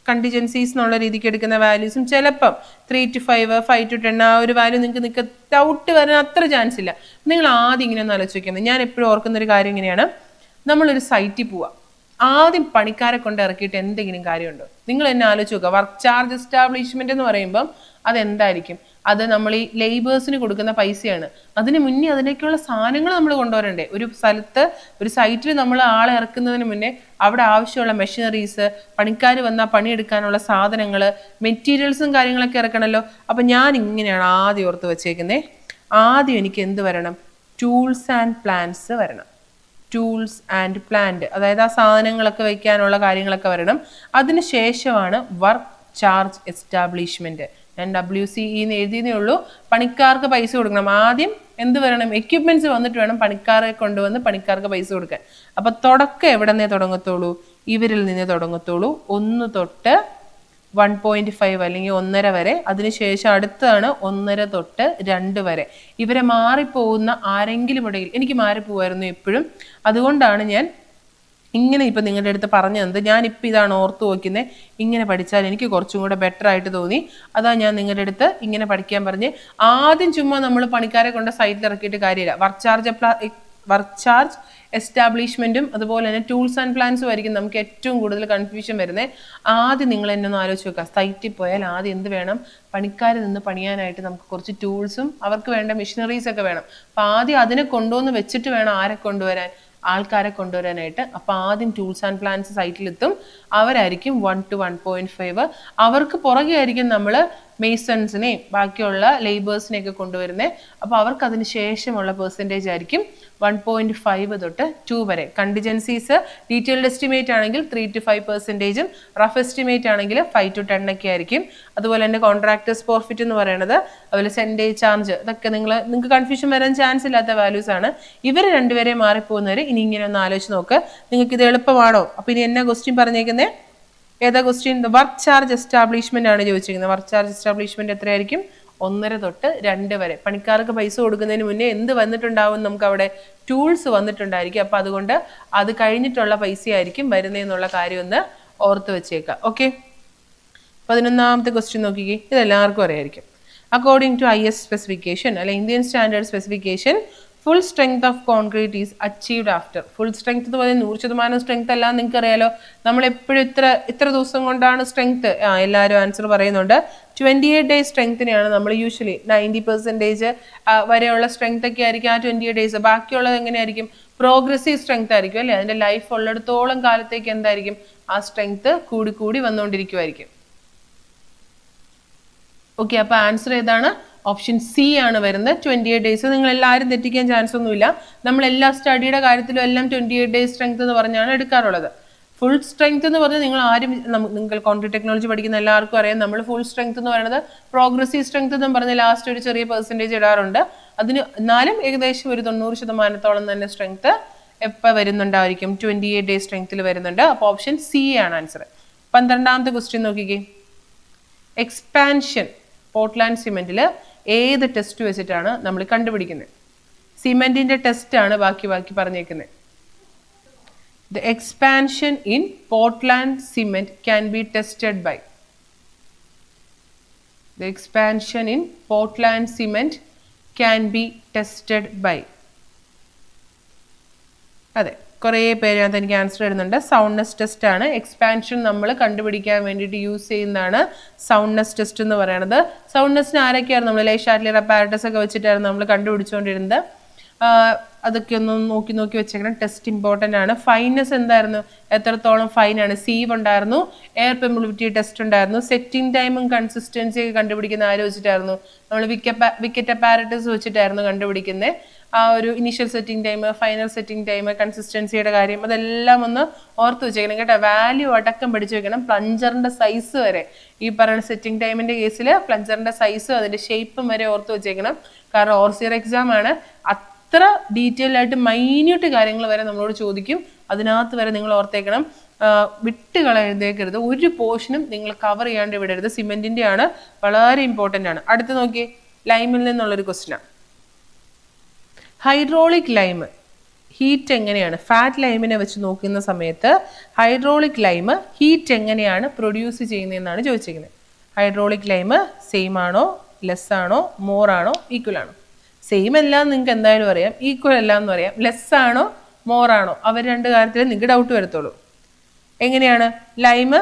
കണ്ടിജൻസീസ് എന്നുള്ള രീതിക്ക് എടുക്കുന്ന വാല്യൂസും ചിലപ്പം 3 to 5, 5 to 10 ആ ഒരു വാല്യൂ നിങ്ങൾക്ക് ഡൗട്ട് വരാൻ അത്ര ചാൻസ് ഇല്ല. നിങ്ങൾ ആദ്യം ഇങ്ങനെ ഒന്ന് ആലോചിക്കുന്നത്. ഞാൻ എപ്പോഴും ഓർക്കുന്ന ഒരു കാര്യം ഇങ്ങനെയാണ്. നമ്മളൊരു സൈറ്റിൽ പോവാം, ആദ്യം പണിക്കാരെ കൊണ്ട് ഇറക്കിയിട്ട് എന്തെങ്കിലും കാര്യമുണ്ടോ? നിങ്ങൾ തന്നെ ആലോചിച്ച് നോക്കുക. വർക്ക് ചാർജ് എസ്റ്റാബ്ലിഷ്മെന്റ് എന്ന് പറയുമ്പം അതെന്തായിരിക്കും? അത് നമ്മൾ ഈ ലേബേഴ്സിന് കൊടുക്കുന്ന പൈസയാണ്. അതിന് മുന്നേ അതിലേക്കുള്ള സാധനങ്ങൾ നമ്മൾ കൊണ്ടുവരണ്ടേ? ഒരു സ്ഥലത്ത് ഒരു സൈറ്റിൽ നമ്മൾ ആളെ ഇറക്കുന്നതിന് മുന്നേ അവിടെ ആവശ്യമുള്ള മെഷീനറീസ്, പണിക്കാർ വന്നാൽ പണിയെടുക്കാനുള്ള സാധനങ്ങൾ, മെറ്റീരിയൽസും കാര്യങ്ങളൊക്കെ ഇറക്കണമല്ലോ. അപ്പം ഞാൻ ഇങ്ങനെയാണ് ആദ്യം ഓർത്ത് വെച്ചേക്കുന്നത്. ആദ്യം എനിക്ക് എന്ത് വരണം? ടൂൾസ് ആൻഡ് പ്ലാന്റ്സ് വരണം. ടൂൾസ് ആൻഡ് പ്ലാന്റ്, അതായത് ആ സാധനങ്ങളൊക്കെ വയ്ക്കാനുള്ള കാര്യങ്ങളൊക്കെ വരണം. അതിനുശേഷമാണ് വർക്ക് ചാർജ് എസ്റ്റാബ്ലിഷ്മെന്റ്. ഞാൻ WCE എന്ന് എഴുതിയതേ ഉള്ളൂ. പണിക്കാർക്ക് പൈസ കൊടുക്കണം. ആദ്യം എന്ത് വരണം? എക്യുപ്മെന്റ്സ് വന്നിട്ട് വേണം പണിക്കാരെ കൊണ്ടുവന്ന് പണിക്കാർക്ക് പൈസ കൊടുക്കാൻ. അപ്പൊ തുടക്കം എവിടെ നിന്നേ തുടങ്ങത്തുള്ളൂ? ഇവരിൽ നിന്നേ തുടങ്ങത്തുള്ളൂ. 1 തൊട്ട് 1.5 അല്ലെങ്കിൽ 1.5 വരെ. അതിനുശേഷം അടുത്താണ് 1.5 തൊട്ട് 2 വരെ. ഇവരെ മാറിപ്പോകുന്ന ആരെങ്കിലും ഇടയിൽ എനിക്ക് മാറിപ്പോവായിരുന്നു എപ്പോഴും. അതുകൊണ്ടാണ് ഞാൻ ഇങ്ങനെ ഇപ്പം നിങ്ങളുടെ അടുത്ത് പറഞ്ഞു തന്നത്. ഞാനിപ്പോൾ ഇതാണ് ഓർത്ത് നോക്കുന്നത്. ഇങ്ങനെ പഠിച്ചാൽ എനിക്ക് കുറച്ചും കൂടെ ബെറ്റർ ആയിട്ട് തോന്നി. അതാ ഞാൻ നിങ്ങളുടെ അടുത്ത് ഇങ്ങനെ പഠിക്കാൻ പറഞ്ഞ്. ആദ്യം ചുമ്മാ നമ്മൾ പണിക്കാരെ കൊണ്ട് സൈറ്റിൽ ഇറക്കിയിട്ട് കാര്യമില്ല. വർക്ക് ചാർജ് എസ്റ്റാബ്ലിഷ്മെന്റും അതുപോലെ തന്നെ ടൂൾസ് ആൻഡ് പ്ലാൻസും ആയിരിക്കും നമുക്ക് ഏറ്റവും കൂടുതൽ കൺഫ്യൂഷൻ വരുന്നത്. ആദ്യം നിങ്ങൾ എന്നെ ഒന്ന് ആലോചിച്ച് നോക്കുക, സൈറ്റിൽ പോയാൽ ആദ്യം എന്ത് വേണം? പണിക്കാർ നിന്ന് പണിയാനായിട്ട് നമുക്ക് കുറച്ച് ടൂൾസും അവർക്ക് വേണ്ട മെഷീനറീസ് ഒക്കെ വേണം. അപ്പം ആദ്യം അതിനെ കൊണ്ടുവന്ന് വെച്ചിട്ട് വേണം ആരെ കൊണ്ടുവരാൻ? ആൾക്കാരെ കൊണ്ടുവരാനായിട്ട്. അപ്പം ആദ്യം ടൂൾസ് ആൻഡ് പ്ലാൻസ് സൈറ്റിലെത്തും, അവരായിരിക്കും 1 to 1.5. അവർക്ക് പുറകെ ആയിരിക്കും നമ്മൾ മേസൺസിനെയും ബാക്കിയുള്ള ലേബേഴ്സിനെയൊക്കെ കൊണ്ടുവരുന്നത്. അപ്പോൾ അവർക്ക് അതിന് ശേഷമുള്ള പെർസെൻറ്റേജ് ആയിരിക്കും 1.5 തൊട്ട് 2 വരെ. കണ്ടിജൻസീസ് ഡീറ്റെയിൽഡ് എസ്റ്റിമേറ്റ് ആണെങ്കിൽ 3 to 5%, റഫ് എസ്റ്റിമേറ്റ് ആണെങ്കിൽ 5 to 10 ഒക്കെ ആയിരിക്കും. അതുപോലെ തന്നെ കോൺട്രാക്ടേഴ്സ് പ്രോഫിറ്റ് എന്ന് പറയുന്നത്, അതുപോലെ സെൻഡേജ് ചാർജ്, ഇതൊക്കെ നിങ്ങൾക്ക് കൺഫ്യൂഷൻ വരാൻ ചാൻസ് ഇല്ലാത്ത വാല്യൂസ് ആണ്. ഇവർ രണ്ടുപേരെ മാറിപ്പോകുന്നവർ ഇനി ഇങ്ങനെ ഒന്ന് ആലോചിച്ച് നോക്ക്, നിങ്ങൾക്ക് ഇത് എളുപ്പമാണോ? അപ്പോൾ ഇനി എന്നാ ക്വസ്റ്റ്യൻ പറഞ്ഞേക്കുന്നത്? ഏതാ ക്വസ്റ്റ്യൻ? വർക്ക് ചാർജ് എസ്റ്റാബ്ലിഷ്മെന്റ് ആണ് ചോദിച്ചിരിക്കുന്നത്. വർക്ക് ചാർജ് എസ്റ്റാബ്ലിഷ്മെന്റ് എത്രയായിരിക്കും? 1.5 തൊട്ട് 2 വരെ. പണിക്കാർക്ക് പൈസ കൊടുക്കുന്നതിന് മുന്നേ എന്ത് വന്നിട്ടുണ്ടാവും? നമുക്ക് അവിടെ ടൂൾസ് വന്നിട്ടുണ്ടായിരിക്കും. അപ്പം അതുകൊണ്ട് അത് കഴിഞ്ഞിട്ടുള്ള പൈസയായിരിക്കും വരുന്നതെന്നുള്ള കാര്യം ഒന്ന് ഓർത്ത് വെച്ചേക്കാം. ഓക്കെ, 11ാമത്തെ ക്വസ്റ്റ്യൻ നോക്കിക്കേ. ഇതെല്ലാവർക്കും അറിയായിരിക്കും. അക്കോർഡിംഗ് ടു IS സ്പെസിഫിക്കേഷൻ അല്ലെ Indian standard specification, full strength of concrete is achieved after. Full strength എന്ന് പറഞ്ഞാൽ 100% സ്ട്രെങ്ത് അല്ല, നിങ്ങൾക്ക് അറിയാലോ. നമ്മൾ എപ്പോഴും ഇത്ര ദിവസം കൊണ്ടാണ് സ്ട്രെങ്ത്? എല്ലാവരും ആൻസർ പറയുന്നുണ്ട്. 28 days സ്ട്രെങ്ത്തിനെയാണ് നമ്മൾ യൂഷ്വലി 90% വരെയുള്ള സ്ട്രെങ്ത് ഒക്കെ ആയിരിക്കും ആ 28 days. ബാക്കിയുള്ളത് എങ്ങനെയായിരിക്കും? പ്രോഗ്രസീവ് സ്ട്രെങ്ത് ആയിരിക്കും അല്ലേ? അതിന്റെ ലൈഫ് ഉള്ളിടത്തോളം കാലത്തേക്ക് എന്തായിരിക്കും? ആ സ്ട്രെങ്ത് കൂടി വന്നുകൊണ്ടിരിക്കുമായിരിക്കും. ഓക്കെ, അപ്പൊ ആൻസർ ഏതാണ്? ഓപ്ഷൻ സി ആണ് വരുന്നത്, 28 days. നിങ്ങൾ എല്ലാവരും തെറ്റിക്കാൻ ചാൻസ് ഒന്നുമില്ല. നമ്മൾ എല്ലാ സ്റ്റഡിയുടെ കാര്യത്തിലും എല്ലാം 28 days സ്ട്രെങ്ത് എന്ന് പറഞ്ഞാണ് എടുക്കാറുള്ളത്. ഫുൾ സ്ട്രെങ്ത് എന്ന് പറഞ്ഞാൽ നിങ്ങൾ കോൺക്രീറ്റ് ടെക്നോളജി പഠിക്കുന്ന എല്ലാവർക്കും അറിയാം, നമ്മൾ ഫുൾ സ്ട്രെങ്ത് എന്ന് പറയുന്നത് പ്രോഗ്രസീവ് സ്ട്രെങ്ത് എന്ന് പറഞ്ഞ് ലാസ്റ്റ് ഒരു ചെറിയ പെർസെൻറ്റേജ് ഇടാറുണ്ട്. എന്നാലും ഏകദേശം ഒരു 90% തന്നെ സ്ട്രെങ്ത് എപ്പോൾ വരുന്നുണ്ടായിരിക്കും? 28 days സ്ട്രെങ്ത്തിൽ വരുന്നുണ്ട്. അപ്പോൾ ഓപ്ഷൻ സി ആണ് ആൻസർ. 12ാമത്തെ ക്വസ്റ്റ്യൻ നോക്കിക്കേ. എക്സ്പാൻഷൻ പോർട്ട്ലാൻഡ് സിമെന്റിൽ ഏത് ടെസ്റ്റ് വെച്ചിട്ടാണ് നമ്മൾ കണ്ടുപിടിക്കുന്നത്? സിമെന്റിന്റെ ടെസ്റ്റ് ആണ് ബാക്കി പറഞ്ഞേക്കുന്നത്. The expansion in Portland cement can be tested by. The expansion in Portland cement can be tested by. അതെ, കുറേ പേര് അത് എനിക്ക് ആൻസർ ഇടുന്നുണ്ട്. സൗണ്ട്നെസ് ടെസ്റ്റ് ആണ്. എക്സ്പാൻഷൻ നമ്മൾ കണ്ടുപിടിക്കാൻ വേണ്ടിയിട്ട് യൂസ് ചെയ്യുന്നതാണ് സൗണ്ട്നെസ് ടെസ്റ്റ് എന്ന് പറയുന്നത്. സൗണ്ട്നെസ്സിന് ആരൊക്കെയായിരുന്നു? നമ്മൾ ഷാറ്റ്ലിയർ അപ്പാരറ്റസ് ഒക്കെ വെച്ചിട്ടായിരുന്നു നമ്മൾ കണ്ടുപിടിച്ചുകൊണ്ടിരുന്നത്. അതൊക്കെ ഒന്ന് നോക്കി വെച്ചേക്കണം. ടെസ്റ്റ് ഇമ്പോർട്ടൻ്റ് ആണ്. ഫൈനസ് എന്തായിരുന്നു? എത്രത്തോളം ഫൈനാണ്? സീവ് ഉണ്ടായിരുന്നു, എയർ പെർമിലിബിലിറ്റി ടെസ്റ്റ് ഉണ്ടായിരുന്നു, സെറ്റിംഗ് ടൈമും കൺസിസ്റ്റൻസി ഒക്കെ കണ്ടുപിടിക്കുന്ന ആര് വെച്ചിട്ടായിരുന്നു? നമ്മൾ വിക്കറ്റ് അപ്പാരറ്റസ് വെച്ചിട്ടായിരുന്നു കണ്ടുപിടിക്കുന്നത്. ആ ഒരു initial setting time, final setting time, കൺസിസ്റ്റൻസിയുടെ കാര്യം, അതെല്ലാം ഒന്ന് ഓർത്ത് വെച്ചേക്കണം കേട്ടോ. വാല്യൂ അടക്കം പഠിച്ചു വെക്കണം. പ്ലഞ്ചറിന്റെ സൈസ് വരെ, ഈ പറയുന്ന സെറ്റിംഗ് ടൈമിന്റെ കേസിൽ പ്ലഞ്ചറിന്റെ സൈസ് അതിന്റെ ഷേപ്പും വരെ ഓർത്ത് വെച്ചേക്കണം. കാരണം ഓർസിയർ എക്സാം ആണ്. അത്ര ഡീറ്റെയിൽ ആയിട്ട് മൈന്യൂട്ട് കാര്യങ്ങൾ വരെ നമ്മളോട് ചോദിക്കും. അതിനകത്ത് വരെ നിങ്ങൾ ഓർത്തേക്കണം. വിട്ടുകളെഴുതേക്കരുത്. ഒരു പോർഷനും നിങ്ങൾ കവർ ചെയ്യാണ്ട് വിടരുത്. സിമെന്റിന്റെ ആണ്, വളരെ ഇമ്പോർട്ടൻ്റ് ആണ്. അടുത്ത് നോക്കിയേ, ലൈമിൽ നിന്നുള്ളൊരു ക്വസ്റ്റ്യനാണ്. ഹൈഡ്രോളിക് ലൈം ഹീറ്റ് എങ്ങനെയാണ്? ഫാറ്റ് ലൈമിനെ വെച്ച് നോക്കുന്ന സമയത്ത് ഹൈഡ്രോളിക് ലൈം ഹീറ്റ് എങ്ങനെയാണ് പ്രൊഡ്യൂസ് ചെയ്യുന്നതെന്നാണ് ചോദിച്ചിരിക്കുന്നത്. ഹൈഡ്രോളിക് ലൈം സെയിം ആണോ, ലെസ് ആണോ, മോർ ആണോ, ഈക്വൽ ആണോ? സെയിം എല്ലാം നിങ്ങൾക്ക് എന്തായാലും അറിയാം, ഈക്വൽ എല്ലാം എന്ന് പറയാം. ലെസ് ആണോ മോർ ആണോ, അവർ രണ്ട് കാര്യത്തിൽ നിങ്ങൾക്ക് ഡൗട്ട് വരത്തുള്ളൂ. എങ്ങനെയാണ്? ലൈമ്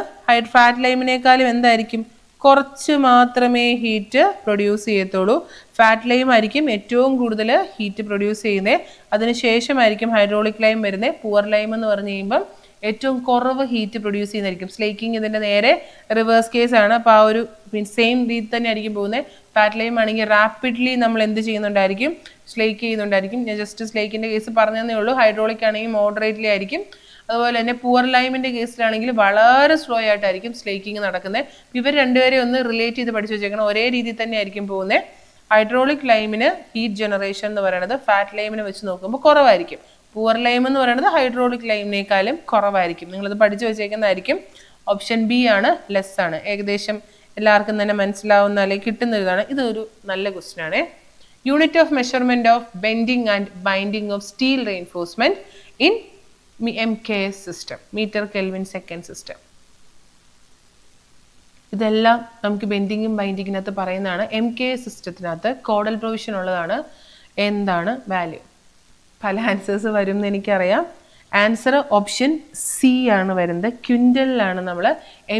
ഫാറ്റ് ലൈമിനേക്കാളും എന്തായിരിക്കും? കുറച്ച് മാത്രമേ ഹീറ്റ് പ്രൊഡ്യൂസ് ചെയ്യത്തുള്ളൂ. ഫാറ്റ് ലൈം ആയിരിക്കും ഏറ്റവും കൂടുതൽ ഹീറ്റ് പ്രൊഡ്യൂസ് ചെയ്യുന്നത്. അതിനുശേഷമായിരിക്കും ഹൈഡ്രോളിക് ലൈം വരുന്നത്. പുവർ ലൈം എന്ന് പറഞ്ഞു കഴിയുമ്പം ഏറ്റവും കുറവ് ഹീറ്റ് പ്രൊഡ്യൂസ് ചെയ്യുന്നതായിരിക്കും. സ്ലേക്കിങ് ഇതിൻ്റെ നേരെ റിവേഴ്സ് കേസ് ആണ്. അപ്പോൾ ആ ഒരു സെയിം രീതി തന്നെ ആയിരിക്കും പോകുന്നത്. ഫാറ്റ് ലൈം ആണെങ്കിൽ റാപ്പിഡ്ലി നമ്മൾ എന്ത് ചെയ്യുന്നുണ്ടായിരിക്കും? സ്ലേക്ക് ചെയ്യുന്നുണ്ടായിരിക്കും. ഞാൻ ജസ്റ്റ് സ്ലേക്കിൻ്റെ കേസ് പറഞ്ഞതേ ഉള്ളൂ. ഹൈഡ്രോളിക് ആണെങ്കിൽ മോഡറേറ്റ്ലി ആയിരിക്കും. അതുപോലെ തന്നെ പുവർ ലൈമിൻ്റെ കേസിലാണെങ്കിൽ വളരെ സ്ലോ ആയിട്ടായിരിക്കും സ്ലേക്കിങ് നടക്കുന്നത്. ഇവർ രണ്ടുപേരെയും ഒന്ന് റിലേറ്റ് ചെയ്ത് പഠിച്ചു വെച്ചേക്കണം. ഒരേ രീതിയിൽ തന്നെ ആയിരിക്കും പോകുന്നത്. ഹൈഡ്രോളിക് ലൈമിന് ഹീറ്റ് ജനറേഷൻ എന്ന് പറയുന്നത് ഫാറ്റ് ലൈമിനെ വെച്ച് നോക്കുമ്പോൾ കുറവായിരിക്കും. പുവർ ലൈം എന്ന് പറയുന്നത് ഹൈഡ്രോളിക് ലൈമിനേക്കാളും കുറവായിരിക്കും. നിങ്ങളത് പഠിച്ചു വെച്ചേക്കുന്നതായിരിക്കും. ഓപ്ഷൻ ബി ആണ്, ലെസ് ആണ്. ഏകദേശം എല്ലാവർക്കും തന്നെ മനസ്സിലാവുന്ന അല്ലെങ്കിൽ കിട്ടുന്ന ഇതാണ്. ഇതൊരു നല്ല ക്വസ്റ്റ്യൻ ആണ്. Unit of measurement of bending and binding of steel reinforcement in MKS system, metre kelvin second system. ഇതെല്ലാം നമുക്ക് ബെൻഡിങ്ങും ബൈൻഡിങ്ങിനകത്ത് പറയുന്നതാണ്. MKS സിസ്റ്റത്തിനകത്ത് കോഡൽ പ്രൊവിഷൻ ഉള്ളതാണ്. എന്താണ് വാല്യൂ? പല ആൻസേഴ്സ് വരും എന്ന് എനിക്കറിയാം. ആൻസർ ഓപ്ഷൻ സി ആണ് വരുന്നത്. ക്വിൻ്റലിലാണ് നമ്മൾ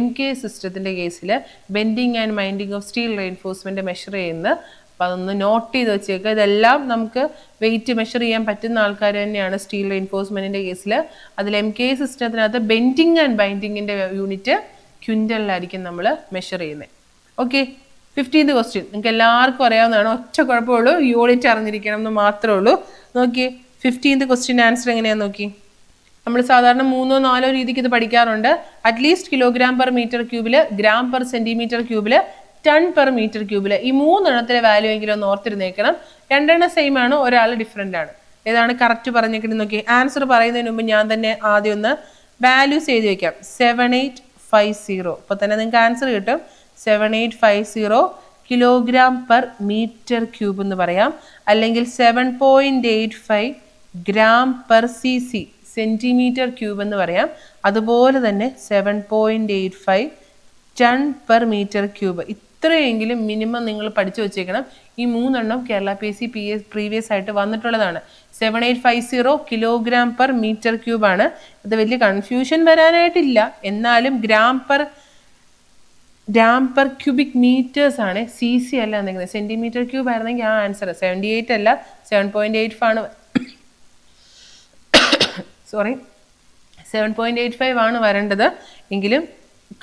MK സിസ്റ്റത്തിൻ്റെ കേസിൽ bending and minding of steel reinforcement measure ചെയ്യുന്നത്. അപ്പോൾ അതൊന്ന് നോട്ട് ചെയ്ത് വെച്ചേക്കുക. ഇതെല്ലാം നമുക്ക് വെയിറ്റ് മെഷർ ചെയ്യാൻ പറ്റുന്ന ആൾക്കാർ തന്നെയാണ് സ്റ്റീൽ റെയിൻഫോഴ്സ്മെൻറ്റിൻ്റെ കേസിൽ. അതിൽ MK സിസ്റ്റത്തിനകത്ത് ബെൻഡിങ് ആൻഡ് ബൈൻഡിങ്ങിൻ്റെ യൂണിറ്റ് ക്വിൻ്റലിലായിരിക്കും നമ്മൾ മെഷർ ചെയ്യുന്നത്. ഓക്കെ, 15th ക്വസ്റ്റ്യൻ നിങ്ങൾക്ക് എല്ലാവർക്കും അറിയാവുന്നതാണ്. ഒറ്റ കുഴപ്പമുള്ളൂ, യൂണിറ്റ് അറിഞ്ഞിരിക്കണം എന്ന് മാത്രമേ ഉള്ളൂ. നോക്കിയേ 15th ക്വസ്റ്റ്യൻ്റെ ആൻസർ എങ്ങനെയാണെന്ന് നോക്കി. നമ്മൾ സാധാരണ 3 or 4 രീതിക്ക് ഇത് പഠിക്കാറുണ്ട്. അറ്റ്ലീസ്റ്റ് കിലോഗ്രാം പെർ മീറ്റർ ക്യൂബിൽ, ഗ്രാം പെർ സെൻറ്റിമീറ്റർ ക്യൂബിൽ, ടൺ പെർ മീറ്റർ ക്യൂബിൽ, ഈ 3 എണ്ണത്തിലെ വാല്യൂ എങ്കിലും ഒന്ന് ഓർത്തിരുന്നേക്കണം. 2 എണ്ണം സെയിം ആണ്, ഒരാൾ ഡിഫറെൻ്റ് ആണ്. ഏതാണ് കറക്റ്റ് പറഞ്ഞേക്കുന്നത് നോക്കി. ആൻസർ പറയുന്നതിന് മുമ്പ് ഞാൻ തന്നെ ആദ്യം ഒന്ന് വാല്യൂസ് എഴുതി വയ്ക്കാം. 7850. അപ്പോൾ തന്നെ നിങ്ങൾക്ക് ആൻസർ കിട്ടും. 7850 കിലോഗ്രാം പെർ മീറ്റർ ക്യൂബ് എന്ന് പറയാം. അല്ലെങ്കിൽ 7.85 gram per CC centimetre cube എന്ന് പറയാം. അതുപോലെ തന്നെ 7.85 ടൺ പെർ മീറ്റർ ക്യൂബ്. ഇത്രയെങ്കിലും മിനിമം നിങ്ങൾ പഠിച്ചു വെച്ചേക്കണം. ഈ 3 എണ്ണം കേരള PSC പ്രീവിയസ് ആയിട്ട് വന്നിട്ടുള്ളതാണ്. 7850 കിലോഗ്രാം പെർ മീറ്റർ ക്യൂബാണ്. ഇത് വലിയ കൺഫ്യൂഷൻ വരാനായിട്ടില്ല. എന്നാലും ഗ്രാം പെർ ക്യൂബിക് മീറ്റേഴ്സ് ആണ്, CC അല്ല എന്തെങ്കിലും. സെൻറ്റിമീറ്റർ ക്യൂബ് ആയിരുന്നെങ്കിൽ ആ ആൻസർ 78 അല്ല 7.85 ആണ്. സോറി 7.85 ആണ് വരേണ്ടത്. എങ്കിലും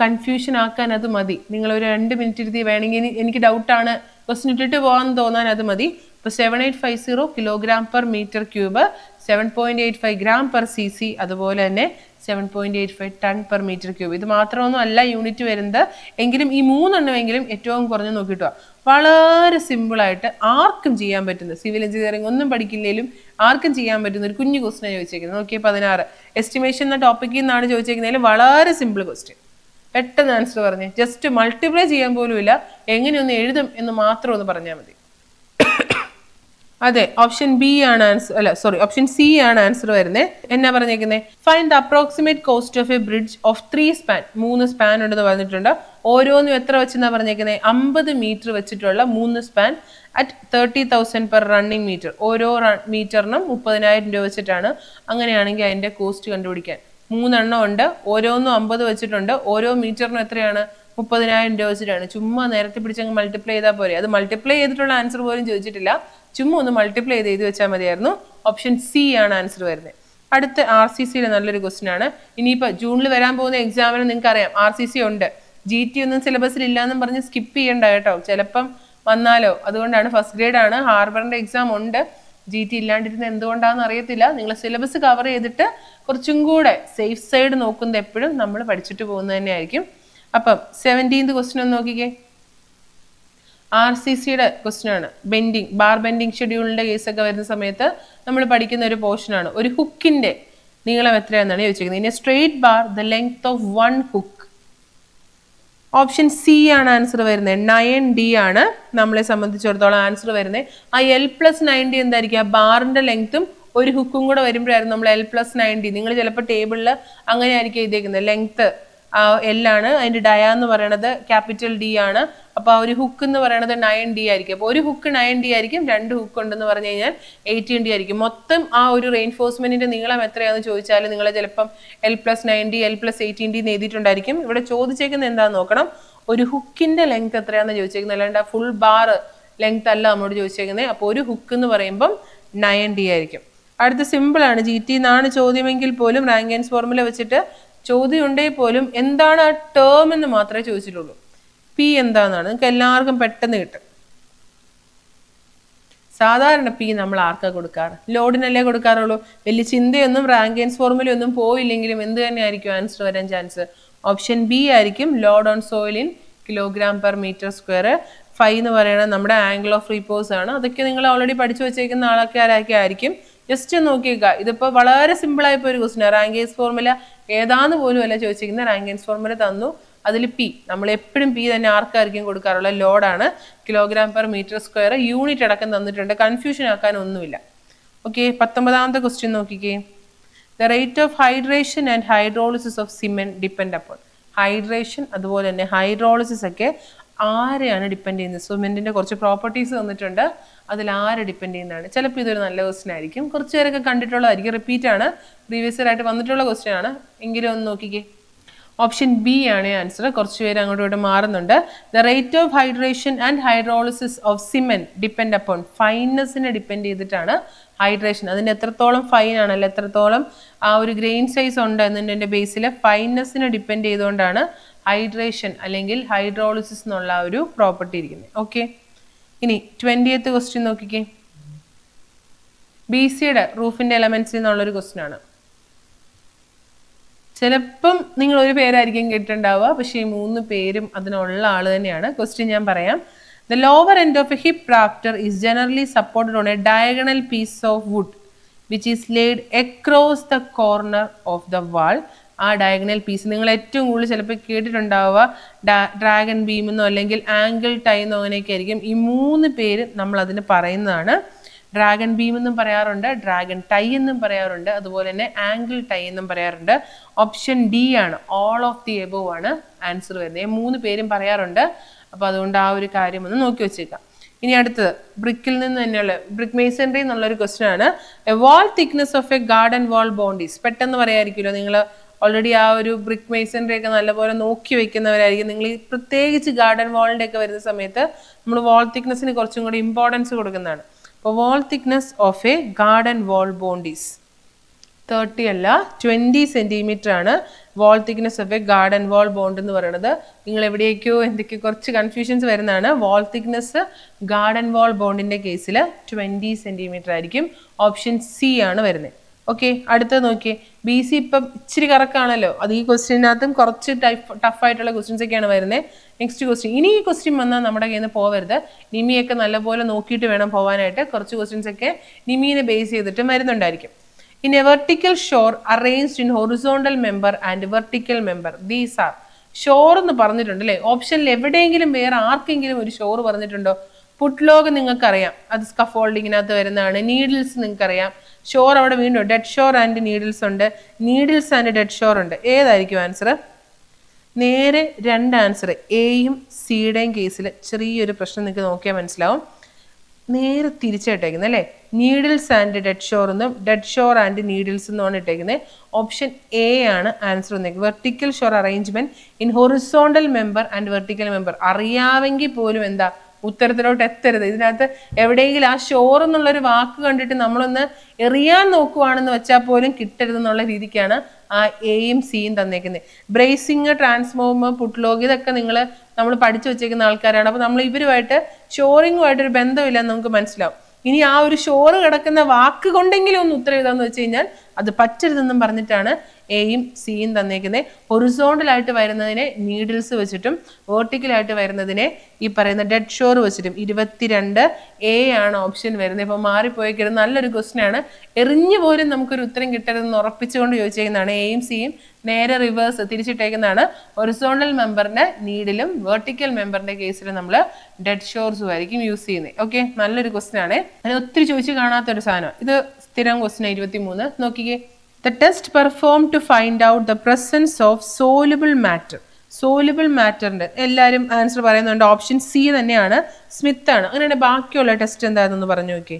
കൺഫ്യൂഷൻ ആക്കാൻ അത് മതി. നിങ്ങൾ ഒരു 2 മിനിറ്റ് ഇരുത്തി വേണമെങ്കിൽ എനിക്ക് ഡൗട്ടാണ് ക്വസ്റ്റ്യൻ ഇട്ടിട്ട് പോകാമെന്ന് തോന്നാൻ അത് മതി. ഇപ്പോൾ 7850 kilogram per metre cube, 7.85 gram per CC, അതുപോലെ തന്നെ 7.85 ടൺ പെർ മീറ്റർ ക്യൂബ്. ഇത് മാത്രമൊന്നും അല്ല യൂണിറ്റ് വരുന്നത്. എങ്കിലും ഈ 3 എണ്ണമെങ്കിലും ഏറ്റവും കുറഞ്ഞ് നോക്കിയിട്ട് വളരെ സിമ്പിളായിട്ട് ആർക്കും ചെയ്യാൻ പറ്റുന്ന, സിവിൽ എഞ്ചിനീയറിംഗ് ഒന്നും പഠിക്കില്ലെങ്കിലും ആർക്കും ചെയ്യാൻ പറ്റുന്ന ഒരു കുഞ്ഞു ക്വസ്റ്റ്യൻ ചോദിച്ചേക്കുന്നത്. നോക്കിയേ 16 എസ്റ്റിമേഷൻ എന്ന ടോപ്പിക്കിൽ നിന്നാണ് ചോദിച്ചേക്കുന്നതിൽ വളരെ സിമ്പിൾ ക്വസ്റ്റ്യൻ. പെട്ടെന്ന് ആൻസർ പറഞ്ഞേ. ജസ്റ്റ് മൾട്ടിപ്ലൈ ചെയ്യാൻ പോലും ഇല്ല, എങ്ങനെയൊന്ന് എഴുതും എന്ന് മാത്രം ഒന്ന് പറഞ്ഞാൽ മതി. അതെ, ഓപ്ഷൻ ബി ആണ് ആൻസർ. അല്ല സോറി, ഓപ്ഷൻ സി ആണ് ആൻസർ വരുന്നത്. എന്നാ പറഞ്ഞേക്കുന്നത്? Find the approximate cost of A bridge of 3 span. 3 span ഉണ്ടെന്ന് പറഞ്ഞിട്ടുണ്ട്. ഓരോന്നും എത്ര വെച്ചെന്നാ പറഞ്ഞേക്കുന്നത്? 50 മീറ്റർ വെച്ചിട്ടുള്ള 3 span at 30,000 per running metre. ഓരോ മീറ്ററിനും 30,000 രൂപ വെച്ചിട്ടാണ്. അങ്ങനെയാണെങ്കിൽ അതിന്റെ കോസ്റ്റ് കണ്ടുപിടിക്കാൻ 3 എണ്ണം ഉണ്ട്, ഓരോന്നും 50 വെച്ചിട്ടുണ്ട്, ഓരോ മീറ്ററിനും എത്രയാണ്? 30,000 രൂപ വെച്ചിട്ടാണ്. ചുമ്മാ നേരത്തെ പിടിച്ചങ്ങ് മൾട്ടിപ്ലൈ ചെയ്താൽ പോരെ. അത് മൾട്ടിപ്ലൈ ചെയ്തിട്ടുള്ള ആൻസർ പോലും ചോദിച്ചിട്ടില്ല, ചുമ്മാ ഒന്ന് മൾട്ടിപ്ലൈ ചെയ്ത് എഴുതി വെച്ചാൽ മതിയായിരുന്നു. ഓപ്ഷൻ സി ആണ് ആൻസർ വരുന്നത്. അടുത്ത RCCയുടെ നല്ലൊരു ക്വസ്റ്റ്യൻ ആണ്. ഇനിയിപ്പോൾ ജൂണിൽ വരാൻ പോകുന്ന എക്സാമിന് നിങ്ങൾക്ക് അറിയാം RCC ഉണ്ട്. GT ഒന്നും സിലബസിൽ ഇല്ലാന്നും പറഞ്ഞ് സ്കിപ്പ് ചെയ്യണ്ട കേട്ടോ, ചിലപ്പം വന്നാലോ. അതുകൊണ്ടാണ് ഫസ്റ്റ് ഗ്രേഡ് ആണ്, ഹാർബറിന്റെ എക്സാം ഉണ്ട്. GT ഇല്ലാണ്ടിരുന്ന എന്തുകൊണ്ടാണെന്ന് അറിയത്തില്ല. നിങ്ങൾ സിലബസ് കവർ ചെയ്തിട്ട് കുറച്ചും കൂടെ സേഫ് സൈഡ് നോക്കുന്നത് എപ്പോഴും നമ്മൾ പഠിച്ചിട്ട് പോകുന്നത് തന്നെയായിരിക്കും. അപ്പം 17th ക്വസ്റ്റ്യൻ ഒന്ന് നോക്കിക്കേ. RCCയുടെ ക്വസ്റ്റ്യൻ ആണ്. ബാർ ബെൻഡിങ് ഷെഡ്യൂളിന്റെ കേസൊക്കെ വരുന്ന സമയത്ത് നമ്മൾ പഠിക്കുന്ന ഒരു പോർഷൻ ആണ്. ഒരു ഹുക്കിന്റെ നീളം എത്രയാണെന്നാണ് ചോദിച്ചിരിക്കുന്നത്. ഇനി straight bar the length of 1 hook. Option C ആണ് ആൻസർ വരുന്നത്. 9D ആണ് നമ്മളെ സംബന്ധിച്ചിടത്തോളം ആൻസർ വരുന്നത്. ആ L+90 എന്തായിരിക്കും? ആ ബാറിന്റെ ലെങ്ത്തും ഒരു ഹുക്കും കൂടെ വരുമ്പോഴായിരുന്നു നമ്മൾ L+90. നിങ്ങൾ ചിലപ്പോൾ ടേബിളിൽ അങ്ങനെ ആയിരിക്കും എഴുതിയേക്കുന്നത്. ലെങ്ത്ത് L ആണ്, അതിന്റെ ഡയ എന്ന് പറയുന്നത് ക്യാപിറ്റൽ D ആണ്. അപ്പൊ ആ ഒരു ഹുക്ക് എന്ന് പറയുന്നത് 9D ആയിരിക്കും. അപ്പൊ ഒരു ഹുക്ക് 9D ആയിരിക്കും, 2 ഹുക്ക് ഉണ്ടെന്ന് പറഞ്ഞു കഴിഞ്ഞാൽ 18D ആയിരിക്കും. മൊത്തം ആ ഒരു റെയിൻഫോഴ്സ്മെന്റിന്റെ നീളം എത്രയാണെന്ന് ചോദിച്ചാൽ നിങ്ങൾ ചിലപ്പം L+90 L+18D എന്ന് എഴുതിയിട്ടുണ്ടായിരിക്കും. ഇവിടെ ചോദിച്ചേക്കുന്നത് എന്താണെന്ന് നോക്കണം. ഒരു ഹുക്കിന്റെ ലെങ്ത് എത്രയാണെന്ന് ചോദിച്ചേക്കുന്നത്, അല്ലാണ്ട് ആ ഫുൾ ബാർ ലെങ്ത് അല്ല നമ്മോട് ചോദിച്ചേക്കുന്നത്. അപ്പോൾ ഒരു ഹുക്ക് എന്ന് പറയുമ്പം 9D ആയിരിക്കും. അടുത്ത സിമ്പിൾ ആണ്. GT എന്നാണ് ചോദ്യമെങ്കിൽ പോലും റാങ്കൈൻസ് ഫോർമുല വെച്ചിട്ട് ചോദ്യം ഉണ്ടെങ്കിൽ പോലും എന്താണ് ആ ടേം എന്ന് മാത്രമേ ചോദിച്ചിട്ടുള്ളൂ. P എന്താണെന്നാണ് നിങ്ങൾക്ക് എല്ലാവർക്കും പെട്ടെന്ന് കിട്ടും. സാധാരണ P നമ്മൾ ആർക്കാ കൊടുക്കാറ്? ലോഡിനല്ലേ കൊടുക്കാറുള്ളൂ. വലിയ ചിന്തയൊന്നും റാങ്കൈൻസ് ഫോർമുലയൊന്നും പോയില്ലെങ്കിലും എന്ത് തന്നെ ആയിരിക്കും ആൻസർ വരാൻ ചാൻസ്? ഓപ്ഷൻ ബി ആയിരിക്കും. Load on soil in kilogram per metre square. Phi എന്ന് പറയുന്നത് നമ്മുടെ ആംഗിൾ ഓഫ് റീപോസ് ആണ്. അതൊക്കെ നിങ്ങൾ ഓൾറെഡി പഠിച്ചു വെച്ചേക്കുന്ന ആൾക്കാരൊക്കെ ആയിരിക്കും. ജസ്റ്റ് നോക്കിയേക്കുക. ഇതിപ്പോൾ വളരെ സിമ്പിൾ ആയിപ്പോ ഒരു ക്വസ്റ്റ്യൻ. റാങ്കൈൻസ് ഫോർമുല ഏതാന്ന് പോലും അല്ല ചോദിച്ചിരിക്കുന്നത്. റാങ്കൈൻസ് ഫോർമുല തന്നു, അതിൽ P. നമ്മൾ എപ്പോഴും P തന്നെ ആർക്കായിരിക്കും കൊടുക്കാറുള്ള? ലോഡാണ്. Kilogram per metre square. Unit അടക്കം തന്നിട്ടുണ്ട്, കൺഫ്യൂഷൻ ആക്കാനൊന്നുമില്ല. ഓക്കെ, 19th ക്വസ്റ്റ്യൻ നോക്കിക്കേ. The rate of hydration and hydrolysis of cement depend upon. Hydration അതുപോലെ തന്നെ ഹൈഡ്രോളിസിസ് ഒക്കെ ആരെയാണ് ഡിപ്പെൻഡ് ചെയ്യുന്നത്? സിമെന്റിന്റെ കുറച്ച് പ്രോപ്പർട്ടീസ് തന്നിട്ടുണ്ട്. അതിൽ ആര് ഡിപ്പെൻഡ് ചെയ്യുന്നതാണ്? ചിലപ്പോൾ ഇതൊരു നല്ല ക്വസ്റ്റ്യൻ ആയിരിക്കും, കുറച്ച് പേരൊക്കെ കണ്ടിട്ടുള്ളതായിരിക്കും, റിപ്പീറ്റ് ആണ്, പ്രീവിയസ് ഇയർ ആയിട്ട് വന്നിട്ടുള്ള ക്വസ്റ്റ്യൻ ആണ്, എങ്കിലും ഒന്ന് നോക്കിക്കേ. ഓപ്ഷൻ ബി ആണ് ആൻസർ. കുറച്ച് പേര് അങ്ങോട്ടും ഇങ്ങോട്ടും മാറുന്നുണ്ട്. The rate of hydration and hydrolysis of cement depend upon, ഫൈനസിനെ ഡിപ്പെൻഡ് ചെയ്തിട്ടാണ് ഹൈഡ്രേഷൻ. അതിന് എത്രത്തോളം ഫൈൻ ആണല്ലോ, എത്രത്തോളം ആ ഒരു ഗ്രെയിൻ സൈസ് ഉണ്ട് എന്നതിൻ്റെ ബേസിൽ ഫൈനസിനെ ഡിപ്പെൻഡ് ചെയ്തുകൊണ്ടാണ് ഹൈഡ്രേഷൻ അല്ലെങ്കിൽ ഹൈഡ്രോളിസിസ് എന്നുള്ള ആ ഒരു പ്രോപ്പർട്ടി ഇരിക്കുന്നത്. ഓക്കെ, ഇനി 20th ക്വസ്റ്റ്യൻ നോക്കിക്കേ. ബി സിയുടെ റൂഫിന്റെ എലമെന്റ്സിൽ നിന്നുള്ളൊരു ക്വസ്റ്റ്യൻ ആണ്. ചിലപ്പം നിങ്ങൾ ഒരു പേരായിരിക്കും കേട്ടിട്ടുണ്ടാവുക, പക്ഷേ ഈ 3 പേരും അതിനുള്ള ആൾ തന്നെയാണ്. ക്വസ്റ്റ്യൻ ഞാൻ പറയാം. The lower end of a hip rafter is generally supported on a diagonal piece of wood which is laid across the corner of the wall. ആ ഡയഗണൽ പീസ് നിങ്ങൾ ഏറ്റവും കൂടുതൽ ചിലപ്പോൾ കേട്ടിട്ടുണ്ടാവുക ഡ്രാഗൺ ബീം എന്നോ അല്ലെങ്കിൽ ആംഗിൾ ടൈ എന്നോ അങ്ങനെയൊക്കെ ആയിരിക്കും. ഈ 3 പേര് നമ്മൾ അതിന് പറയുന്നതാണ്. ഡ്രാഗൺ ബീം എന്നും പറയാറുണ്ട്, ഡ്രാഗൺ ടൈ എന്നും പറയാറുണ്ട്, അതുപോലെ തന്നെ ആംഗിൾ ടൈ എന്നും പറയാറുണ്ട്. ഓപ്ഷൻ ഡി ആണ്, ഓൾ ഓഫ് ദി എബോവ് ആണ് ആൻസർ വരുന്നത്. 3 പേരും പറയാറുണ്ട്. അപ്പോൾ അതുകൊണ്ട് ആ ഒരു കാര്യം ഒന്ന് നോക്കി വെച്ചേക്കാം. ഇനി അടുത്തത് ബ്രിക്കിൽ നിന്ന് തന്നെയുള്ള ബ്രിക്ക് മേസൺറി എന്നുള്ളൊരു ക്വസ്റ്റ്യൻ ആണ്. A wall thickness of a garden wall bond is. പെട്ടെന്ന് പറയായിരിക്കുമല്ലോ, നിങ്ങൾ ഓൾറെഡി ആ ഒരു ബ്രിക്ക് മേസൺറി ഒക്കെ നല്ലപോലെ നോക്കി വെക്കുന്നവരായിരിക്കും. നിങ്ങൾ ഈ പ്രത്യേകിച്ച് ഗാർഡൻ വാളിൻ്റെ ഒക്കെ വരുന്ന സമയത്ത് നമ്മൾ വാൾ തിക്നെസ്സിന് കുറച്ചും കൂടി ഇമ്പോർട്ടൻസ് കൊടുക്കുന്നതാണ്. അപ്പോൾ wall thickness of a garden wall bond is 30 അല്ല 20 സെൻറ്റിമീറ്റർ ആണ് wall thickness of a garden wall bond എന്ന് പറയുന്നത്. നിങ്ങൾ എവിടേക്കോ എന്തൊക്കെ കുറച്ച് കൺഫ്യൂഷൻസ് വരുന്നതാണ്. വാൾ തിക്നെസ് ഗാർഡൻ വാൾ ബോണ്ടിന്റെ കേസിൽ 20 സെൻറ്റിമീറ്റർ ആയിരിക്കും. ഓപ്ഷൻ സി ആണ് വരുന്നത്. ഓക്കെ, അടുത്തത് നോക്കിയേ. ബി സി ഇപ്പം ഇച്ചിരി കറക്കാണല്ലോ, അത് ഈ ക്വസ്റ്റ്യനകത്തും കുറച്ച് ടഫായിട്ടുള്ള ക്വസ്റ്റ്യൻസ് ഒക്കെയാണ് വരുന്നത്. നെക്സ്റ്റ് ക്വസ്റ്റ്യൻ, ഇനി ഈ ക്വസ്റ്റ്യൻ വന്നാൽ നമ്മുടെ കയ്യിൽ നിന്ന് പോകരുത്. നിമിയൊക്കെ നല്ലപോലെ നോക്കിയിട്ട് വേണം പോകാനായിട്ട്. കുറച്ച് ക്വസ്റ്റ്യൻസ് ഒക്കെ നിമീനെ ബേസ് ചെയ്തിട്ടും വരുന്നുണ്ടായിരിക്കും. In a vertical shore arranged in horizontal member and vertical member, these are. Shore എന്ന് പറഞ്ഞിട്ടുണ്ട് അല്ലേ? ഓപ്ഷനിൽ എവിടെയെങ്കിലും വേറെ ആർക്കെങ്കിലും ഒരു ഷോർ പറഞ്ഞിട്ടുണ്ടോ? പുട്ട്ലോഗ് നിങ്ങൾക്കറിയാം, അത് സ്കഫോൾഡിങ്ങിനകത്ത് വരുന്നതാണ്. നീഡിൽസ് നിങ്ങൾക്കറിയാം. ഷോർ അവിടെ വീണ്ടും ഡെഡ് ഷോർ ആൻഡ് നീഡിൽസ് ഉണ്ട്, നീഡിൽസ് ആൻഡ് ഡെഡ് ഷോർ ഉണ്ട്. ഏതായിരിക്കും ആൻസർ? നേരെ 2 ആൻസർ, എയും സിയുടെയും കേസിൽ ചെറിയൊരു പ്രശ്നം നിങ്ങൾക്ക് നോക്കിയാൽ മനസ്സിലാവും. നേരെ തിരിച്ചിട്ടേക്കുന്നത് അല്ലേ? നീഡിൽസ് ആൻഡ് ഡെഡ് ഷോർ എന്നും ഡെഡ് ഷോർ ആൻഡ് നീഡിൽസ് എന്നുമാണ് ഇട്ടേക്കുന്നത്. ഓപ്ഷൻ എ ആണ് ആൻസർ വന്നേക്കുന്നത്. Vertical shore arrangement in horizontal member and vertical member. അറിയാമെങ്കിൽ പോലും എന്താ ഉത്തരത്തിലോട്ട് എത്തരുത്. ഇതിനകത്ത് എവിടെയെങ്കിലും ആ ഷോർ എന്നുള്ളൊരു വാക്ക് കണ്ടിട്ട് നമ്മളൊന്ന് എറിയാൻ നോക്കുവാണെന്ന് വെച്ചാൽ പോലും കിട്ടരുതെന്നുള്ള രീതിക്കാണ് ആ എയും സിയും തന്നേക്കുന്നത്. ബ്രേസിങ്, ട്രാൻസ്ഫോമർ, പുട്ട്ലോഗ് ഇതൊക്കെ നമ്മൾ പഠിച്ചു വെച്ചേക്കുന്ന ആൾക്കാരാണ്. അപ്പോൾ നമ്മൾ ഇവരുമായിട്ട് ഷോറിങ്ങുമായിട്ടൊരു ബന്ധമില്ലെന്ന് നമുക്ക് മനസ്സിലാവും. ഇനി ആ ഒരു ഷോറ് കിടക്കുന്ന വാക്ക് കൊണ്ടെങ്കിലും ഒന്ന് ഉത്തരം എഴുതാന്ന് വെച്ച് കഴിഞ്ഞാൽ അത് പറ്റരുതെന്നും പറഞ്ഞിട്ടാണ് എയും സിയും തന്നേക്കുന്നത്. ഹൊറിസോണ്ടലായിട്ട് വരുന്നതിനെ നീഡിൽസ് വെച്ചിട്ടും വേർട്ടിക്കലായിട്ട് വരുന്നതിനെ ഈ പറയുന്ന ഡെഡ് ഷോർ വെച്ചിട്ടും 22 എ ആണ് ഓപ്ഷൻ വരുന്നത്. ഇപ്പോൾ മാറിപ്പോയേക്കരുത്, നല്ലൊരു ക്വസ്റ്റ്യൻ ആണ്. എറിഞ്ഞു പോലും നമുക്കൊരു ഉത്തരം കിട്ടരുതെന്ന് ഉറപ്പിച്ചുകൊണ്ട് ചോദിച്ചേക്കുന്നതാണ്. എയും സിയും നേരെ റിവേഴ്സ് തിരിച്ചിട്ടേക്കുന്നതാണ്. ഹൊറിസോണ്ടൽ മെമ്പറിന്റെ നീഡിലും വെർട്ടിക്കൽ മെമ്പറിന്റെ കേസിൽ നമ്മൾ ഡെഡ് ഷോർസും ആയിരിക്കും യൂസ് ചെയ്യുന്നത്. ഓക്കെ, നല്ലൊരു ക്വസ്റ്റ്യൻ ആണ്. അതിന് ഒത്തിരി ചോദിച്ചു കാണാത്തൊരു സാധനം. ഇത് സ്ഥിരം ക്വസ്റ്റ്യൻ 23. നോക്കിക്കേ. The test performed to find out the presence of soluble matter. Soluble മാറ്ററിന്റെ എല്ലാവരും ആൻസർ പറയുന്നുണ്ട്. ഓപ്ഷൻ സി തന്നെയാണ്, സ്മിത്ത് ആണ്. അങ്ങനെയാണ് ബാക്കിയുള്ള ടെസ്റ്റ് എന്തായിരുന്നു പറഞ്ഞു നോക്കി.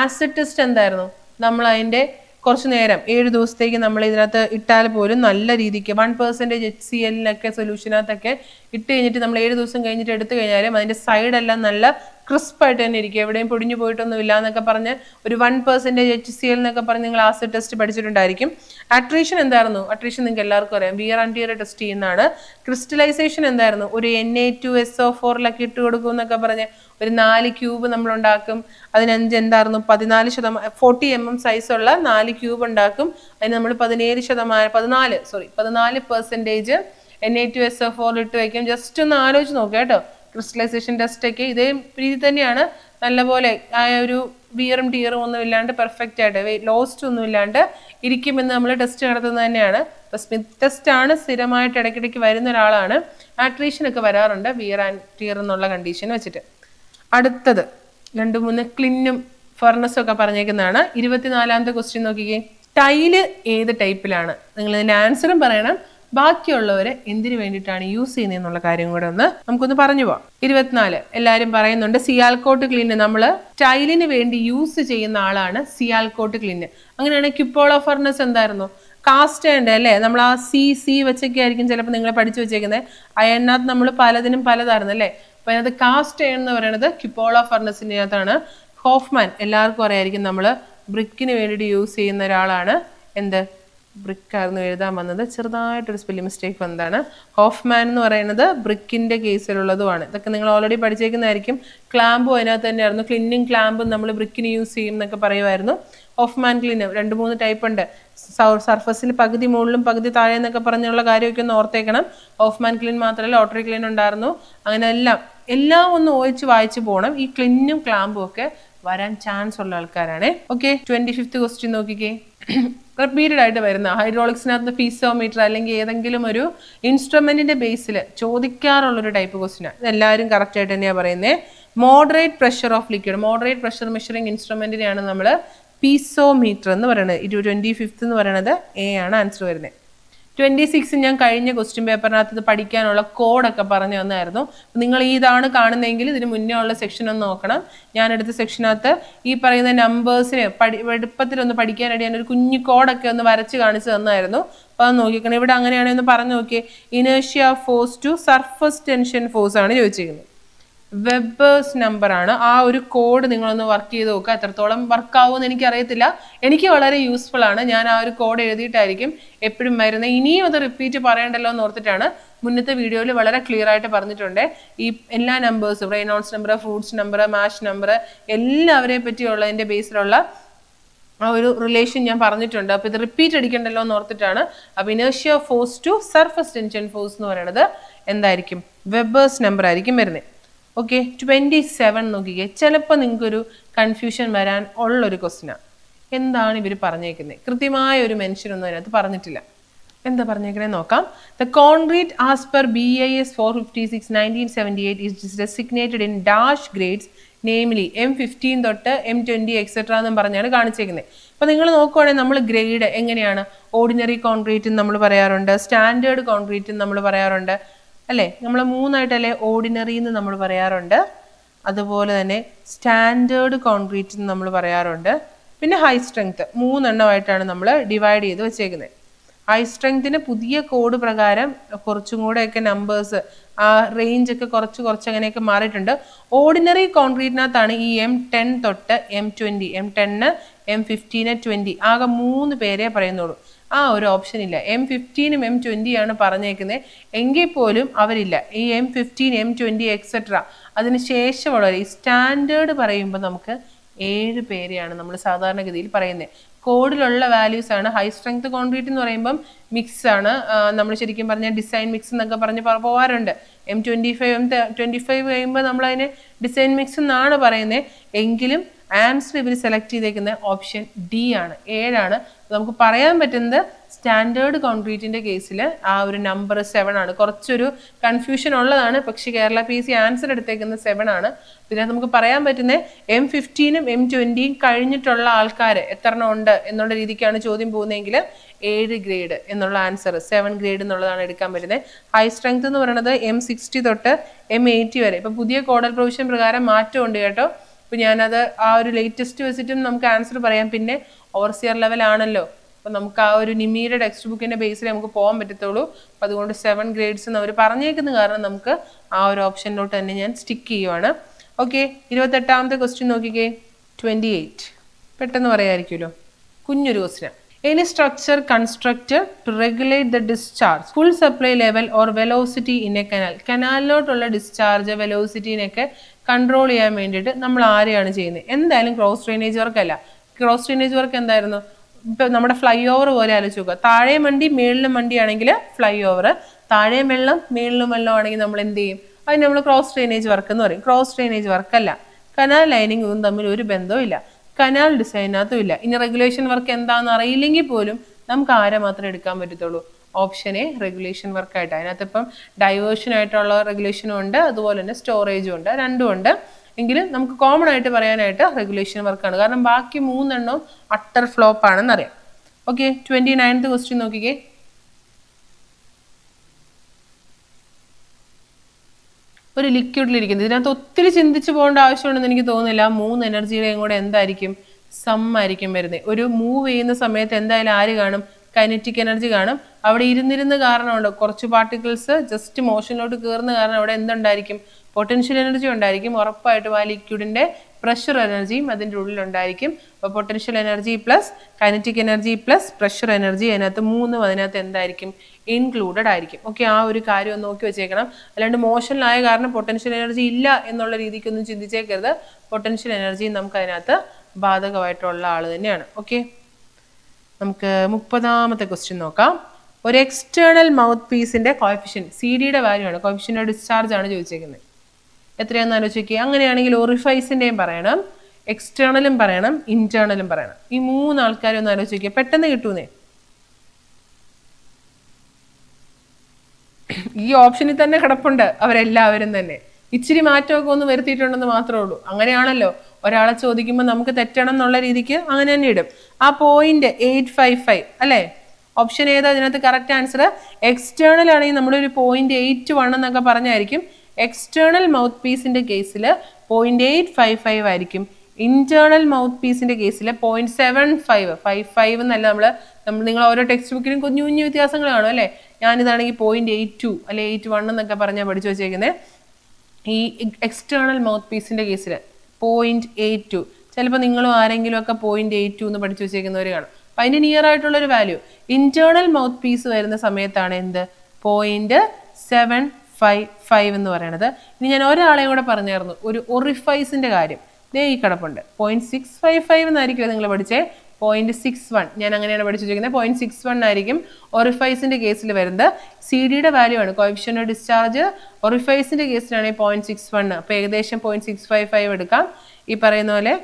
ആസിഡ് ടെസ്റ്റ് എന്തായിരുന്നു? നമ്മൾ അതിന്റെ കുറച്ച് നേരം 7 ദിവസത്തേക്ക് നമ്മൾ ഇതിനകത്ത് ഇട്ടാൽ പോലും നല്ല രീതിക്ക് 1% HCl സൊല്യൂഷനകത്തൊക്കെ ഇട്ട് കഴിഞ്ഞിട്ട് നമ്മൾ 7 ദിവസം കഴിഞ്ഞിട്ട് എടുത്തു കഴിഞ്ഞാലും അതിന്റെ സൈഡെല്ലാം നല്ല ക്രിസ്പായിട്ട് തന്നെ ഇരിക്കും, എവിടെയും പൊടിഞ്ഞു പോയിട്ടൊന്നും ഇല്ല എന്നൊക്കെ പറഞ്ഞ് ഒരു 1% HCl എന്നൊക്കെ പറഞ്ഞ് നിങ്ങൾ ആസിഡ് ടെസ്റ്റ് പഠിച്ചിട്ടുണ്ടായിരിക്കും. അട്രീഷൻ എന്തായിരുന്നു? അട്രീഷൻ നിങ്ങൾക്ക് എല്ലാവർക്കും അറിയാം, വിയർ ആൻഡ് ടിയർ ടെസ്റ്റ് ചെയ്യുന്നതാണ്. ക്രിസ്റ്റലൈസേഷൻ എന്തായിരുന്നു? ഒരു Na2SO4 ഇട്ട് കൊടുക്കും എന്നൊക്കെ പറഞ്ഞ് ഒരു 4 ക്യൂബ് നമ്മൾ ഉണ്ടാക്കും. അതിന് 5 എന്തായിരുന്നു? 14%, 40 mm സൈസുള്ള 4 ക്യൂബ് ഉണ്ടാക്കും. അതിന് നമ്മൾ 14% Na2SO4 ഇട്ട് വയ്ക്കും. ജസ്റ്റ് ഒന്ന് ആലോചിച്ച് നോക്കുക കേട്ടോ. ക്രിസ്റ്റലൈസേഷൻ ടെസ്റ്റ് ഒക്കെ ഇതേ രീതി തന്നെയാണ്. നല്ലപോലെ ആ ഒരു വിയറും ടിയറും ഒന്നും ഇല്ലാണ്ട് പെർഫെക്റ്റ് ആയിട്ട് ലോസ്റ്റ് ഒന്നും ഇല്ലാണ്ട് ഇരിക്കുമെന്ന് നമ്മൾ ടെസ്റ്റ് നടത്തുന്നത് തന്നെയാണ്. ഇപ്പൊ സ്മിത്ത് ടെസ്റ്റ് ആണ്, സ്ഥിരമായിട്ട് ഇടയ്ക്കിടയ്ക്ക് വരുന്ന ഒരാളാണ്. ആട്രീഷൻ ഒക്കെ വരാറുണ്ട് വിയർ ആൻഡ് ടിയർ എന്നുള്ള കണ്ടീഷൻ വെച്ചിട്ട്. അടുത്തത് 2-3 ക്ലിന്നും ഫർണസും ഒക്കെ പറഞ്ഞേക്കുന്നതാണ്. 24ാമത്തെ ക്വസ്റ്റ്യൻ നോക്കിക്കേ. ടൈല് ഏത് ടൈപ്പിലാണ്? നിങ്ങൾ ഇതിന്റെ ആൻസറും പറയണം, ബാക്കിയുള്ളവരെ എന്തിനു വേണ്ടിയിട്ടാണ് യൂസ് ചെയ്യുന്നത് എന്നുള്ള കാര്യം കൂടെ നമുക്കൊന്ന് പറഞ്ഞു പോവാം. 24 എല്ലാവരും പറയുന്നുണ്ട് സിയാൽക്കോട്ട് ക്ലീന് നമ്മൾ സ്റ്റൈലിന് വേണ്ടി യൂസ് ചെയ്യുന്ന ആളാണ് സിയാൽക്കോട്ട് ക്ലീന്. അങ്ങനെയാണെങ്കിൽ ക്യുപ്പോള ഫർണസ് എന്തായിരുന്നു? കാസ്റ്റ് അയൺ അല്ലേ? നമ്മൾ ആ സി വെച്ചൊക്കെ ആയിരിക്കും ചിലപ്പോൾ നിങ്ങൾ പഠിച്ചു വെച്ചേക്കുന്നത്. അയണിനകത്ത് നമ്മൾ പലതിനും പലതായിരുന്നു അല്ലേ? അപ്പൊ അതിനകത്ത് കാസ്റ്റ് അയൺ എന്ന് പറയുന്നത് ക്യുപ്പോള ഫർണസിൻ്റെ അകത്താണ്. ഹോഫ്മാൻ എല്ലാവർക്കും അറിയായിരിക്കും, നമ്മൾ ബ്രിക്കിന് വേണ്ടിയിട്ട് യൂസ് ചെയ്യുന്ന ഒരാളാണ്. എന്ത് ബ്രിക്കായിരുന്നു എഴുതാൻ വന്നത്, ചെറുതായിട്ടൊരു സ്പെല്ലിംഗ് മിസ്റ്റേക്ക് വന്നതാണ്. ഹോഫ്മാൻ എന്ന് പറയുന്നത് ബ്രിക്കിന്റെ കേസിലുള്ളതുമാണ്. ഇതൊക്കെ നിങ്ങൾ ഓൾറെഡി പഠിച്ചേക്കുന്നതായിരിക്കും. ക്ലാമ്പും അതിനകത്ത് തന്നെയായിരുന്നു. ക്ലിന്നിങ് ക്ലാമ്പും നമ്മൾ ബ്രിക്കിന് യൂസ് ചെയ്യും എന്നൊക്കെ പറയുമായിരുന്നു. ഹോഫ്മാൻ ക്ലീന് 2-3 ടൈപ്പ് ഉണ്ട്. സർഫസിൽ പകുതി മുകളിലും പകുതി താഴെ എന്നൊക്കെ പറഞ്ഞുള്ള കാര്യമൊക്കെ ഒന്ന് ഓർത്തേക്കണം. ഹോഫ്മാൻ ക്ലീൻ മാത്രമല്ല ഓട്ടറി ക്ലീൻ ഉണ്ടായിരുന്നു. അങ്ങനെ എല്ലാം ഒന്ന് ഓയിച്ച് വായിച്ചു പോകണം. ഈ ക്ലിന്നും ക്ലാമ്പും ഒക്കെ വരാൻ ചാൻസ് ഉള്ള ആൾക്കാരാണ്. ഓക്കെ, 25th ക്വസ്റ്റ്യൻ നോക്കിക്കേ. റിപ്പീറ്റഡ് ആയിട്ട് വരുന്ന ഹൈഡ്രോളിക്സിനകത്ത് പീസോമീറ്റർ അല്ലെങ്കിൽ ഏതെങ്കിലും ഒരു ഇൻസ്ട്രുമെന്റിന്റെ ബേസിൽ ചോദിക്കാറുള്ളൊരു ടൈപ്പ് ക്വസ്റ്റ്യൻ. ഇതെല്ലാവരും കറക്റ്റ് ആയിട്ട് തന്നെയാണ് പറയുന്നത്. Moderate pressure of liquid, moderate pressure measuring ഇൻസ്ട്രുമെന്റിനെയാണ് നമ്മൾ പീസോമീറ്റർ എന്ന് പറയുന്നത്. 25th എന്ന് പറയുന്നത് എ ആണ് ആൻസർ വരുന്നത്. 26 ഞാൻ കഴിഞ്ഞ ക്വസ്റ്റ്യൻ പേപ്പറിനകത്ത് ഇത് പഠിക്കാനുള്ള കോഡൊക്കെ പറഞ്ഞു തന്നായിരുന്നു. നിങ്ങൾ ഇതാണ് കാണുന്നതെങ്കിൽ ഇതിന് മുന്നേ ഉള്ള സെക്ഷൻ ഒന്ന് നോക്കണം. ഞാനെടുത്ത സെക്ഷനകത്ത് ഈ പറയുന്ന നമ്പേഴ്സിന് എളുപ്പത്തിലൊന്ന് പഠിക്കാനായിട്ട് ഞാനൊരു കുഞ്ഞു കോഡൊക്കെ ഒന്ന് വരച്ച് കാണിച്ചു തന്നായിരുന്നു. അപ്പോൾ അത് നോക്കിക്കണം. ഇവിടെ അങ്ങനെയാണെങ്കിൽ ഒന്ന് പറഞ്ഞു നോക്കിയേ. Inertia force to surface tension force ആണ് ചോദിച്ചിരിക്കുന്നത്. വെബേഴ്സ് നമ്പർ ആണ്. ആ ഒരു കോഡ് നിങ്ങളൊന്ന് വർക്ക് ചെയ്ത് നോക്കുക. എത്രത്തോളം വർക്ക് ആവുമെന്ന് എനിക്കറിയത്തില്ല. എനിക്ക് വളരെ യൂസ്ഫുൾ ആണ്. ഞാൻ ആ ഒരു കോഡ് എഴുതിയിട്ടായിരിക്കും എപ്പോഴും വരുന്നത്. ഇനിയും അത് റിപ്പീറ്റ് പറയണ്ടല്ലോ എന്ന് ഓർത്തിട്ടാണ് മുന്നത്തെ വീഡിയോയിൽ വളരെ ക്ലിയർ ആയിട്ട് പറഞ്ഞിട്ടുണ്ട്. ഈ എല്ലാ നമ്പേഴ്സും, റെയ്നോൾഡ്സ് നമ്പർ, ഫ്രൂട്ട്സ് നമ്പർ, മാഷ് നമ്പർ, എല്ലാവരെ പറ്റിയുള്ളതിൻ്റെ ബേസിലുള്ള ആ ഒരു റിലേഷൻ ഞാൻ പറഞ്ഞിട്ടുണ്ട്. അപ്പോൾ ഇത് റിപ്പീറ്റ് അടിക്കണ്ടല്ലോ എന്ന് ഓർത്തിട്ടാണ്. അപ്പോൾ inertia force to surface tension force എന്ന് പറയുന്നത് എന്തായിരിക്കും? വെബേഴ്സ് നമ്പർ ആയിരിക്കും വരുന്നത്. ഓക്കെ, 27 നോക്കിക്കേ. ചിലപ്പോൾ നിങ്ങൾക്കൊരു കൺഫ്യൂഷൻ വരാൻ ഉള്ളൊരു ക്വസ്റ്റ്യനാണ്. എന്താണ് ഇവർ പറഞ്ഞേക്കുന്നത്? കൃത്യമായ ഒരു മെൻഷൻ ഒന്നും അതിനകത്ത് പറഞ്ഞിട്ടില്ല. എന്താ പറഞ്ഞേക്കണേ നോക്കാം. The concrete as per BIS 456 1978 is designated in dash grades, namely M15 തൊട്ട് M20 എക്സെട്ര എന്നും പറഞ്ഞാണ് കാണിച്ചേക്കുന്നത്. അപ്പോൾ നിങ്ങൾ നോക്കുവാണെങ്കിൽ നമ്മൾ ഗ്രേഡ് എങ്ങനെയാണ്? ഓർഡിനറി കോൺക്രീറ്റ് നമ്മൾ പറയാറുണ്ട്, സ്റ്റാൻഡേർഡ് കോൺക്രീറ്റ് നമ്മൾ പറയാറുണ്ട് അല്ലേ? നമ്മൾ 3ആയിട്ടല്ലേ ഓർഡിനറി എന്ന് നമ്മൾ പറയാറുണ്ട്, അതുപോലെ തന്നെ സ്റ്റാൻഡേർഡ് കോൺക്രീറ്റ് എന്ന് നമ്മൾ പറയാറുണ്ട്, പിന്നെ ഹൈ സ്ട്രെങ്ത്. 3 എണ്ണമായിട്ടാണ് നമ്മൾ ഡിവൈഡ് ചെയ്ത് വെച്ചേക്കുന്നത്. ഹൈ സ്ട്രെങ്ത്തിന് പുതിയ കോഡ് പ്രകാരം കുറച്ചും കൂടെയൊക്കെ നമ്പേഴ്സ്, ആ റേഞ്ച് ഒക്കെ കുറച്ച് അങ്ങനെയൊക്കെ മാറിയിട്ടുണ്ട്. ഓർഡിനറി കോൺക്രീറ്റിനകത്താണ് ഈ M10 തൊട്ട് M20, M10, M15, 20 ആകെ 3 പേരെ പറയുന്നുള്ളൂ. ആ ഒരു ഓപ്ഷൻ ഇല്ല. M15ഉം M20 ആണ് പറഞ്ഞേക്കുന്നത്. എങ്കിൽ പോലും അവരില്ല. ഈ M15, M20 എക്സെട്ര അതിന് ശേഷമുള്ളവർ ഈ സ്റ്റാൻഡേർഡ് പറയുമ്പോൾ നമുക്ക് 7 പേരെയാണ് നമ്മൾ സാധാരണഗതിയിൽ പറയുന്നത്. കോഡിലുള്ള വാല്യൂസ് ആണ്. ഹൈ സ്ട്രെങ്ത് കോൺക്രീറ്റ് എന്ന് പറയുമ്പം മിക്സ് ആണ്. നമ്മൾ ശരിക്കും പറഞ്ഞാൽ ഡിസൈൻ മിക്സ് എന്നൊക്കെ പറഞ്ഞ് പോകാറുണ്ട്. M25 കഴിയുമ്പോൾ നമ്മൾ അതിനെ ഡിസൈൻ മിക്സ് എന്നാണ് പറയുന്നത്. എങ്കിലും ആൻസർ ഇവർ സെലക്ട് ചെയ്തേക്കുന്ന ഓപ്ഷൻ ഡി ആണ്, 7 ആണ്. നമുക്ക് പറയാൻ പറ്റുന്നത് സ്റ്റാൻഡേർഡ് കോൺക്രീറ്റിന്റെ കേസിൽ ആ ഒരു നമ്പർ 7 ആണ്. കുറച്ചൊരു കൺഫ്യൂഷൻ ഉള്ളതാണ്, പക്ഷെ കേരള PSC ആൻസർ എടുത്തേക്കുന്നത് 7 ആണ്. പിന്നെ നമുക്ക് പറയാൻ പറ്റുന്നത് M15ഉം M20യും കഴിഞ്ഞിട്ടുള്ള ആൾക്കാർ എത്ര എണ്ണം ഉണ്ട് എന്നുള്ള രീതിക്കാണ് ചോദ്യം പോകുന്നതെങ്കിൽ 7 ഗ്രേഡ് എന്നുള്ള ആൻസർ 7 ഗ്രേഡ് എന്നുള്ളതാണ് എടുക്കാൻ പറ്റുന്നത്. ഹൈ സ്ട്രെങ്ത് എന്ന് പറയുന്നത് M60 തൊട്ട് M80 വരെ. ഇപ്പൊ പുതിയ കോഡൽ പ്രൊവിഷൻ പ്രകാരം മാറ്റമുണ്ട് കേട്ടോ. ഇപ്പൊ ഞാനത് ആ ഒരു ലേറ്റസ്റ്റ് വെച്ചിട്ടും നമുക്ക് ആൻസർ പറയാം. പിന്നെ ഓവർസിയർ ലെവൽ ആണല്ലോ, അപ്പൊ നമുക്ക് ആ ഒരു നിമിയുടെ ടെക്സ്റ്റ് ബുക്കിന്റെ ബേസിൽ നമുക്ക് പോകാൻ പറ്റത്തുള്ളൂ. അപ്പൊ അതുകൊണ്ട് 7 ഗ്രേഡ്സ് എന്ന് അവർ പറഞ്ഞേക്കുന്ന കാരണം നമുക്ക് ആ ഒരു ഓപ്ഷനിലോട്ട് തന്നെ ഞാൻ സ്റ്റിക്ക് ചെയ്യുവാണ്. ഓക്കെ, 28ാമത്തെ ക്വസ്റ്റ്യൻ നോക്കിക്കേ. 28 പെട്ടെന്ന് പറയാമായിരിക്കുമല്ലോ. കുഞ്ഞൊരു question. Any structure constructed to regulate the discharge, full supply level or velocity in a canal. കനാലിലോട്ടുള്ള ഡിസ്ചാർജ് വെലോസിറ്റിനെയൊക്കെ കൺട്രോൾ ചെയ്യാൻ വേണ്ടിയിട്ട് നമ്മൾ ആരെയാണ് ചെയ്യുന്നത്? എന്തായാലും ക്രോസ് ഡ്രെയിനേജ് വർക്ക് അല്ല. ക്രോസ് ഡ്രെയിനേജ് വർക്ക് എന്തായിരുന്നു? ഇപ്പൊ നമ്മുടെ ഫ്ലൈ ഓവർ പോലെ ആലോചിച്ച് നോക്കുക. താഴെ വണ്ടി മേളിലും വണ്ടി ആണെങ്കിൽ ഫ്ലൈ ഓവർ, താഴെ വെള്ളം മേളിലും വെള്ളം ആണെങ്കിൽ നമ്മൾ എന്ത് ചെയ്യും? അതിന് നമ്മൾ ക്രോസ് ഡ്രെയിനേജ് വർക്ക് എന്ന് പറയും. ക്രോസ് ഡ്രെയിനേജ് വർക്ക് അല്ല. കനാൽ ലൈനിങ്ങും തമ്മിൽ ഒരു ബന്ധവും ഇല്ല, കനാൽ ഡിസൈനകത്തും ഇല്ല. ഇനി റെഗുലേഷൻ വർക്ക് എന്താണെന്ന് അറിയില്ലെങ്കിൽ പോലും നമുക്ക് ആരെ മാത്രമേ എടുക്കാൻ പറ്റത്തുള്ളൂ? ഓപ്ഷൻ എ റെഗുലേഷൻ വർക്കായിട്ട്. അതിനകത്ത് ഇപ്പം ഡൈവേർഷൻ ആയിട്ടുള്ള റെഗുലേഷനും ഉണ്ട്, അതുപോലെ തന്നെ സ്റ്റോറേജും ഉണ്ട്, രണ്ടും ഉണ്ട്. എങ്കിലും നമുക്ക് കോമൺ ആയിട്ട് പറയാനായിട്ട് റെഗുലേഷൻ വർക്കാണ്. കാരണം ബാക്കി 3 എണ്ണവും അട്ടർ ഫ്ലോപ്പ് ആണെന്ന് അറിയാം. ഓക്കെ, 29th ക്വസ്റ്റ്യൻ നോക്കിക്കേ. ഒരു ലിക്വിഡിലിരിക്കുന്നത്. ഇതിനകത്ത് ഒത്തിരി ചിന്തിച്ചു പോകേണ്ട ആവശ്യമുണ്ടെന്ന് എനിക്ക് തോന്നുന്നില്ല. 3 എനർജിയുടെയും കൂടെ എന്തായിരിക്കും, സം ആയിരിക്കും വരുന്നത്. ഒരു മൂവ് ചെയ്യുന്ന സമയത്ത് എന്തായാലും ആര് കാണും, കൈനറ്റിക് എനർജി കാണും. അവിടെ ഇരുന്നിരുന്ന് കാരണമുണ്ട്, കുറച്ച് പാർട്ടിക്കിൾസ് ജസ്റ്റ് മോഷനിലോട്ട് കയറുന്ന കാരണം അവിടെ എന്തുണ്ടായിരിക്കും, പൊട്ടൻഷ്യൽ എനർജി ഉണ്ടായിരിക്കും. ഉറപ്പായിട്ടും ആ ലിക്വിഡിന്റെ പ്രഷർ എനർജിയും അതിൻ്റെ ഉള്ളിലുണ്ടായിരിക്കും. അപ്പോൾ potential energy plus kinetic energy plus pressure energy, അതിനകത്ത് 3 അതിനകത്ത് എന്തായിരിക്കും, ഇൻക്ലൂഡഡ് ആയിരിക്കും. ഓക്കെ, ആ ഒരു കാര്യം ഒന്ന് നോക്കി വെച്ചേക്കണം. അല്ലാണ്ട് മോഷനിലായ കാരണം പൊട്ടൻഷ്യൽ എനർജി ഇല്ല എന്നുള്ള രീതിക്കൊന്നും ചിന്തിച്ചേക്കരുത്. പൊട്ടൻഷ്യൽ എനർജി നമുക്ക് അതിനകത്ത് ബാധകമായിട്ടുള്ള ആൾ തന്നെയാണ്. ഓക്കെ, നമുക്ക് 30ാമത്തെ ക്വസ്റ്റ്യൻ നോക്കാം. ഒരു എക്സ്റ്റേണൽ മൗത്ത് പീസിന്റെ കോഎഫിഷ്യന്റ്, സി ഡിയുടെ വാല്യൂ ആണ്, കോഎഫിഷ്യന്റ് ഡിസ്ചാർജ് ആണ് ചോദിച്ചേക്കുന്നത്. എത്രയാണെന്ന് ആലോചിക്കുക. അങ്ങനെയാണെങ്കിൽ ഓറിഫൈസിന്റെയും പറയണം, എക്സ്റ്റേണലും പറയണം, ഇന്റേണലും പറയണം. ഈ 3 ആൾക്കാരെ ഒന്ന് ആലോചിക്കുക, പെട്ടെന്ന് കിട്ടൂന്നേ. ഈ ഓപ്ഷനിൽ തന്നെ കിടപ്പുണ്ട് അവരെല്ലാവരും തന്നെ. ഇച്ചിരി മാറ്റമൊക്കെ ഒന്ന് വരുത്തിയിട്ടുണ്ടെന്ന് മാത്രമേ ഉള്ളൂ. അങ്ങനെയാണല്ലോ, ഒരാളെ ചോദിക്കുമ്പോൾ നമുക്ക് തെറ്റണം എന്നുള്ള രീതിക്ക് അങ്ങനെ തന്നെ ഇടും. ആ പോയിന്റ് 855 അല്ലേ, ഓപ്ഷൻ ഏതാ ഇതിനകത്ത് കറക്റ്റ് ആൻസർ? എക്സ്റ്റേണൽ ആണെങ്കിൽ നമ്മളൊരു 0.81 എന്നൊക്കെ പറഞ്ഞായിരിക്കും. എക്സ്റ്റേണൽ മൗത്ത് പീസിന്റെ കേസിൽ 0.855 ആയിരിക്കും. ഇന്റേണൽ മൗത്ത് പീസിന്റെ കേസിൽ 0.75 എന്നല്ല. നിങ്ങൾ ഓരോ ടെക്സ്റ്റ് ബുക്കിലും കുഞ്ഞു കുഞ്ഞു വ്യത്യാസങ്ങൾ കാണും അല്ലേ. ഞാനിതാണെങ്കിൽ 0.82 അല്ലെ 81 എന്നൊക്കെ പറഞ്ഞാൽ പഠിച്ചു വെച്ചേക്കുന്നത്. ഈ എക്സ്റ്റേണൽ മൗത്ത് പീസിന്റെ കേസിൽ 0.82, ചിലപ്പോൾ നിങ്ങളും ആരെങ്കിലും ഒക്കെ 0.82 എന്ന് പഠിച്ചു വെച്ചേക്കുന്നവർ കാണും. അപ്പം അതിന് നിയർ ആയിട്ടുള്ളൊരു വാല്യൂ. ഇന്റേണൽ മൗത്ത് പീസ് വരുന്ന സമയത്താണ് എന്ത്, 0.755 എന്ന് പറയണത്. ഇനി ഞാൻ ഒരാളെയും കൂടെ പറഞ്ഞായിരുന്നു, ഒരു ഒറിഫൈസിന്റെ കാര്യം. ദേ ഈ കിടപ്പുണ്ട്, 0.655 എന്നായിരിക്കും നിങ്ങൾ പഠിച്ചേ. 0.61 ഞാൻ അങ്ങനെയാണ് പഠിച്ചു വെച്ചിരിക്കുന്നത്. 0.61 ആയിരിക്കും ഒറിഫൈസിന്റെ കേസിൽ വരുന്നത്. സി ഡിയുടെ വാല്യൂ ആണ് കോഎഫിഷ്യന്റ് ഡിസ്ചാർജ്. ഒറിഫൈസിന്റെ കേസിലാണെങ്കിൽ 0.61. അപ്പോൾ ഏകദേശം 0.655 എടുക്കാം. ഈ പറയുന്ന പോലെ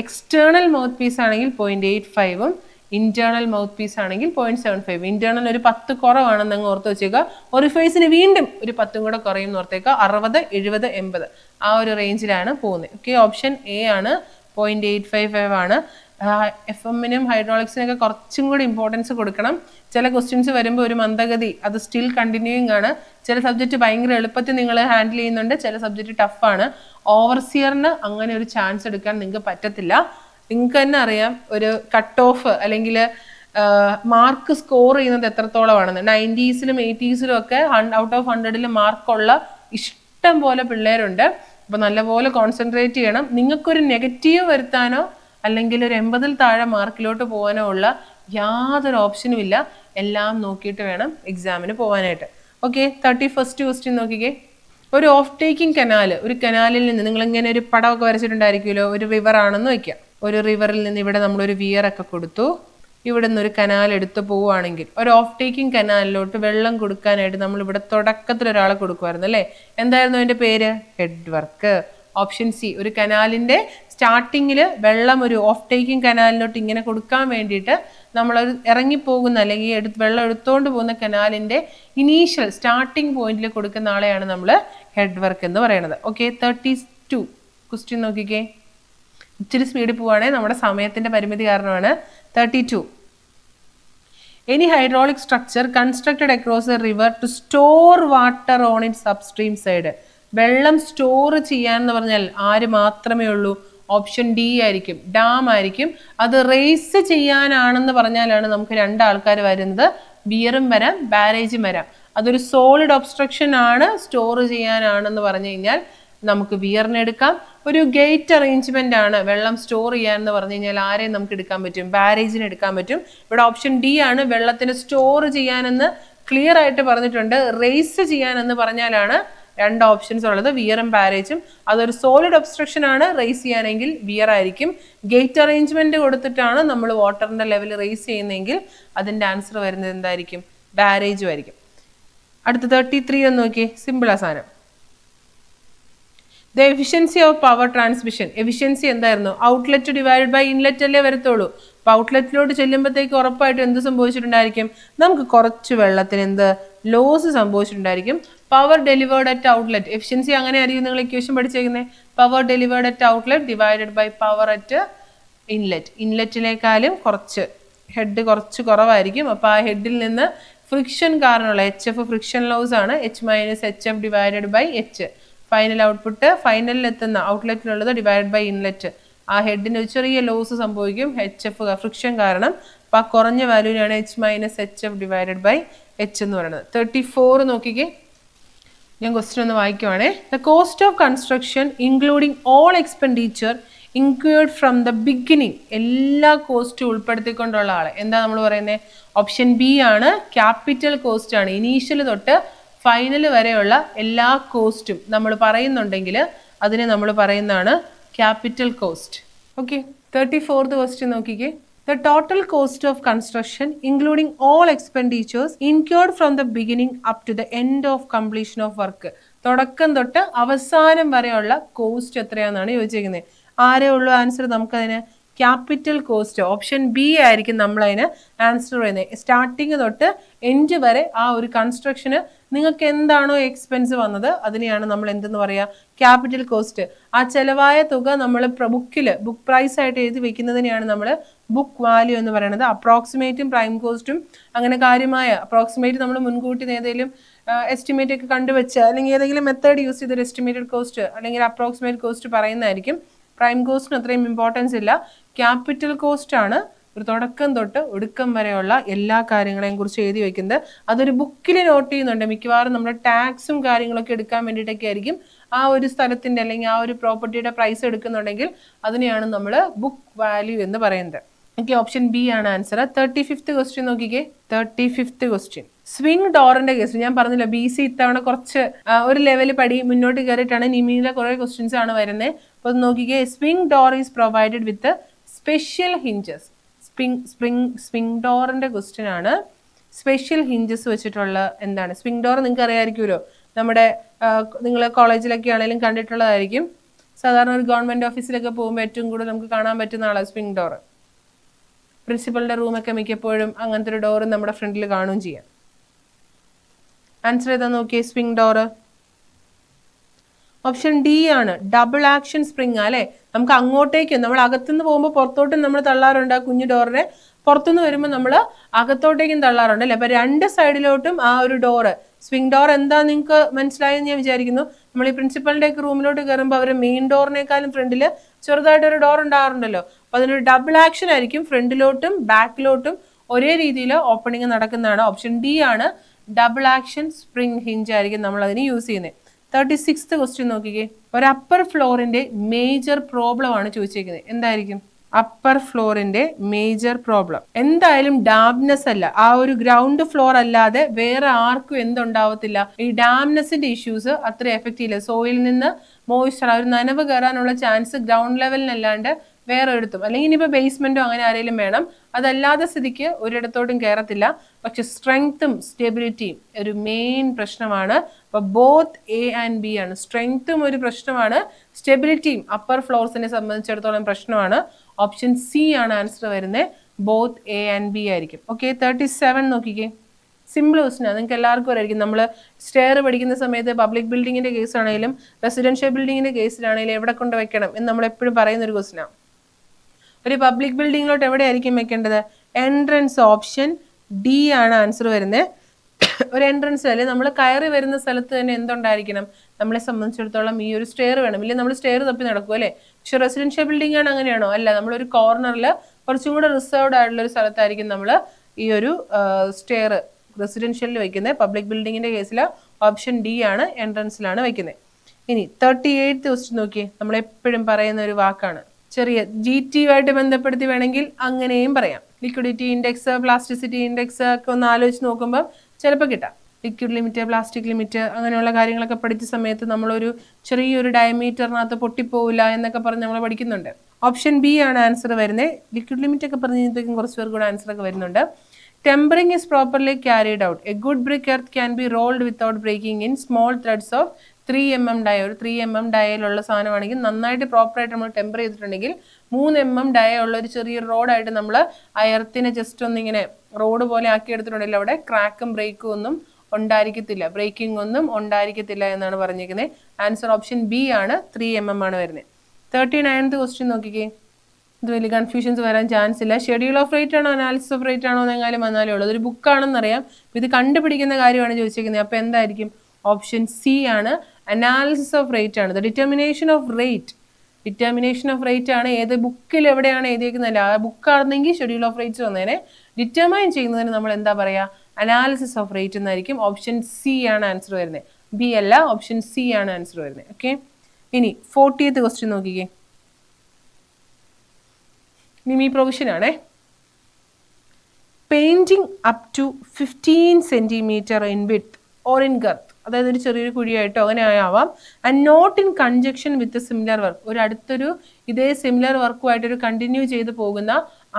എക്സ്റ്റേണൽ മൗത്ത് പീസ് ആണെങ്കിൽ 0.85ഉം ഇന്റേണൽ മൗത്ത് പീസ് ആണെങ്കിൽ 0.75. ഇന്റേണൽ ഒരു 10 കുറവാണെന്ന് അങ്ങ് ഓർത്ത് വെച്ചേക്കുക. ഒറിഫൈസിന് വീണ്ടും ഒരു 10 കൂടെ കുറയും എന്ന് ഓർത്തേക്കുക. 60, 70, 80 ആ ഒരു റേഞ്ചിലാണ് പോകുന്നത്. ഓക്കെ, ഓപ്ഷൻ എ ആണ്, 0.855 ആണ്. FM-നും ഹൈഡ്രോളിക്സിനൊക്കെ കുറച്ചും കൂടി ഇമ്പോർട്ടൻസ് കൊടുക്കണം. ചില ക്വസ്റ്റ്യൻസ് വരുമ്പോൾ ഒരു മന്ദഗതി, അത് സ്റ്റിൽ കണ്ടിന്യൂയിങ് ആണ്. ചില സബ്ജക്റ്റ് ഭയങ്കര എളുപ്പത്തിൽ നിങ്ങൾ ഹാൻഡിൽ ചെയ്യുന്നുണ്ട്, ചില സബ്ജക്റ്റ് ടഫാണ്. ഓവർസിയറിന് അങ്ങനെ ഒരു ചാൻസ് എടുക്കാൻ നിങ്ങൾക്ക് പറ്റത്തില്ല. നിങ്ങൾക്ക് തന്നെ അറിയാം ഒരു കട്ട് ഓഫ് അല്ലെങ്കിൽ മാർക്ക് സ്കോർ ചെയ്യുന്നത് എത്രത്തോളമാണെന്ന്. 90s-ലും 80s-ലും ഒക്കെ ഔട്ട് ഓഫ് 100-ൽ മാർക്കുള്ള ഇഷ്ടം പോലെ പിള്ളേരുണ്ട്. അപ്പോൾ നല്ലപോലെ കോൺസെൻട്രേറ്റ് ചെയ്യണം. നിങ്ങൾക്കൊരു നെഗറ്റീവ് വരുത്താനോ അല്ലെങ്കിൽ ഒരു 80-ൽ താഴെ മാർക്കിലോട്ട് പോകാനോ ഉള്ള യാതൊരു ഓപ്ഷനും ഇല്ല. എല്ലാം നോക്കിയിട്ട് വേണം എക്സാമിന് പോകാനായിട്ട്. ഓക്കെ, 31st ക്വസ്റ്റ്യൻ നോക്കിക്കേ. ഒരു ഓഫ് ടേക്കിംഗ് കനാൽ, ഒരു കനാലിൽ നിന്ന് നിങ്ങളിങ്ങനെ ഒരു പടമൊക്കെ വരച്ചിട്ടുണ്ടായിരിക്കുമല്ലോ, ഒരു റിവർ ആണെന്ന് വയ്ക്കാം. ഒരു റിവറിൽ നിന്ന് ഇവിടെ നമ്മളൊരു വിയറൊക്കെ കൊടുത്തു. ഇവിടെ നിന്നൊരു കനാൽ എടുത്ത് പോവുകയാണെങ്കിൽ ഒരു ഓഫ് ടേക്കിംഗ് കനാലിലോട്ട് വെള്ളം കൊടുക്കാനായിട്ട് നമ്മൾ ഇവിടെ തുടക്കത്തിൽ ഒരാളെ കൊടുക്കുമായിരുന്നു അല്ലേ. എന്തായിരുന്നു അതിൻ്റെ പേര്? Head work. Option C. ഒരു കനാലിൻ്റെ സ്റ്റാർട്ടിങ്ങിൽ വെള്ളം ഒരു ഓഫ് ടേക്കിംഗ് കനാലിലോട്ട് ഇങ്ങനെ കൊടുക്കാൻ വേണ്ടിയിട്ട് നമ്മളൊരു ഇറങ്ങിപ്പോകുന്ന അല്ലെങ്കിൽ വെള്ളം എടുത്തുകൊണ്ട് പോകുന്ന കനാലിൻ്റെ ഇനീഷ്യൽ സ്റ്റാർട്ടിങ് പോയിന്റിൽ കൊടുക്കുന്ന ആളെയാണ് നമ്മൾ ഹെഡ് വർക്ക് എന്ന് പറയുന്നത്. ഓക്കെ, 32 ക്വസ്റ്റ്യൻ നോക്കിക്കേ. ഇച്ചിരി സ്പീഡിൽ പോവുകയാണെങ്കിൽ നമ്മുടെ സമയത്തിൻ്റെ പരിമിതി കാരണമാണ്. 32. Any hydraulic structure constructed across a river to store water on its upstream side. വെള്ളം സ്റ്റോർ ചെയ്യാന്ന് പറഞ്ഞാൽ ആര് മാത്രമേ ഉള്ളൂ? ഓപ്ഷൻ ഡി ആയിരിക്കും, ഡാം ആയിരിക്കും. അത് റേസ് ചെയ്യാനാണെന്ന് പറഞ്ഞാലാണ് നമുക്ക് 2 ആൾക്കാർ വരുന്നത്. ബിയറും വരാം, ബാരേജും വരാം. അതൊരു സോളിഡ് ഒബ്സ്ട്രക്ഷൻ ആണ്, സ്റ്റോർ ചെയ്യാനാണെന്ന് പറഞ്ഞു കഴിഞ്ഞാൽ നമുക്ക് ബിയറിനെ എടുക്കാം. ഒരു ഗേറ്റ് അറേഞ്ച്മെന്റ് ആണ് വെള്ളം സ്റ്റോർ ചെയ്യാനെന്ന് പറഞ്ഞു കഴിഞ്ഞാൽ ആരെയും നമുക്ക് എടുക്കാൻ പറ്റും? ബാരേജിന് എടുക്കാൻ പറ്റും. ഇവിടെ ഓപ്ഷൻ ഡി ആണ്, വെള്ളത്തിന് സ്റ്റോർ ചെയ്യാനെന്ന് ക്ലിയർ ആയിട്ട് പറഞ്ഞിട്ടുണ്ട്. റേസ് ചെയ്യാനെന്ന് പറഞ്ഞാലാണ് 2 ഓപ്ഷൻസ് ഉള്ളത്, വിയറും ബാരേജും. അതൊരു സോളിഡ് ഒബ്സ്ട്രക്ഷൻ ആണ്, റേസ് ചെയ്യാനെങ്കിൽ വിയർ ആയിരിക്കും. ഗേറ്റ് അറേഞ്ച്മെന്റ് കൊടുത്തിട്ടാണ് നമ്മൾ വാട്ടറിന്റെ ലെവൽ റേസ് ചെയ്യുന്നതെങ്കിൽ അതിന്റെ ആൻസർ വരുന്നത് എന്തായിരിക്കും? ബാരേജും ആയിരിക്കും. അടുത്ത 33 എന്ന് നോക്കിയേ, സിമ്പിൾ ആ സാധനം. The efficiency of power transmission. Efficiency എന്തായിരുന്നു? ഔട്ട്ലെറ്റ് ഡിവൈഡ് ബൈ ഇൻലെറ്റ് അല്ലേ വരത്തുള്ളൂ. അപ്പോൾ ഔട്ട്ലെറ്റിലോട്ട് ചെല്ലുമ്പോഴത്തേക്ക് ഉറപ്പായിട്ടും എന്ത് സംഭവിച്ചിട്ടുണ്ടായിരിക്കും? നമുക്ക് കുറച്ച് വെള്ളത്തിന് എന്ത് ലോസ് സംഭവിച്ചിട്ടുണ്ടായിരിക്കും. Power delivered at outlet. Efficiency അങ്ങനെ ആയിരിക്കും നിങ്ങൾ ഇക്വേഷൻ പഠിച്ചേക്കുന്നത്. Power delivered at outlet divided by power at inlet. ഇൻലെറ്റിനേക്കാളും കുറച്ച് ഹെഡ് കുറച്ച് കുറവായിരിക്കും. അപ്പോൾ ആ ഹെഡിൽ നിന്ന് ഫ്രിക്ഷൻ കാരണമുള്ള HF ഫ്രിക്ഷൻ ലോസ് ആണ്. H - HF divided by H. Final output ഫൈനലിൽ എത്തുന്ന ഔട്ട്ലെറ്റിലുള്ളത് ഡിവൈഡ് ബൈ ഇൻലെറ്റ്. ആ ഹെഡിന് ഒരു ചെറിയ ലോസ് സംഭവിക്കും HF ഫ്രിക്ഷൻ കാരണം. അപ്പോൾ ആ കുറഞ്ഞ വാല്യൂവിനാണ് H-HF ഡിവൈഡഡ് ബൈ H എന്ന് പറയുന്നത്. 34 നോക്കിക്കേ, ഞാൻ ക്വസ്റ്റ്യൻ ഒന്ന് വായിക്കുവാണേ. The cost of construction including all expenditure incurred from the beginning. എല്ലാ കോസ്റ്റും ഉൾപ്പെടുത്തിക്കൊണ്ടുള്ള ആളെ എന്താ നമ്മൾ പറയുന്നത്? ഓപ്ഷൻ ബി ആണ്, ക്യാപിറ്റൽ കോസ്റ്റ് ആണ്. ഇനീഷ്യൽ തൊട്ട് ഫൈനൽ വരെയുള്ള എല്ലാ കോസ്റ്റും നമ്മൾ പറയുന്നുണ്ടെങ്കിൽ അതിനെ നമ്മൾ പറയുന്നതാണ് capital cost. Okay, 34th question നോക്കിക്കേ. The total cost of construction, including all expenditures incurred from the beginning up to the end of completion of work. തുടക്കം തൊട്ട് അവസാനം വരെയുള്ള കോസ്റ്റ് എത്രയാണെന്നാണ് ചോദിച്ചിരിക്കുന്നത്. ആരേ ഉള്ളൂ ആൻസർ? നമുക്കതിന് ക്യാപിറ്റൽ കോസ്റ്റ് ഓപ്ഷൻ ബി ആയിരിക്കും നമ്മളതിന് ആൻസർ പറയുന്നത്. സ്റ്റാർട്ടിങ് തൊട്ട് എൻഡ് വരെ ആ ഒരു കൺസ്ട്രക്ഷന് നിങ്ങൾക്ക് എന്താണോ എക്സ്പെൻസ് വന്നത് അതിനെയാണ് നമ്മൾ എന്തെന്ന് പറയുക? Capital cost. ആ ചെലവായ തുക നമ്മൾ ബുക്ക് പ്രൈസ് ആയിട്ട് എഴുതി വെക്കുന്നതിനെയാണ് നമ്മൾ ബുക്ക് വാല്യൂ എന്ന് പറയുന്നത്. അപ്രോക്സിമേറ്റും പ്രൈം കോസ്റ്റും അങ്ങനെ കാര്യമായ അപ്രോക്സിമേറ്റ് നമ്മൾ മുൻകൂട്ടി ഏതെങ്കിലും എസ്റ്റിമേറ്റ് ഒക്കെ കണ്ടുവച്ച് അല്ലെങ്കിൽ ഏതെങ്കിലും മെത്തേഡ് യൂസ് ചെയ്തൊരു എസ്റ്റിമേറ്റഡ് കോസ്റ്റ് അല്ലെങ്കിൽ അപ്രോക്സിമേറ്റ് കോസ്റ്റ് പറയുന്നതായിരിക്കും. പ്രൈം കോസ്റ്റിന് അത്രയും ഇമ്പോർട്ടൻസ് ഇല്ല. ക്യാപിറ്റൽ കോസ്റ്റ് ആണ് ഒരു തുടക്കം തൊട്ട് ഒടുക്കം വരെയുള്ള എല്ലാ കാര്യങ്ങളെയും കുറിച്ച് എഴുതി വെക്കുന്നത്. അതൊരു ബുക്കിൽ നോട്ട് ചെയ്യുന്നുണ്ട്. മിക്കവാറും നമ്മുടെ ടാക്സും കാര്യങ്ങളൊക്കെ എടുക്കാൻ വേണ്ടിയിട്ടൊക്കെ ആയിരിക്കും ആ ഒരു സ്ഥലത്തിൻ്റെ അല്ലെങ്കിൽ ആ ഒരു പ്രോപ്പർട്ടിയുടെ പ്രൈസ് എടുക്കുന്നുണ്ടെങ്കിൽ അതിനെയാണ് നമ്മൾ ബുക്ക് വാല്യൂ എന്ന് പറയുന്നത്. ഓക്കെ, ഓപ്ഷൻ ബി ആണ് ആൻസർ. 35th ക്വസ്റ്റ്യൻ നോക്കിക്കേ. 35th ക്വസ്റ്റ്യൻ സ്വിംഗ് ഡോറിന്റെ കേസ്. ഞാൻ പറഞ്ഞില്ല BC ഇത്തവണ കുറച്ച് ഒരു ലെവൽ പടി മുന്നോട്ട് കയറിയിട്ടാണ്. നിമിയിലെ കുറെ ക്വസ്റ്റ്യൻസ് ആണ് വരുന്നത്. അപ്പോൾ നോക്കിക്കേ, swing door is provided with special hinges. Swing ഡോറിന്റെ ക്വസ്റ്റ്യൻ ആണ്. സ്പെഷ്യൽ ഹിഞ്ചസ് വെച്ചിട്ടുള്ള എന്താണ് സ്വിംഗ് ഡോർ? നിങ്ങൾക്ക് അറിയാമായിരിക്കുമല്ലോ, നമ്മുടെ നിങ്ങൾ കോളേജിലൊക്കെ ആണെങ്കിലും കണ്ടിട്ടുള്ളതായിരിക്കും. സാധാരണ ഒരു ഗവൺമെന്റ് ഓഫീസിലൊക്കെ പോകുമ്പോൾ ഏറ്റവും കൂടുതൽ നമുക്ക് കാണാൻ പറ്റുന്ന ആളാണ് സ്വിംഗ് ഡോർ. പ്രിൻസിപ്പലിന്റെ റൂമൊക്കെ മിക്കപ്പോഴും അങ്ങനത്തെ ഒരു ഡോർ നമ്മുടെ ഫ്രണ്ടിൽ കാണുകയും ചെയ്യാം. ആൻസർ ഏതാ നോക്കിയേ? Swing door. ഓപ്ഷൻ ഡി ആണ്, ഡബിൾ ആക്ഷൻ സ്പ്രിങ് അല്ലേ. നമുക്ക് അങ്ങോട്ടേക്കും നമ്മൾ അകത്തുനിന്ന് പോകുമ്പോൾ പുറത്തോട്ടും നമ്മൾ തള്ളാറുണ്ട് ആ കുഞ്ഞു ഡോറിനെ. പുറത്തുനിന്ന് വരുമ്പോൾ നമ്മൾ അകത്തോട്ടേക്കും തള്ളാറുണ്ട് അല്ലേ. അപ്പൊ രണ്ട് സൈഡിലോട്ടും ആ ഒരു ഡോറ് സ്വിംഗ് ഡോർ എന്താ നിങ്ങൾക്ക് മനസ്സിലായെന്ന് ഞാൻ വിചാരിക്കുന്നു. നമ്മൾ ഈ പ്രിൻസിപ്പലിന്റെ ഒക്കെ റൂമിലോട്ട് കയറുമ്പോൾ അവർ മെയിൻ ഡോറിനേക്കാളും ഫ്രണ്ടിൽ ചെറുതായിട്ടൊരു ഡോർ ഉണ്ടാകാറുണ്ടല്ലോ. അപ്പൊ അതിനൊരു ഡബിൾ ആക്ഷൻ ആയിരിക്കും. ഫ്രണ്ടിലോട്ടും ബാക്കിലോട്ടും ഒരേ രീതിയിൽ ഓപ്പണിംഗ് നടക്കുന്നതാണ്. ഓപ്ഷൻ ഡി ആണ്, ഡബിൾ ആക്ഷൻ സ്പ്രിംഗ് ഹിഞ്ച് ആയിരിക്കും നമ്മൾ അതിന് യൂസ് ചെയ്യുന്നത്. 36th ക്വസ്റ്റ്യൻ നോക്കിക്കേ. ഒരു അപ്പർ ഫ്ലോറിന്റെ മേജർ പ്രോബ്ലം ആണ് ചോദിച്ചിരിക്കുന്നത്. എന്തായിരിക്കും അപ്പർ ഫ്ലോറിന്റെ മേജർ പ്രോബ്ലം? എന്തായാലും ഡാംനെസ് അല്ല. ആ ഒരു ഗ്രൗണ്ട് ഫ്ലോർ അല്ലാതെ വേറെ ആർക്കും എന്തുണ്ടാവത്തില്ല. ഈ ഡാംനെസിന്റെ ഇഷ്യൂസ് അത്ര എഫക്റ്റ് ചെയ്യില്ല. സോയിൽ നിന്ന് മോയ്സ്ചർ ഒരു നനവ് കയറാനുള്ള ചാൻസ് ഗ്രൗണ്ട് ലെവലിനല്ലാണ്ട് വേറെ ഒരിടത്തും, അല്ലെങ്കിൽ ഇനിയിപ്പോൾ ബേസ്മെന്റോ അങ്ങനെ ആരെങ്കിലും വേണം. അതല്ലാതെ സ്ഥിതിക്ക് ഒരിടത്തോട്ടും കയറത്തില്ല. പക്ഷെ സ്ട്രെങ്ത്തും സ്റ്റെബിലിറ്റിയും ഒരു മെയിൻ പ്രശ്നമാണ്. അപ്പൊ ബോത്ത് A and B ആണ്. സ്ട്രെങ്ത്തും ഒരു പ്രശ്നമാണ്, സ്റ്റെബിലിറ്റിയും അപ്പർ ഫ്ലോർസിനെ സംബന്ധിച്ചിടത്തോളം പ്രശ്നമാണ്. ഓപ്ഷൻ സി ആണ് ആൻസർ വരുന്നത്. ബോത്ത് A and B ആയിരിക്കും. ഓക്കെ, 37 നോക്കിക്കേ. സിമ്പിൾ ക്വസ്റ്റ്യനാണ്, നിങ്ങൾക്ക് എല്ലാവർക്കും അറിയായിരിക്കും. നമ്മൾ സ്റ്റെയർ പഠിക്കുന്ന സമയത്ത് പബ്ലിക് ബിൽഡിങ്ങിന്റെ കേസ് ആണെങ്കിലും റെസിഡൻഷ്യൽ ബിൽഡിങ്ങിന്റെ കേസിലാണെങ്കിലും എവിടെ കൊണ്ട് വെക്കണം എന്ന് നമ്മൾ എപ്പോഴും പറയുന്ന ഒരു ക്വസ്റ്റ്യനാണ്. ഒരു പബ്ലിക് ബിൽഡിങ്ങിലോട്ട് എവിടെയായിരിക്കും വെക്കേണ്ടത്? എൻട്രൻസ്. ഓപ്ഷൻ ഡി ആണ് ആൻസർ വരുന്നത്. ഒരു എൻട്രൻസ് അല്ലെ, നമ്മൾ കയറി വരുന്ന സ്ഥലത്ത് തന്നെ എന്തുണ്ടായിരിക്കണം? നമ്മളെ സംബന്ധിച്ചിടത്തോളം ഈ ഒരു സ്റ്റെയർ വേണം. ഇല്ലെങ്കിൽ നമ്മൾ സ്റ്റെയർ തപ്പി നടക്കും അല്ലേ. പക്ഷെ റെസിഡൻഷ്യൽ ബിൽഡിംഗ് ആണ് അങ്ങനെയാണോ? അല്ല, നമ്മളൊരു കോർണറിൽ കുറച്ചും കൂടെ റിസർവ്ഡ് ആയിട്ടുള്ള ഒരു സ്ഥലത്തായിരിക്കും നമ്മൾ ഈ ഒരു സ്റ്റെയർ റെസിഡൻഷ്യലിൽ വെക്കുന്നത്. പബ്ലിക് ബിൽഡിങ്ങിന്റെ കേസിൽ ഓപ്ഷൻ ഡി ആണ്, എൻട്രൻസിലാണ് വെക്കുന്നത്. ഇനി 38th ക്വസ്റ്റ്യൻ നോക്കിയേ. നമ്മൾ എപ്പോഴും പറയുന്ന ഒരു വാക്കാണ്, ചെറിയ GT ആയിട്ട് ബന്ധപ്പെടുത്തി വേണമെങ്കിൽ അങ്ങനെയും പറയാം. ലിക്വിഡിറ്റി ഇൻഡെക്സ്, പ്ലാസ്റ്റിസിറ്റി ഇൻഡെക്സ് ഒക്കെ ഒന്ന് ആലോചിച്ച് നോക്കുമ്പോൾ ചിലപ്പോൾ കിട്ടാം. ലിക്വിഡ് ലിമിറ്റ്, പ്ലാസ്റ്റിക് ലിമിറ്റ്, അങ്ങനെയുള്ള കാര്യങ്ങളൊക്കെ പഠിച്ച സമയത്ത് നമ്മളൊരു ചെറിയൊരു ഡയമീറ്ററിനകത്ത് പൊട്ടിപ്പോവില്ല എന്നൊക്കെ പറഞ്ഞ് നമ്മൾ പഠിക്കുന്നുണ്ട്. ഓപ്ഷൻ ബി ആണ് ആൻസർ വരുന്നത്. ലിക്വിഡ് ലിമിറ്റ് ഒക്കെ പറഞ്ഞപ്പോഴേക്കും കുറച്ച് പേർ കൂടെ ആൻസർ ഒക്കെ വരുന്നുണ്ട്. Tempering is properly carried out. A good brick earth can be rolled without breaking in small threads of 3 mm ഡയ. ഒരു 3 mm ഡയയിലുള്ള സാധനമാണെങ്കിൽ നന്നായിട്ട് പ്രോപ്പറായിട്ട് നമ്മൾ ടെമ്പർ ചെയ്തിട്ടുണ്ടെങ്കിൽ 3 mm ഡയ ഉള്ള ഒരു ചെറിയൊരു റോഡായിട്ട് നമ്മൾ ആ എർത്തിനെ ജസ്റ്റ് ഒന്നിങ്ങനെ റോഡ് പോലെ ആക്കി എടുത്തിട്ടുണ്ടെങ്കിൽ അവിടെ ക്രാക്കും ബ്രേക്കും ഒന്നും ഉണ്ടായിരിക്കത്തില്ല, ബ്രേക്കിംഗ് ഒന്നും ഉണ്ടായിരിക്കത്തില്ല എന്നാണ് പറഞ്ഞിരിക്കുന്നത്. ആൻസർ ഓപ്ഷൻ ബി ആണ്, 3 mm ആണ് വരുന്നത്. 39th ക്വസ്റ്റ്യൻ നോക്കിക്കേ. ഇത് വലിയ കൺഫ്യൂഷൻസ് വരാൻ ചാൻസ് ഇല്ല. ഷെഡ്യൂൾ ഓഫ് റേറ്റ് ആണോ അനാലിസിസ് ഓഫ് റേറ്റ് ആണോ എന്നെങ്കിലും വന്നാലേ ഉള്ളൂ. അതൊരു ബുക്കാണെന്നറിയാം. ഇത് കണ്ടുപിടിക്കുന്ന കാര്യമാണ് ചോദിച്ചിരിക്കുന്നത്. അപ്പോൾ എന്തായിരിക്കും? ഓപ്ഷൻ സി ആണ് അനാലിസിസ് ഓഫ് റേറ്റ് ആണ്. Determination of rate, determination of rate ആണ്. ഏത് ബുക്കിൽ എവിടെയാണ് എഴുതിയിരിക്കുന്നില്ല, ആ ബുക്കാണെന്നെങ്കിൽ ഷെഡ്യൂൾ ഓഫ് റേറ്റ്സ് വന്നേനെ. ഡിറ്റർമൈൻ ചെയ്യുന്നതിന് നമ്മൾ എന്താ പറയുക, അനാലിസിസ് ഓഫ് റേറ്റ് എന്നായിരിക്കും. ഓപ്ഷൻ സി ആണ് ആൻസർ വരുന്നത്, ബി അല്ല, ഓപ്ഷൻ സി ആണ് ആൻസർ വരുന്നത്. ഓക്കെ, ഇനി 40th ക്വസ്റ്റ്യൻ നോക്കിക്കേ. നിമി പ്രൊവിഷൻ ആണേ. Painting up to 15 cm in width or in girth, അതായത് ഒരു ചെറിയൊരു കുഴിയായിട്ടോ അങ്ങനെ ആവാം. And not in conjunction with similar work, ഒരു അടുത്തൊരു ഇതേ സിമിലർ വർക്കുമായിട്ടൊരു കണ്ടിന്യൂ ചെയ്ത് പോകുന്ന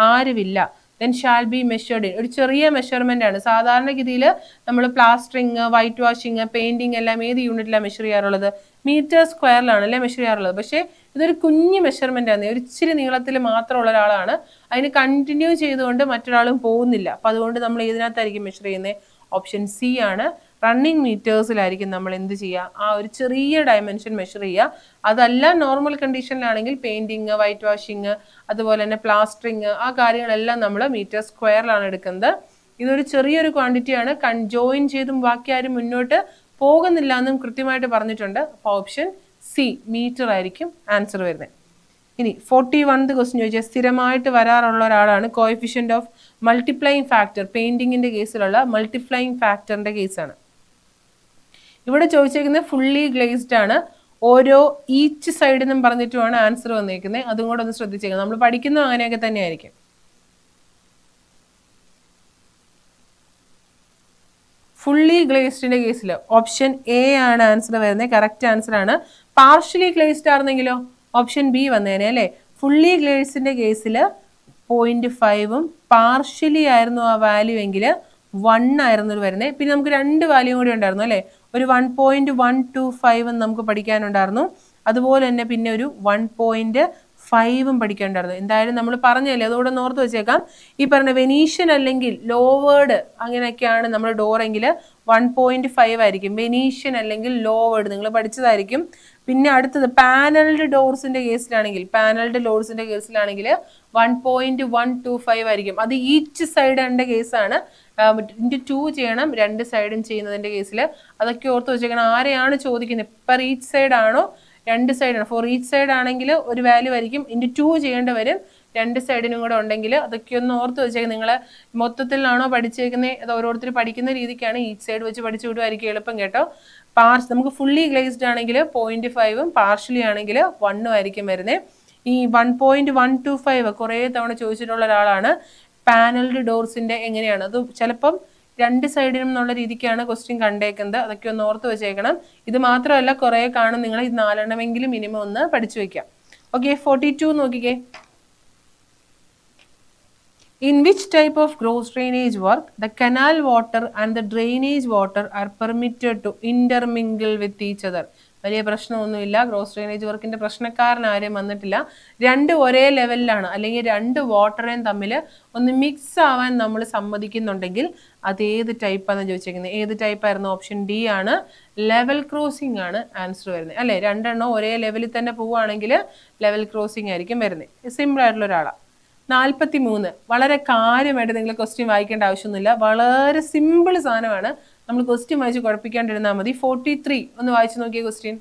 ആരുമില്ല. Then shall be measured in, ഒരു ചെറിയ മെഷർമെന്റ് ആണ്. സാധാരണഗതിയിൽ നമ്മൾ പ്ലാസ്റ്ററിങ്, വൈറ്റ് വാഷിങ്, പെയിന്റിങ് എല്ലാം ഏത് യൂണിറ്റിലാണ് മെഷർ ചെയ്യാറുള്ളത്, മീറ്റർ സ്ക്വയറിലാണ് അല്ലേ മെഷർ ചെയ്യാറുള്ളത്. പക്ഷേ ഇതൊരു കുഞ്ഞു മെഷർമെന്റ് ആണ്, ഒരു ഇച്ചിരി നീളത്തിൽ മാത്രമുള്ള ഒരാളാണ്. അതിന് കണ്ടിന്യൂ ചെയ്തുകൊണ്ട് മറ്റൊരാളും പോകുന്നില്ല. അപ്പം അതുകൊണ്ട് നമ്മൾ ഏതിനകത്തായിരിക്കും മെഷർ ചെയ്യുന്നത്, ഓപ്ഷൻ സി ആണ്. റണ്ണിങ് മീറ്റേഴ്സിലായിരിക്കും നമ്മൾ എന്ത് ചെയ്യുക, ആ ഒരു ചെറിയ ഡയമെൻഷൻ മെഷർ ചെയ്യുക. അതല്ല നോർമൽ കണ്ടീഷനിലാണെങ്കിൽ പെയിന്റിങ്, വൈറ്റ് വാഷിങ്, അതുപോലെ തന്നെ പ്ലാസ്റ്ററിങ്, ആ കാര്യങ്ങളെല്ലാം നമ്മൾ മീറ്റർ സ്ക്വയറിലാണ് എടുക്കുന്നത്. ഇതൊരു ചെറിയൊരു ക്വാണ്ടിറ്റിയാണ്, ജോയിൻ ചെയ്തും ബാക്കി ആരും മുന്നോട്ട് പോകുന്നില്ല എന്നും കൃത്യമായിട്ട് പറഞ്ഞിട്ടുണ്ട്. അപ്പോൾ ഓപ്ഷൻ സി മീറ്റർ ആയിരിക്കും ആൻസർ വരുന്നത്. ഇനി 41th ക്വസ്റ്റ്യൻ ചോദിച്ചാൽ സ്ഥിരമായിട്ട് വരാറുള്ള ഒരാളാണ് കോഎഫിഷ്യന്റ് ഓഫ് മൾട്ടിപ്ലൈയിങ് ഫാക്ടർ. പെയിന്റിങ്ങിന്റെ കേസിലുള്ള മൾട്ടിപ്ലൈയിങ് ഫാക്ടറിന്റെ കേസാണ് ഇവിടെ ചോദിച്ചേക്കുന്നത്. ഫുള്ളി ഗ്ലേസ്ഡ് ആണ്, ഓരോ ഈച്ച് സൈഡിൽ നിന്നും പറഞ്ഞിട്ടുമാണ് ആൻസർ വന്നേക്കുന്നത്. അതും കൂടെ ഒന്ന് ശ്രദ്ധിച്ചേക്കാം, നമ്മൾ പഠിക്കുന്നത് അങ്ങനെയൊക്കെ തന്നെ ആയിരിക്കും. ഫുള്ളി ഗ്ലേസ്ഡിന്റെ കേസിൽ ഓപ്ഷൻ എ ആണ് ആൻസർ വരുന്നത്, കറക്റ്റ് ആൻസർ ആണ്. പാർഷ്യലി ഗ്ലേസ്ഡ് ആണെന്നെങ്കിലോ ഓപ്ഷൻ ബി വന്നേനെ അല്ലേ. ഫുള്ളി ഗ്ലേസ്ഡിന്റെ കേസിൽ 0.5ഉം പാർഷ്യലി ആയിരുന്നു ആ വാല്യൂ എങ്കിൽ 1 ആയിരുന്നു വരുന്നത്. പിന്നെ നമുക്ക് 2 വാല്യൂ കൂടി ഉണ്ടായിരുന്നു അല്ലേ, ഒരു 1.125 നമുക്ക് പഠിക്കാനുണ്ടായിരുന്നു. അതുപോലെ തന്നെ പിന്നെ ഒരു 1.5ഉം പഠിക്കാനുണ്ടായിരുന്നു. എന്തായാലും നമ്മൾ പറഞ്ഞല്ലേ, അതുകൂടെ ഓർത്ത് വെച്ചേക്കാം. ഈ പറഞ്ഞ വെനീഷ്യൻ അല്ലെങ്കിൽ ലോവേർഡ് അങ്ങനെയൊക്കെയാണ് നമ്മൾ ഡോറെങ്കിൽ 1.5 ആയിരിക്കും. വെനീഷ്യൻ അല്ലെങ്കിൽ ലോവേർഡ് നിങ്ങൾ പഠിച്ചതായിരിക്കും. പിന്നെ അടുത്തത് പാനൽഡ് ഡോർസിന്റെ കേസിലാണെങ്കിൽ 1.125 ആയിരിക്കും. അത് ഈച്ച് സൈഡിന്റെ കേസാണ്. × 2 ചെയ്യണം, 2 സൈഡും ചെയ്യുന്നതിന്റെ കേസിൽ. അതൊക്കെ ഓർത്ത് വെച്ചേക്കണം. ആരെയാണ് ചോദിക്കുന്നത്, പെർ ഈച്ച് സൈഡ് ആണോ 2 സൈഡാണ്. ഫോർ ഈച്ച് സൈഡ് ആണെങ്കിൽ ഒരു വാല്യൂ ആയിരിക്കും, × 2 ചെയ്യേണ്ടി വരും 2 സൈഡിനും കൂടെ ഉണ്ടെങ്കിൽ. അതൊക്കെ ഒന്ന് ഓർത്ത് വെച്ചേക്കാം. നിങ്ങൾ മൊത്തത്തിലാണോ പഠിച്ചേക്കുന്നത്, അത് ഓരോരുത്തർ പഠിക്കുന്ന രീതിക്കാണ്. ഈച്ച് സൈഡ് വെച്ച് പഠിച്ചു വിടുമായിരിക്കും എളുപ്പം കേട്ടോ. നമുക്ക് ഫുള്ളി ഗ്ലേസ്ഡ് ആണെങ്കിൽ 0.5ഉം പാർഷ്യലി ആണെങ്കിൽ 1ഉം ആയിരിക്കും വരുന്നത്. ഈ 1.125 കുറേ തവണ ചോദിച്ചിട്ടുള്ള ഒരാളാണ്. പാനൽഡ് ഡോർസിന്റെ എങ്ങനെയാണ്, അത് ചിലപ്പം 2 സൈഡിനും എന്നുള്ള രീതിക്കാണ് ക്വസ്റ്റ്യൻ കണ്ടേക്കുന്നത്. അതൊക്കെ ഒന്ന് ഓർത്ത് വെച്ചേക്കണം. ഇത് മാത്രമല്ല കുറേ കാണും, നിങ്ങൾ ഇത് 4 എണ്ണമെങ്കിലും മിനിമം ഒന്ന് പഠിച്ചു വെക്കാം. ഓക്കെ, 42 നോക്കിക്കേ. In which type of gross drainage work the canal water and the drainage water are permitted to intermingle with each other? വലിയ പ്രശ്നമൊന്നുമില്ല, ഗ്രോസ് ഡ്രെയിനേജ് വർക്കിന്റെ പ്രശ്നക്കാരൻ ആരും വന്നിട്ടില്ല. 2 ഒരേ ലെവലിലാണ്, അല്ലെങ്കിൽ 2 വാട്ടറേയും തമ്മിൽ ഒന്ന് മിക്സ് ആവാൻ നമ്മൾ സമ്മതിക്കുന്നുണ്ടെങ്കിൽ അത് ഏത് ടൈപ്പാണെന്ന് ചോദിച്ചേക്കുന്നത്. ഏത് ടൈപ്പായിരുന്നു, ഓപ്ഷൻ ഡി ആണ്, ലെവൽ ക്രോസിംഗ് ആണ് ആൻസർ വരുന്നത് അല്ലേ. 2 എണ്ണം ഒരേ ലെവലിൽ തന്നെ പോവുകയാണെങ്കിൽ ലെവൽ ക്രോസിംഗ് ആയിരിക്കും വരുന്നത്. സിമ്പിൾ ആയിട്ടുള്ള ഒരാളാണ്. 43 വളരെ കാര്യമായിട്ട് നിങ്ങൾ ക്വസ്റ്റ്യൻ വായിക്കേണ്ട ആവശ്യമൊന്നുമില്ല, വളരെ സിമ്പിൾ സാധനമാണ്. നമ്മൾ ക്വസ്റ്റ്യൻ വായിച്ച് കുഴപ്പിക്കാണ്ടിരുന്നാൽ മതി. 43 ഒന്ന് വായിച്ചു നോക്കിയ question.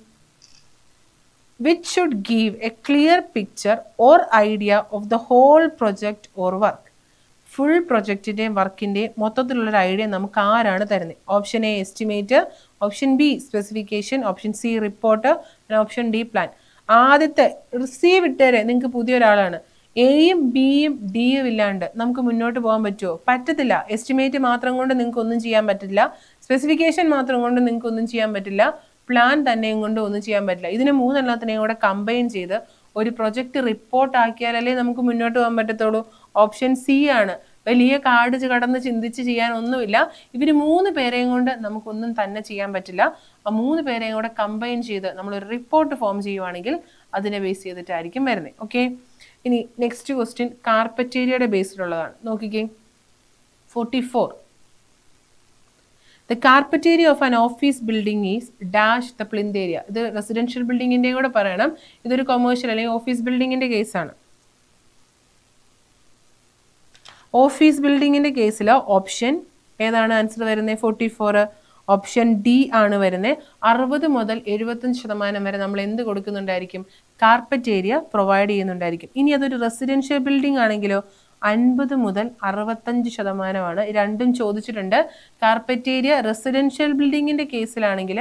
Which should give a clear picture or idea of the whole project or work. Full പ്രൊജക്റ്റിന്റെയും വർക്കിന്റെയും മൊത്തത്തിലുള്ളൊരു ഐഡിയ നമുക്ക് ആരാണ് തരുന്നത്? Option A estimate, option B specification, option C report, option D plan. ആദ്യത്തെ റിസീവ് ഇട്ടേരെ നിങ്ങൾക്ക് പുതിയൊരാളാണ്. എയും ബിയും ഡിയും ഇല്ലാണ്ട് നമുക്ക് മുന്നോട്ട് പോകാൻ പറ്റുമോ? പറ്റത്തില്ല. എസ്റ്റിമേറ്റ് മാത്രം കൊണ്ട് നിങ്ങൾക്ക് ഒന്നും ചെയ്യാൻ പറ്റില്ല, സ്പെസിഫിക്കേഷൻ മാത്രം കൊണ്ട് നിങ്ങൾക്ക് ഒന്നും ചെയ്യാൻ പറ്റില്ല, പ്ലാൻ തന്നെയും കൊണ്ട് ഒന്നും ചെയ്യാൻ പറ്റില്ല. ഇതിനെ 3 എണ്ണത്തിനെയും കൂടെ കമ്പൈൻ ചെയ്ത് ഒരു പ്രൊജക്ട് റിപ്പോർട്ട് ആക്കിയാലല്ലേ നമുക്ക് മുന്നോട്ട് പോകാൻ പറ്റത്തുള്ളൂ. ഓപ്ഷൻ സി ആണ്. വലിയ കാട് കടന്ന് ചിന്തിച്ച് ചെയ്യാൻ ഒന്നുമില്ല. ഇവർ 3 പേരെയും കൊണ്ട് നമുക്കൊന്നും തന്നെ ചെയ്യാൻ പറ്റില്ല. ആ 3 പേരെയും കൂടെ കമ്പൈൻ ചെയ്ത് നമ്മളൊരു റിപ്പോർട്ട് ഫോം ചെയ്യുവാണെങ്കിൽ അതിനെ ബേസ് ചെയ്തിട്ടായിരിക്കും വരുന്നത്. ഓക്കെ, ഇനി നെക്സ്റ്റ് ക്വസ്റ്റ്യൻ കാർപ്പറ്റേരിയയുടെ ബേസിലുള്ളതാണ്. നോക്കിക്കേ, 44. The carpet area of an office building is dash the plinth area. ഇത് റെസിഡൻഷ്യൽ ബിൽഡിങ്ങിന്റെ കൂടെ പറയണം. ഇതൊരു കൊമേഴ്ഷ്യൽ അല്ലെങ്കിൽ ഓഫീസ് ബിൽഡിങ്ങിന്റെ കേസാണ്. ഓഫീസ് ബിൽഡിങ്ങിന്റെ കേസിൽ ഓപ്ഷൻ ഏതാണ് ആൻസർ വരുന്നത്? 44 ഓപ്ഷൻ ഡി ആണ് വരുന്നത്. 60 മുതൽ 75% വരെ നമ്മൾ എന്ത് കൊടുക്കുന്നുണ്ടായിരിക്കും? കാർപ്പറ്റ് ഏരിയ പ്രൊവൈഡ് ചെയ്യുന്നുണ്ടായിരിക്കും. ഇനി അതൊരു റെസിഡൻഷ്യൽ ബിൽഡിംഗ് ആണെങ്കിലോ 50 മുതൽ 65%. രണ്ടും ചോദിച്ചിട്ടുണ്ട്. കാർപ്പറ്റ് ഏരിയ റെസിഡൻഷ്യൽ ബിൽഡിങ്ങിന്റെ കേസിലാണെങ്കിൽ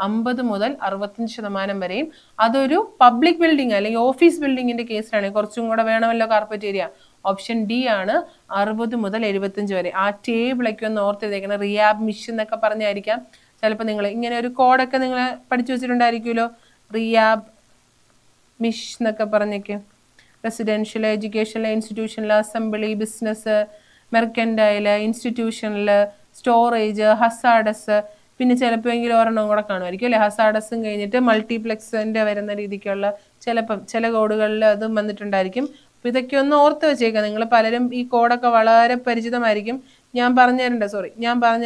50 മുതൽ 65% വരെയും, അതൊരു പബ്ലിക് ബിൽഡിംഗ് അല്ലെങ്കിൽ ഓഫീസ് ബിൽഡിങ്ങിന്റെ കേസിലാണെങ്കിൽ കുറച്ചും കൂടെ വേണമല്ലോ കാർപ്പറ്റ് ഏരിയ. ഓപ്ഷൻ ഡി ആണ് 60 മുതൽ 75 വരെ. ആ ടേബിളൊക്കെ ഒന്ന് ഓർത്തെഴുതേക്കണം. റിയാബ് മിഷൻ എന്നൊക്കെ പറഞ്ഞായിരിക്കാം ചിലപ്പോൾ നിങ്ങൾ ഇങ്ങനെ ഒരു കോഡൊക്കെ നിങ്ങൾ പഠിച്ചു വെച്ചിട്ടുണ്ടായിരിക്കുമല്ലോ. റിയാബ് മിഷ് എന്നൊക്കെ പറഞ്ഞൊക്കെ. റെസിഡൻഷ്യൽ, എഡ്യൂക്കേഷനിൽ, ഇൻസ്റ്റിറ്റ്യൂഷനിൽ, അസംബ്ലി, ബിസിനസ്, മെർക്കൻഡൈൽ, ഇൻസ്റ്റിറ്റ്യൂഷനിൽ, സ്റ്റോറേജ്, ഹസാഡസ്, പിന്നെ ചിലപ്പോൾ എങ്കിലും ഒരെണ്ണം കൂടെ കാണുമായിരിക്കും അല്ലേ. ഹസാഡസും കഴിഞ്ഞിട്ട് മൾട്ടിപ്ലെക്സിൻ്റെ വരുന്ന രീതിക്കുള്ള ചിലപ്പം ചില കോഡുകളിൽ അതും വന്നിട്ടുണ്ടായിരിക്കും. അപ്പോൾ ഇതൊക്കെ ഒന്ന് ഓർത്ത് വെച്ചേക്കാം. നിങ്ങൾ പലരും ഈ കോഡൊക്കെ വളരെ പരിചിതമായിരിക്കും. ഞാൻ പറഞ്ഞു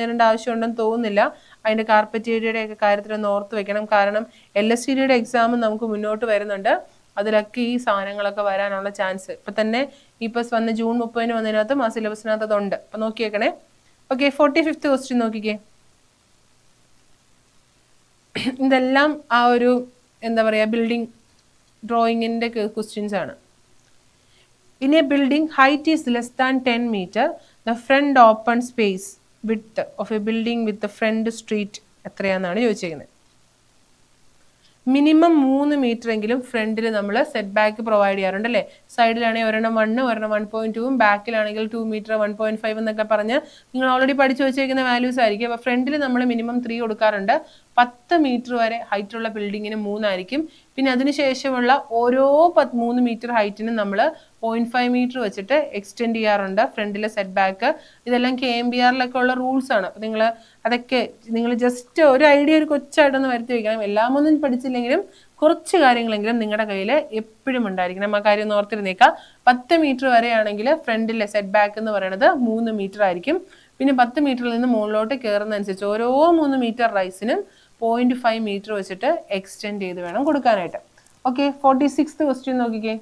തരേണ്ട ആവശ്യമുണ്ടെന്ന് തോന്നുന്നില്ല. അതിൻ്റെ കാർപ്പറ്റ് ഏരിയയുടെ ഒക്കെ കാര്യത്തിൽ ഒന്ന് ഓർത്ത് വെക്കണം. കാരണം LSTDയുടെ എക്സാം നമുക്ക് മുന്നോട്ട് വരുന്നുണ്ട്. അതിലൊക്കെ ഈ സാധനങ്ങളൊക്കെ വരാനുള്ള ചാൻസ് ഇപ്പം തന്നെ വന്ന് ജൂൺ 30 വന്നതിനകത്തും ആ സിലബസിനകത്ത് അതുണ്ട്. അപ്പം നോക്കിയേക്കണേ. ഓക്കെ, 45th ക്വസ്റ്റ്യൻ നോക്കിക്കേ. ഇതെല്ലാം ആ ഒരു എന്താ പറയുക ബിൽഡിംഗ് ഡ്രോയിങ്ങിൻ്റെ ക്വസ്റ്റ്യൻസ് ആണ്. In a building, height is less than 10 meter. The front open space width of a building with the front street എത്രയാണെന്നാണ് ചോദിച്ചിരിക്കുന്നത്. മിനിമം 3 മീറ്റർ എങ്കിലും ഫ്രണ്ടിൽ നമ്മൾ സെറ്റ് ബാക്ക് പ്രൊവൈഡ് ചെയ്യാറുണ്ട് അല്ലേ. സൈഡിലാണെങ്കിൽ ഒരെണ്ണം 1, ഒരെണ്ണം 1.2, ബാക്കിലാണെങ്കിൽ 2 മീറ്റർ 1.5 എന്നൊക്കെ പറഞ്ഞ് നിങ്ങൾ ഓൾറെഡി പഠിച്ചു വെച്ചേക്കുന്ന വാല്യൂസ് ആയിരിക്കും. അപ്പോൾ ഫ്രണ്ടിൽ നമ്മൾ മിനിമം 3 കൊടുക്കാറുണ്ട്. 10 മീറ്റർ വരെ ഹൈറ്റുള്ള ബിൽഡിങ്ങിന് 3 ആയിരിക്കും. പിന്നെ അതിനുശേഷമുള്ള ഓരോ 3 മീറ്റർ ഹൈറ്റിനും നമ്മൾ 0.5 മീറ്റർ വെച്ചിട്ട് എക്സ്റ്റെൻഡ് ചെയ്യാറുണ്ട് ഫ്രണ്ടിലെ സെറ്റ് ബാക്ക്. ഇതെല്ലാം KMBRലൊക്കെ ഉള്ള റൂൾസ് ആണ്. അപ്പോൾ അതൊക്കെ നിങ്ങൾ ജസ്റ്റ് ഒരു ഐഡിയ ഒരു കൊച്ചായിട്ടൊന്ന് വരുത്തി വയ്ക്കണം. എല്ലാം ഒന്നും പഠിച്ചില്ലെങ്കിലും കുറച്ച് കാര്യങ്ങളെങ്കിലും നിങ്ങളുടെ കയ്യിൽ എപ്പോഴും ഉണ്ടായിരിക്കണം. ആ കാര്യം ഒന്ന് ഓർത്തിരുന്നേക്കാം. 10 മീറ്റർ വരെയാണെങ്കിൽ ഫ്രണ്ടിലെ സെറ്റ് ബാക്ക് എന്ന് പറയുന്നത് 3 മീറ്റർ ആയിരിക്കും. പിന്നെ 10 മീറ്ററിൽ നിന്ന് മുകളിലോട്ട് കയറുന്നതനുസരിച്ച് ഓരോ 3 മീറ്റർ റൈസിനും 0.5 മീറ്റർ വെച്ചിട്ട് എക്സ്റ്റെൻഡ് ചെയ്ത് വേണം കൊടുക്കാനായിട്ട്. ഓക്കെ, 46th ക്വസ്റ്റ്യൻ നോക്കിക്കേ.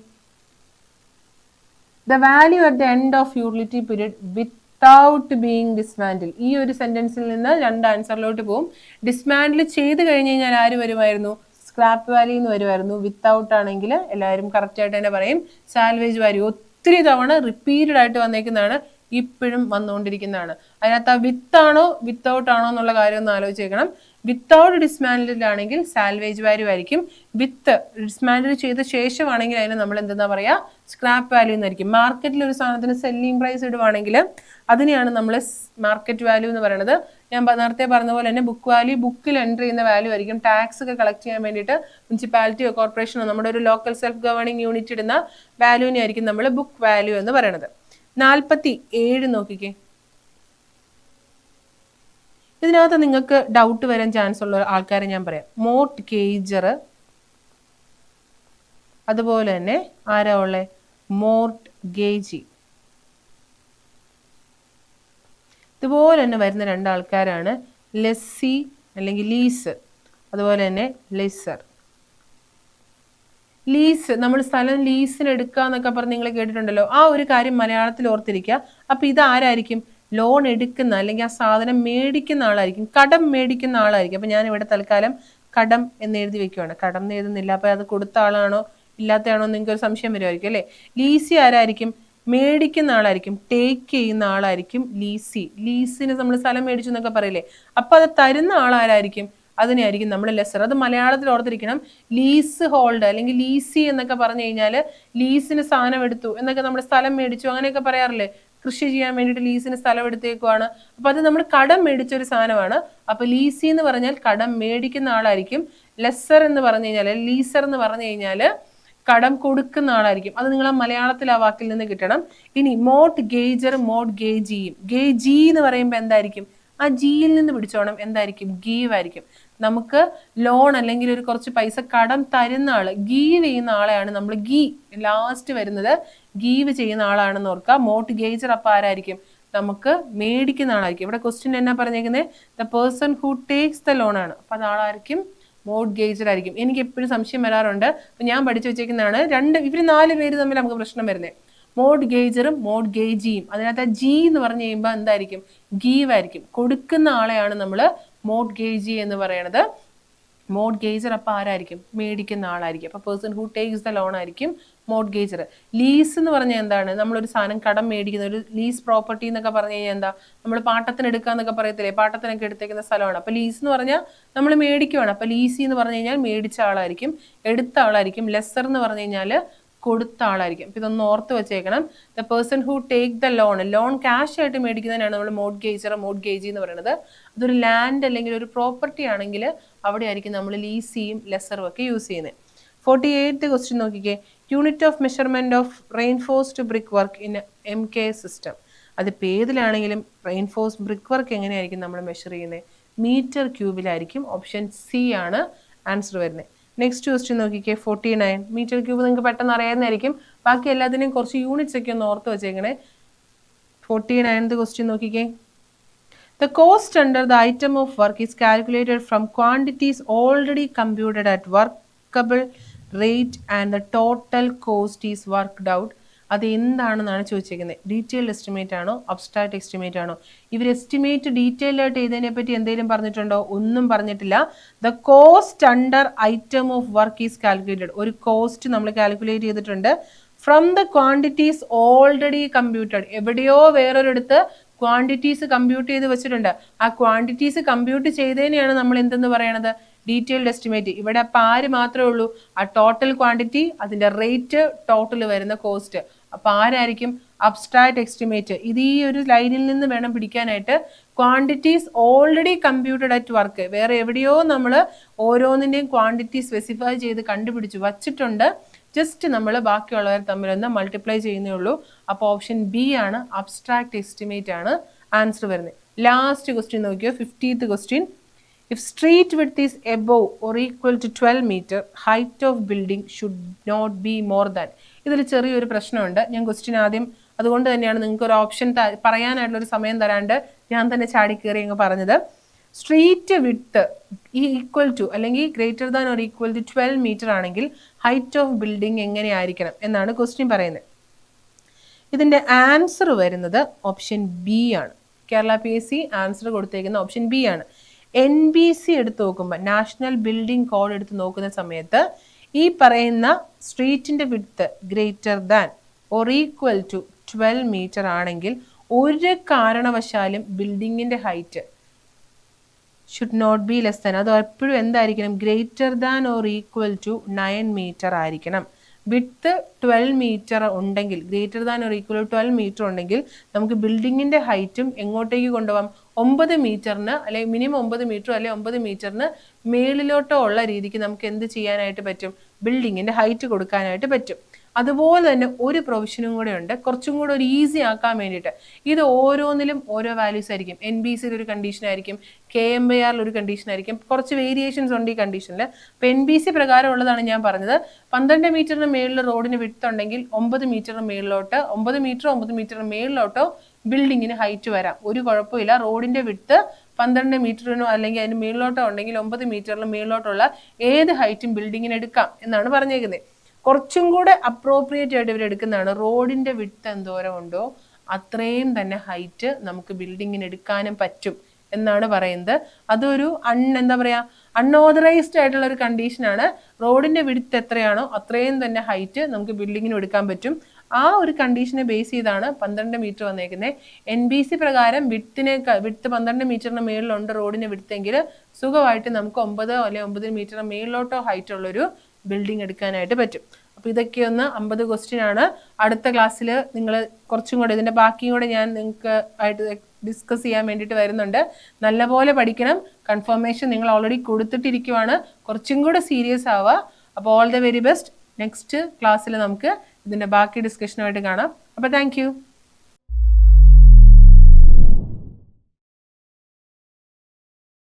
The value at the end of utility period without being dismantled. ഈ ഒരു സെന്റൻസിൽ നിന്ന് 2 ആൻസറിലോട്ട് പോകും. ഡിസ്മാൻഡിൽ ചെയ്ത് കഴിഞ്ഞ് കഴിഞ്ഞാൽ ആര് വരുമായിരുന്നു? സ്ക്രാപ്പ് വാല്യൂ എന്ന് വരുമായിരുന്നു. വിത്തൗട്ട് ആണെങ്കിൽ എല്ലാവരും കറക്റ്റ് ആയിട്ട് തന്നെ പറയും സാൽവേജ് വാല്യൂ. ഒത്തിരി തവണ റിപ്പീറ്റഡ് ആയിട്ട് വന്നേക്കുന്നതാണ്, ഇപ്പോഴും വന്നുകൊണ്ടിരിക്കുന്നതാണ്. അതിനകത്ത് ആ വിത്താണോ വിത്തൗട്ട് ആണോ എന്നുള്ള കാര്യം ഒന്ന് ആലോചിച്ചേക്കണം. വിത്തൗട്ട് ഡിസ്മാൻഡിൽ ആണെങ്കിൽ സാൽവേജ് വാല്യൂ ആയിരിക്കും. വിത്ത് ഡിസ്മാൻഡിൽ ചെയ്ത ശേഷമാണെങ്കിൽ അതിന് നമ്മൾ എന്താ പറയുക? സ്ക്രാപ്പ് വാല്യൂ എന്നായിരിക്കും. മാർക്കറ്റിൽ ഒരു സാധനത്തിന് സെല്ലിംഗ് പ്രൈസ് ഇടുവാണെങ്കിൽ അതിനെയാണ് നമ്മൾ മാർക്കറ്റ് വാല്യൂ എന്ന് പറയുന്നത്. ഞാൻ നേരത്തെ പറഞ്ഞ പോലെ തന്നെ ബുക്ക് വാല്യൂ, ബുക്കിൽ എൻട്രി ചെയ്യുന്ന വാല്യൂ ആയിരിക്കും. ടാക്സ് ഒക്കെ കളക്ട് ചെയ്യാൻ വേണ്ടിയിട്ട് മുനിസിപ്പാലിറ്റിയോ കോർപ്പറേഷനോ നമ്മുടെ ഒരു ലോക്കൽ സെൽഫ് ഗവേണിംഗ് യൂണിറ്റ് ഇടുന്ന വാല്യൂവിനെ ആയിരിക്കും നമ്മൾ ബുക്ക് വാല്യൂ എന്ന് പറയുന്നത്. 47 നോക്കിക്കേ. ഇതിനകത്ത് നിങ്ങൾക്ക് ഡൗട്ട് വരാൻ ചാൻസ് ഉള്ള ആൾക്കാരെ ഞാൻ പറയാം. മോർട്ട്ഗേജർ, അതുപോലെ തന്നെ ആരാ ഉള്ളേ? മോർട്ട്ഗേജി. ഇതുപോലെ തന്നെ വരുന്ന 2 ആൾക്കാരാണ് ലെസ്സി അല്ലെങ്കിൽ ലീസ്, അതുപോലെ തന്നെ ലെസർ. ലീസ്, നമ്മൾ സ്ഥലം ലീസിന് എടുക്കുക എന്നൊക്കെ പറഞ്ഞ് നിങ്ങൾ കേട്ടിട്ടുണ്ടല്ലോ. ആ ഒരു കാര്യം മലയാളത്തിൽ ഓർത്തിരിക്കുക. അപ്പോൾ ഇതാരായിരിക്കും? ലോൺ എടുക്കുന്ന അല്ലെങ്കിൽ ആ സാധനം മേടിക്കുന്ന ആളായിരിക്കും, കടം മേടിക്കുന്ന ആളായിരിക്കും. അപ്പം ഞാനിവിടെ തൽക്കാലം കടം എന്ന് എഴുതി വെക്കുവാണ്. കടം എന്ന് എഴുതുന്നില്ല. അപ്പോൾ അത് കൊടുത്ത ആളാണോ ഇല്ലാത്തയാണോ എന്ന് നിങ്ങൾക്ക് ഒരു സംശയം വരുമായിരിക്കും അല്ലേ. ലീസി ആരായിരിക്കും? മേടിക്കുന്ന ആളായിരിക്കും, ടേക്ക് ചെയ്യുന്ന ആളായിരിക്കും ലീസി. ലീസിന് നമ്മൾ സ്ഥലം മേടിച്ചു എന്നൊക്കെ പറയില്ലേ, അപ്പോൾ അത് തരുന്ന ആളാരായിരിക്കും? അതിനെയായിരിക്കും നമ്മൾ ലെസർ. അത് മലയാളത്തിൽ ഓർത്തിരിക്കണം. ലീസ് ഹോൾഡ് അല്ലെങ്കിൽ ലീസി എന്നൊക്കെ പറഞ്ഞു കഴിഞ്ഞാൽ ലീസിന് സാധനം എടുത്തു എന്നൊക്കെ, നമ്മൾ സ്ഥലം മേടിച്ചു അങ്ങനെയൊക്കെ പറയാറില്ലേ. കൃഷി ചെയ്യാൻ വേണ്ടിയിട്ട് ലീസിന് സ്ഥലം എടുത്തേക്കുവാണ്. അപ്പോൾ അത് നമ്മൾ കടം മേടിച്ച ഒരു സാധനമാണ്. അപ്പോൾ ലീസി എന്ന് പറഞ്ഞാൽ കടം മേടിക്കുന്ന ആളായിരിക്കും. ലെസർ എന്ന് പറഞ്ഞു കഴിഞ്ഞാൽ, ലീസർ എന്ന് പറഞ്ഞു കഴിഞ്ഞാൽ കടം കൊടുക്കുന്ന ആളായിരിക്കും. അത് നിങ്ങൾ ആ മലയാളത്തിൽ ആ വാക്കിൽ നിന്ന് കിട്ടണം. ഇനി മോർട്ട്ഗേജർ, മോർട്ട്ഗേജിയും. ഗേജി എന്ന് പറയുമ്പോൾ എന്തായിരിക്കും? ആ ജിയിൽ നിന്ന് പിടിച്ചോണം. എന്തായിരിക്കും? ഗീവ് ആയിരിക്കും. നമുക്ക് ലോൺ അല്ലെങ്കിൽ ഒരു കുറച്ച് പൈസ കടം തരുന്ന ആള്, ഗീവ് ചെയ്യുന്ന ആളെയാണ് നമ്മൾ ലാസ്റ്റ് വരുന്നത് ഗീവ് ചെയ്യുന്ന ആളാണെന്ന് ഓർക്കുക. മോർട്ട്ഗേജർ അപ്പം ആരായിരിക്കും? നമുക്ക് മേടിക്കുന്ന ആളായിരിക്കും. ഇവിടെ ക്വസ്റ്റ്യൻ എന്നാ പറഞ്ഞേക്കുന്നത്? The person who takes the loan ആണ്. അപ്പം അത് ആളായിരിക്കും? മോർട്ട്ഗേജർ ആയിരിക്കും. എനിക്ക് എപ്പോഴും സംശയം വരാറുണ്ട്. അപ്പം ഞാൻ പഠിച്ചു വെച്ചേക്കുന്നതാണ്. ഇവർ 4 പേര് തമ്മിൽ നമുക്ക് പ്രശ്നം വരുന്നത്. മോർട്ട്ഗേജറും മോർട്ട്ഗേജിയും. അതിനകത്ത് ജി എന്ന് പറഞ്ഞു കഴിയുമ്പോൾ എന്തായിരിക്കും? ഗീവ് ആയിരിക്കും. കൊടുക്കുന്ന ആളെയാണ് നമ്മൾ മോർട്ട്ഗേജി എന്ന് പറയുന്നത്. മോർട്ട്ഗേജർ അപ്പോൾ ആരായിരിക്കും? മേടിക്കുന്ന ആളായിരിക്കും. അപ്പോൾ person who takes the loan ആയിരിക്കും മോർട്ട്ഗേജർ. ലീസ് എന്ന് പറഞ്ഞാൽ എന്താണ്? നമ്മളൊരു സാധനം കടം മേടിക്കുന്ന ഒരു ലീസ് പ്രോപ്പർട്ടി എന്നൊക്കെ പറഞ്ഞു കഴിഞ്ഞാൽ എന്താ? നമ്മൾ പാട്ടത്തിന് എടുക്കുക എന്നൊക്കെ പറയത്തില്ലേ? പാട്ടത്തിനൊക്കെ എടുത്തേക്കുന്ന സ്ഥലമാണ്. അപ്പോൾ ലീസ് എന്ന് പറഞ്ഞാൽ നമ്മൾ മേടിക്കുവാണ്. അപ്പോൾ ലീസി എന്ന് പറഞ്ഞു കഴിഞ്ഞാൽ മേടിച്ച ആളായിരിക്കും, എടുത്ത ആളായിരിക്കും. ലെസ്സർ എന്ന് പറഞ്ഞു കഴിഞ്ഞാൽ കൊടുത്ത ആളായിരിക്കും. അപ്പോൾ ഇതൊന്ന് ഓർത്ത് വെച്ചേക്കണം. The person who take the loan cash ആയിട്ട് മേടിക്കുന്നതിനാണ് നമ്മൾ മോർട്ട്ഗേജി എന്ന് പറയുന്നത്. അതൊരു ലാൻഡ് അല്ലെങ്കിൽ ഒരു പ്രോപ്പർട്ടി ആണെങ്കിൽ അവിടെ ആയിരിക്കും നമ്മൾ ലീസിയും ലെസ്സറും ഒക്കെ യൂസ് ചെയ്യുന്നത്. 48th ക്വസ്റ്റ്യൻ നോക്കിക്കേ. Unit of measurement of reinforced brick work in MK system. അതിപ്പോൾ ഏതിലാണെങ്കിലും റെയിൻഫോഴ്സ് ബ്രിക്ക് വർക്ക് എങ്ങനെയായിരിക്കും നമ്മൾ മെഷർ ചെയ്യുന്നത്? മീറ്റർ ക്യൂബിലായിരിക്കും. ഓപ്ഷൻ സി ആണ് ആൻസർ വരുന്നത്. നെക്സ്റ്റ് ക്വസ്റ്റ്യൻ നോക്കിക്കേ. 49 മീറ്റർ ക്യൂബ് നിങ്ങൾക്ക് പെട്ടെന്ന് അറിയാവുന്നതായിരിക്കും. ബാക്കി എല്ലാത്തിനെയും കുറച്ച് യൂണിറ്റ്സ് ഒക്കെ ഒന്ന് ഓർത്ത് വെച്ചേക്കണേ. 49th ക്വസ്റ്റ്യൻ നോക്കിക്കേ. The cost under the item of work is calculated from quantities already computed at workable rate and the total cost is worked out. അത് എന്താണെന്നാണ് ചോദിച്ചേക്കുന്നത്. ഡീറ്റെയിൽഡ് എസ്റ്റിമേറ്റ് ആണോ അബ്സ്ട്രാക്ട് എസ്റ്റിമേറ്റ് ആണോ? ഇവർ എസ്റ്റിമേറ്റ് ഡീറ്റെയിൽഡ് ആയിട്ട് ചെയ്തതിനെ പറ്റി എന്തെങ്കിലും പറഞ്ഞിട്ടുണ്ടോ? ഒന്നും പറഞ്ഞിട്ടില്ല. The cost under item of work is calculated. ഒരു കോസ്റ്റ് നമ്മൾ കാൽക്കുലേറ്റ് ചെയ്തിട്ടുണ്ട് from the quantities already computed. എവിടെയോ വേറൊരിടത്ത് ക്വാണ്ടിറ്റീസ് കമ്പ്യൂട്ട് ചെയ്ത് വെച്ചിട്ടുണ്ട്. ആ ക്വാണ്ടിറ്റീസ് കമ്പ്യൂട്ട് ചെയ്തതിനെയാണ് നമ്മൾ എന്തെന്ന് പറയണത്? Detailed estimate. ഇവിടെ അപ്പം ആര് മാത്രമേ ഉള്ളൂ? ആ ടോട്ടൽ ക്വാണ്ടിറ്റി, അതിൻ്റെ റേറ്റ്, ടോട്ടൽ വരുന്ന കോസ്റ്റ്. അപ്പം ആരായിരിക്കും? Abstract estimate. ഇത് ഈ ഒരു ലൈനിൽ നിന്ന് വേണം പിടിക്കാനായിട്ട്. Quantities already computed at work. വേറെ എവിടെയോ നമ്മൾ ഓരോന്നിൻ്റെയും ക്വാണ്ടിറ്റി സ്പെസിഫൈ ചെയ്ത് കണ്ടുപിടിച്ചു വച്ചിട്ടുണ്ട്. ജസ്റ്റ് നമ്മൾ ബാക്കിയുള്ളവർ തമ്മിലൊന്ന് മൾട്ടിപ്ലൈ ചെയ്യുന്നേ ഉള്ളൂ. അപ്പോൾ ഓപ്ഷൻ ബി ആണ്, അബ്സ്ട്രാക്ട് എസ്റ്റിമേറ്റ് ആണ് ആൻസർ വരുന്നത്. ലാസ്റ്റ് ക്വസ്റ്റ്യൻ നോക്കിയോ. 50th question. If street width is above or equal to 12 metre, height of building should not be more than. ഇതിൽ ചെറിയൊരു പ്രശ്നമുണ്ട്. ഞാൻ ക്വസ്റ്റ്യൻ ആദ്യം അതുകൊണ്ട് തന്നെയാണ് നിങ്ങൾക്ക് ഒരു ഓപ്ഷൻ പറയാനായിട്ടുള്ളൊരു സമയം തരാണ്ട് ഞാൻ തന്നെ ചാടിക്കേറി അങ്ങ് പറഞ്ഞത്. സ്ട്രീറ്റ് വിഡ്ത്ത് ഈക്വൽ ടു അല്ലെങ്കിൽ greater than or equal to 12 metre ആണെങ്കിൽ ഹൈറ്റ് ഓഫ് ബിൽഡിംഗ് എങ്ങനെയായിരിക്കണം എന്നാണ് ക്വസ്റ്റ്യൻ പറയുന്നത്. ഇതിൻ്റെ ആൻസർ വരുന്നത് ഓപ്ഷൻ ബി ആണ്. കേരള PSC ആൻസർ കൊടുത്തേക്കുന്ന ഓപ്ഷൻ ബി ആണ്. NBC എടുത്ത് നോക്കുമ്പോൾ, നാഷണൽ ബിൽഡിംഗ് കോഡ് എടുത്ത് നോക്കുന്ന സമയത്ത് ഈ പറയുന്ന സ്ട്രീറ്റിൻ്റെ width greater than or equal to 12 metre ആണെങ്കിൽ ഒരു കാരണവശാലും ബിൽഡിങ്ങിൻ്റെ height should not be less than, അത് എപ്പോഴും എന്തായിരിക്കണം? Greater than or equal to 9 metre ആയിരിക്കണം. വിഡ്ത്ത് 12 മീറ്റർ ഉണ്ടെങ്കിൽ, greater than or equal to 12 metre ഉണ്ടെങ്കിൽ നമുക്ക് ബിൽഡിങ്ങിൻ്റെ ഹൈറ്റും എങ്ങോട്ടേക്ക് കൊണ്ടുപോകാം? 9 മീറ്ററിന് അല്ലെങ്കിൽ മിനിമം 9 മീറ്റർ അല്ലെങ്കിൽ 9 മീറ്ററിന് മേളിലോട്ടോ ഉള്ള രീതിക്ക് നമുക്ക് എന്ത് ചെയ്യാനായിട്ട് പറ്റും? ബിൽഡിങ്ങിൻ്റെ ഹൈറ്റ് കൊടുക്കാനായിട്ട് പറ്റും. അതുപോലെ തന്നെ ഒരു പ്രൊവിഷനും കൂടെ ഉണ്ട്, കുറച്ചും കൂടെ ഒരു ഈസി ആക്കാൻ വേണ്ടിയിട്ട്. ഇത് ഓരോന്നിലും ഓരോ വാല്യൂസ് ആയിരിക്കും. NBCയിൽ ഒരു കണ്ടീഷൻ ആയിരിക്കും, KMARൽ ഒരു കണ്ടീഷൻ ആയിരിക്കും. കുറച്ച് വേരിയേഷൻസ് ഉണ്ട് ഈ കണ്ടീഷനിൽ. അപ്പോൾ NBC പ്രകാരം ഉള്ളതാണ് ഞാൻ പറഞ്ഞത്. 12 മീറ്ററിന് മേളിൽ റോഡിന് വിഡ്ത്ത് ഉണ്ടെങ്കിൽ 9 മീറ്ററിന് മേളിലോട്ട് 9 മീറ്ററിന് മേളിലോട്ടോ ബിൽഡിങ്ങിന് ഹൈറ്റ് വരാം. ഒരു കുഴപ്പമില്ല. റോഡിൻ്റെ വിഡ്ത്ത് 12 മീറ്ററിനോ അല്ലെങ്കിൽ അതിന് മേളിലോട്ടോ ഉണ്ടെങ്കിൽ 9 മീറ്ററിന് മേളിലോട്ടുള്ള ഏത് ഹൈറ്റും ബിൽഡിങ്ങിന് എടുക്കാം എന്നാണ് പറഞ്ഞേക്കുന്നത്. കുറച്ചും കൂടെ അപ്രോപ്രിയേറ്റ് ആയിട്ട് ഇവർ എടുക്കുന്നതാണ് റോഡിൻ്റെ വിഡ്ത്ത് എന്തോരം ഉണ്ടോ അത്രയും തന്നെ ഹൈറ്റ് നമുക്ക് ബിൽഡിങ്ങിന് എടുക്കാനും പറ്റും എന്നാണ് പറയുന്നത്. അതൊരു എന്താ പറയുക, അൺഓതറൈസ്ഡ് ആയിട്ടുള്ള ഒരു കണ്ടീഷനാണ്. റോഡിൻ്റെ വിഡ്ത്ത് എത്രയാണോ അത്രയും തന്നെ ഹൈറ്റ് നമുക്ക് ബിൽഡിങ്ങിന് എടുക്കാൻ പറ്റും. ആ ഒരു കണ്ടീഷനെ ബേസ് ചെയ്താണ് 12 മീറ്റർ വന്നേക്കുന്നത്. NBC പ്രകാരം വിഡ്ത്ത് 12 മീറ്ററിന് മേളിലുണ്ട് റോഡിന് വിഡ്ത്തെങ്കിൽ സുഖമായിട്ട് നമുക്ക് 9 അല്ലെങ്കിൽ 9 മീറ്ററിന് മേളിലോട്ടോ ഹൈറ്റ് ഉള്ളൊരു ബിൽഡിംഗ് എടുക്കാനായിട്ട് പറ്റും. അപ്പോൾ ഇതൊക്കെ ഒന്ന് 50 ക്വസ്റ്റ്യൻ ആണ്. അടുത്ത ക്ലാസ്സിൽ നിങ്ങൾ കുറച്ചും കൂടെ ഇതിൻ്റെ ബാക്കിയും കൂടെ ഞാൻ നിങ്ങൾക്ക് ആയിട്ട് ഡിസ്കസ് ചെയ്യാൻ വേണ്ടിയിട്ട് വരുന്നുണ്ട്. നല്ലപോലെ പഠിക്കണം. കൺഫർമേഷൻ നിങ്ങൾ ഓൾറെഡി കൊടുത്തിട്ടിരിക്കുവാണ്. കുറച്ചും കൂടെ സീരിയസ് ആവുക. അപ്പോൾ all the very best. Next ക്ലാസ്സിൽ നമുക്ക് ഇതിൻ്റെ ബാക്കി ഡിസ്കഷനുമായിട്ട് കാണാം. അപ്പോൾ താങ്ക്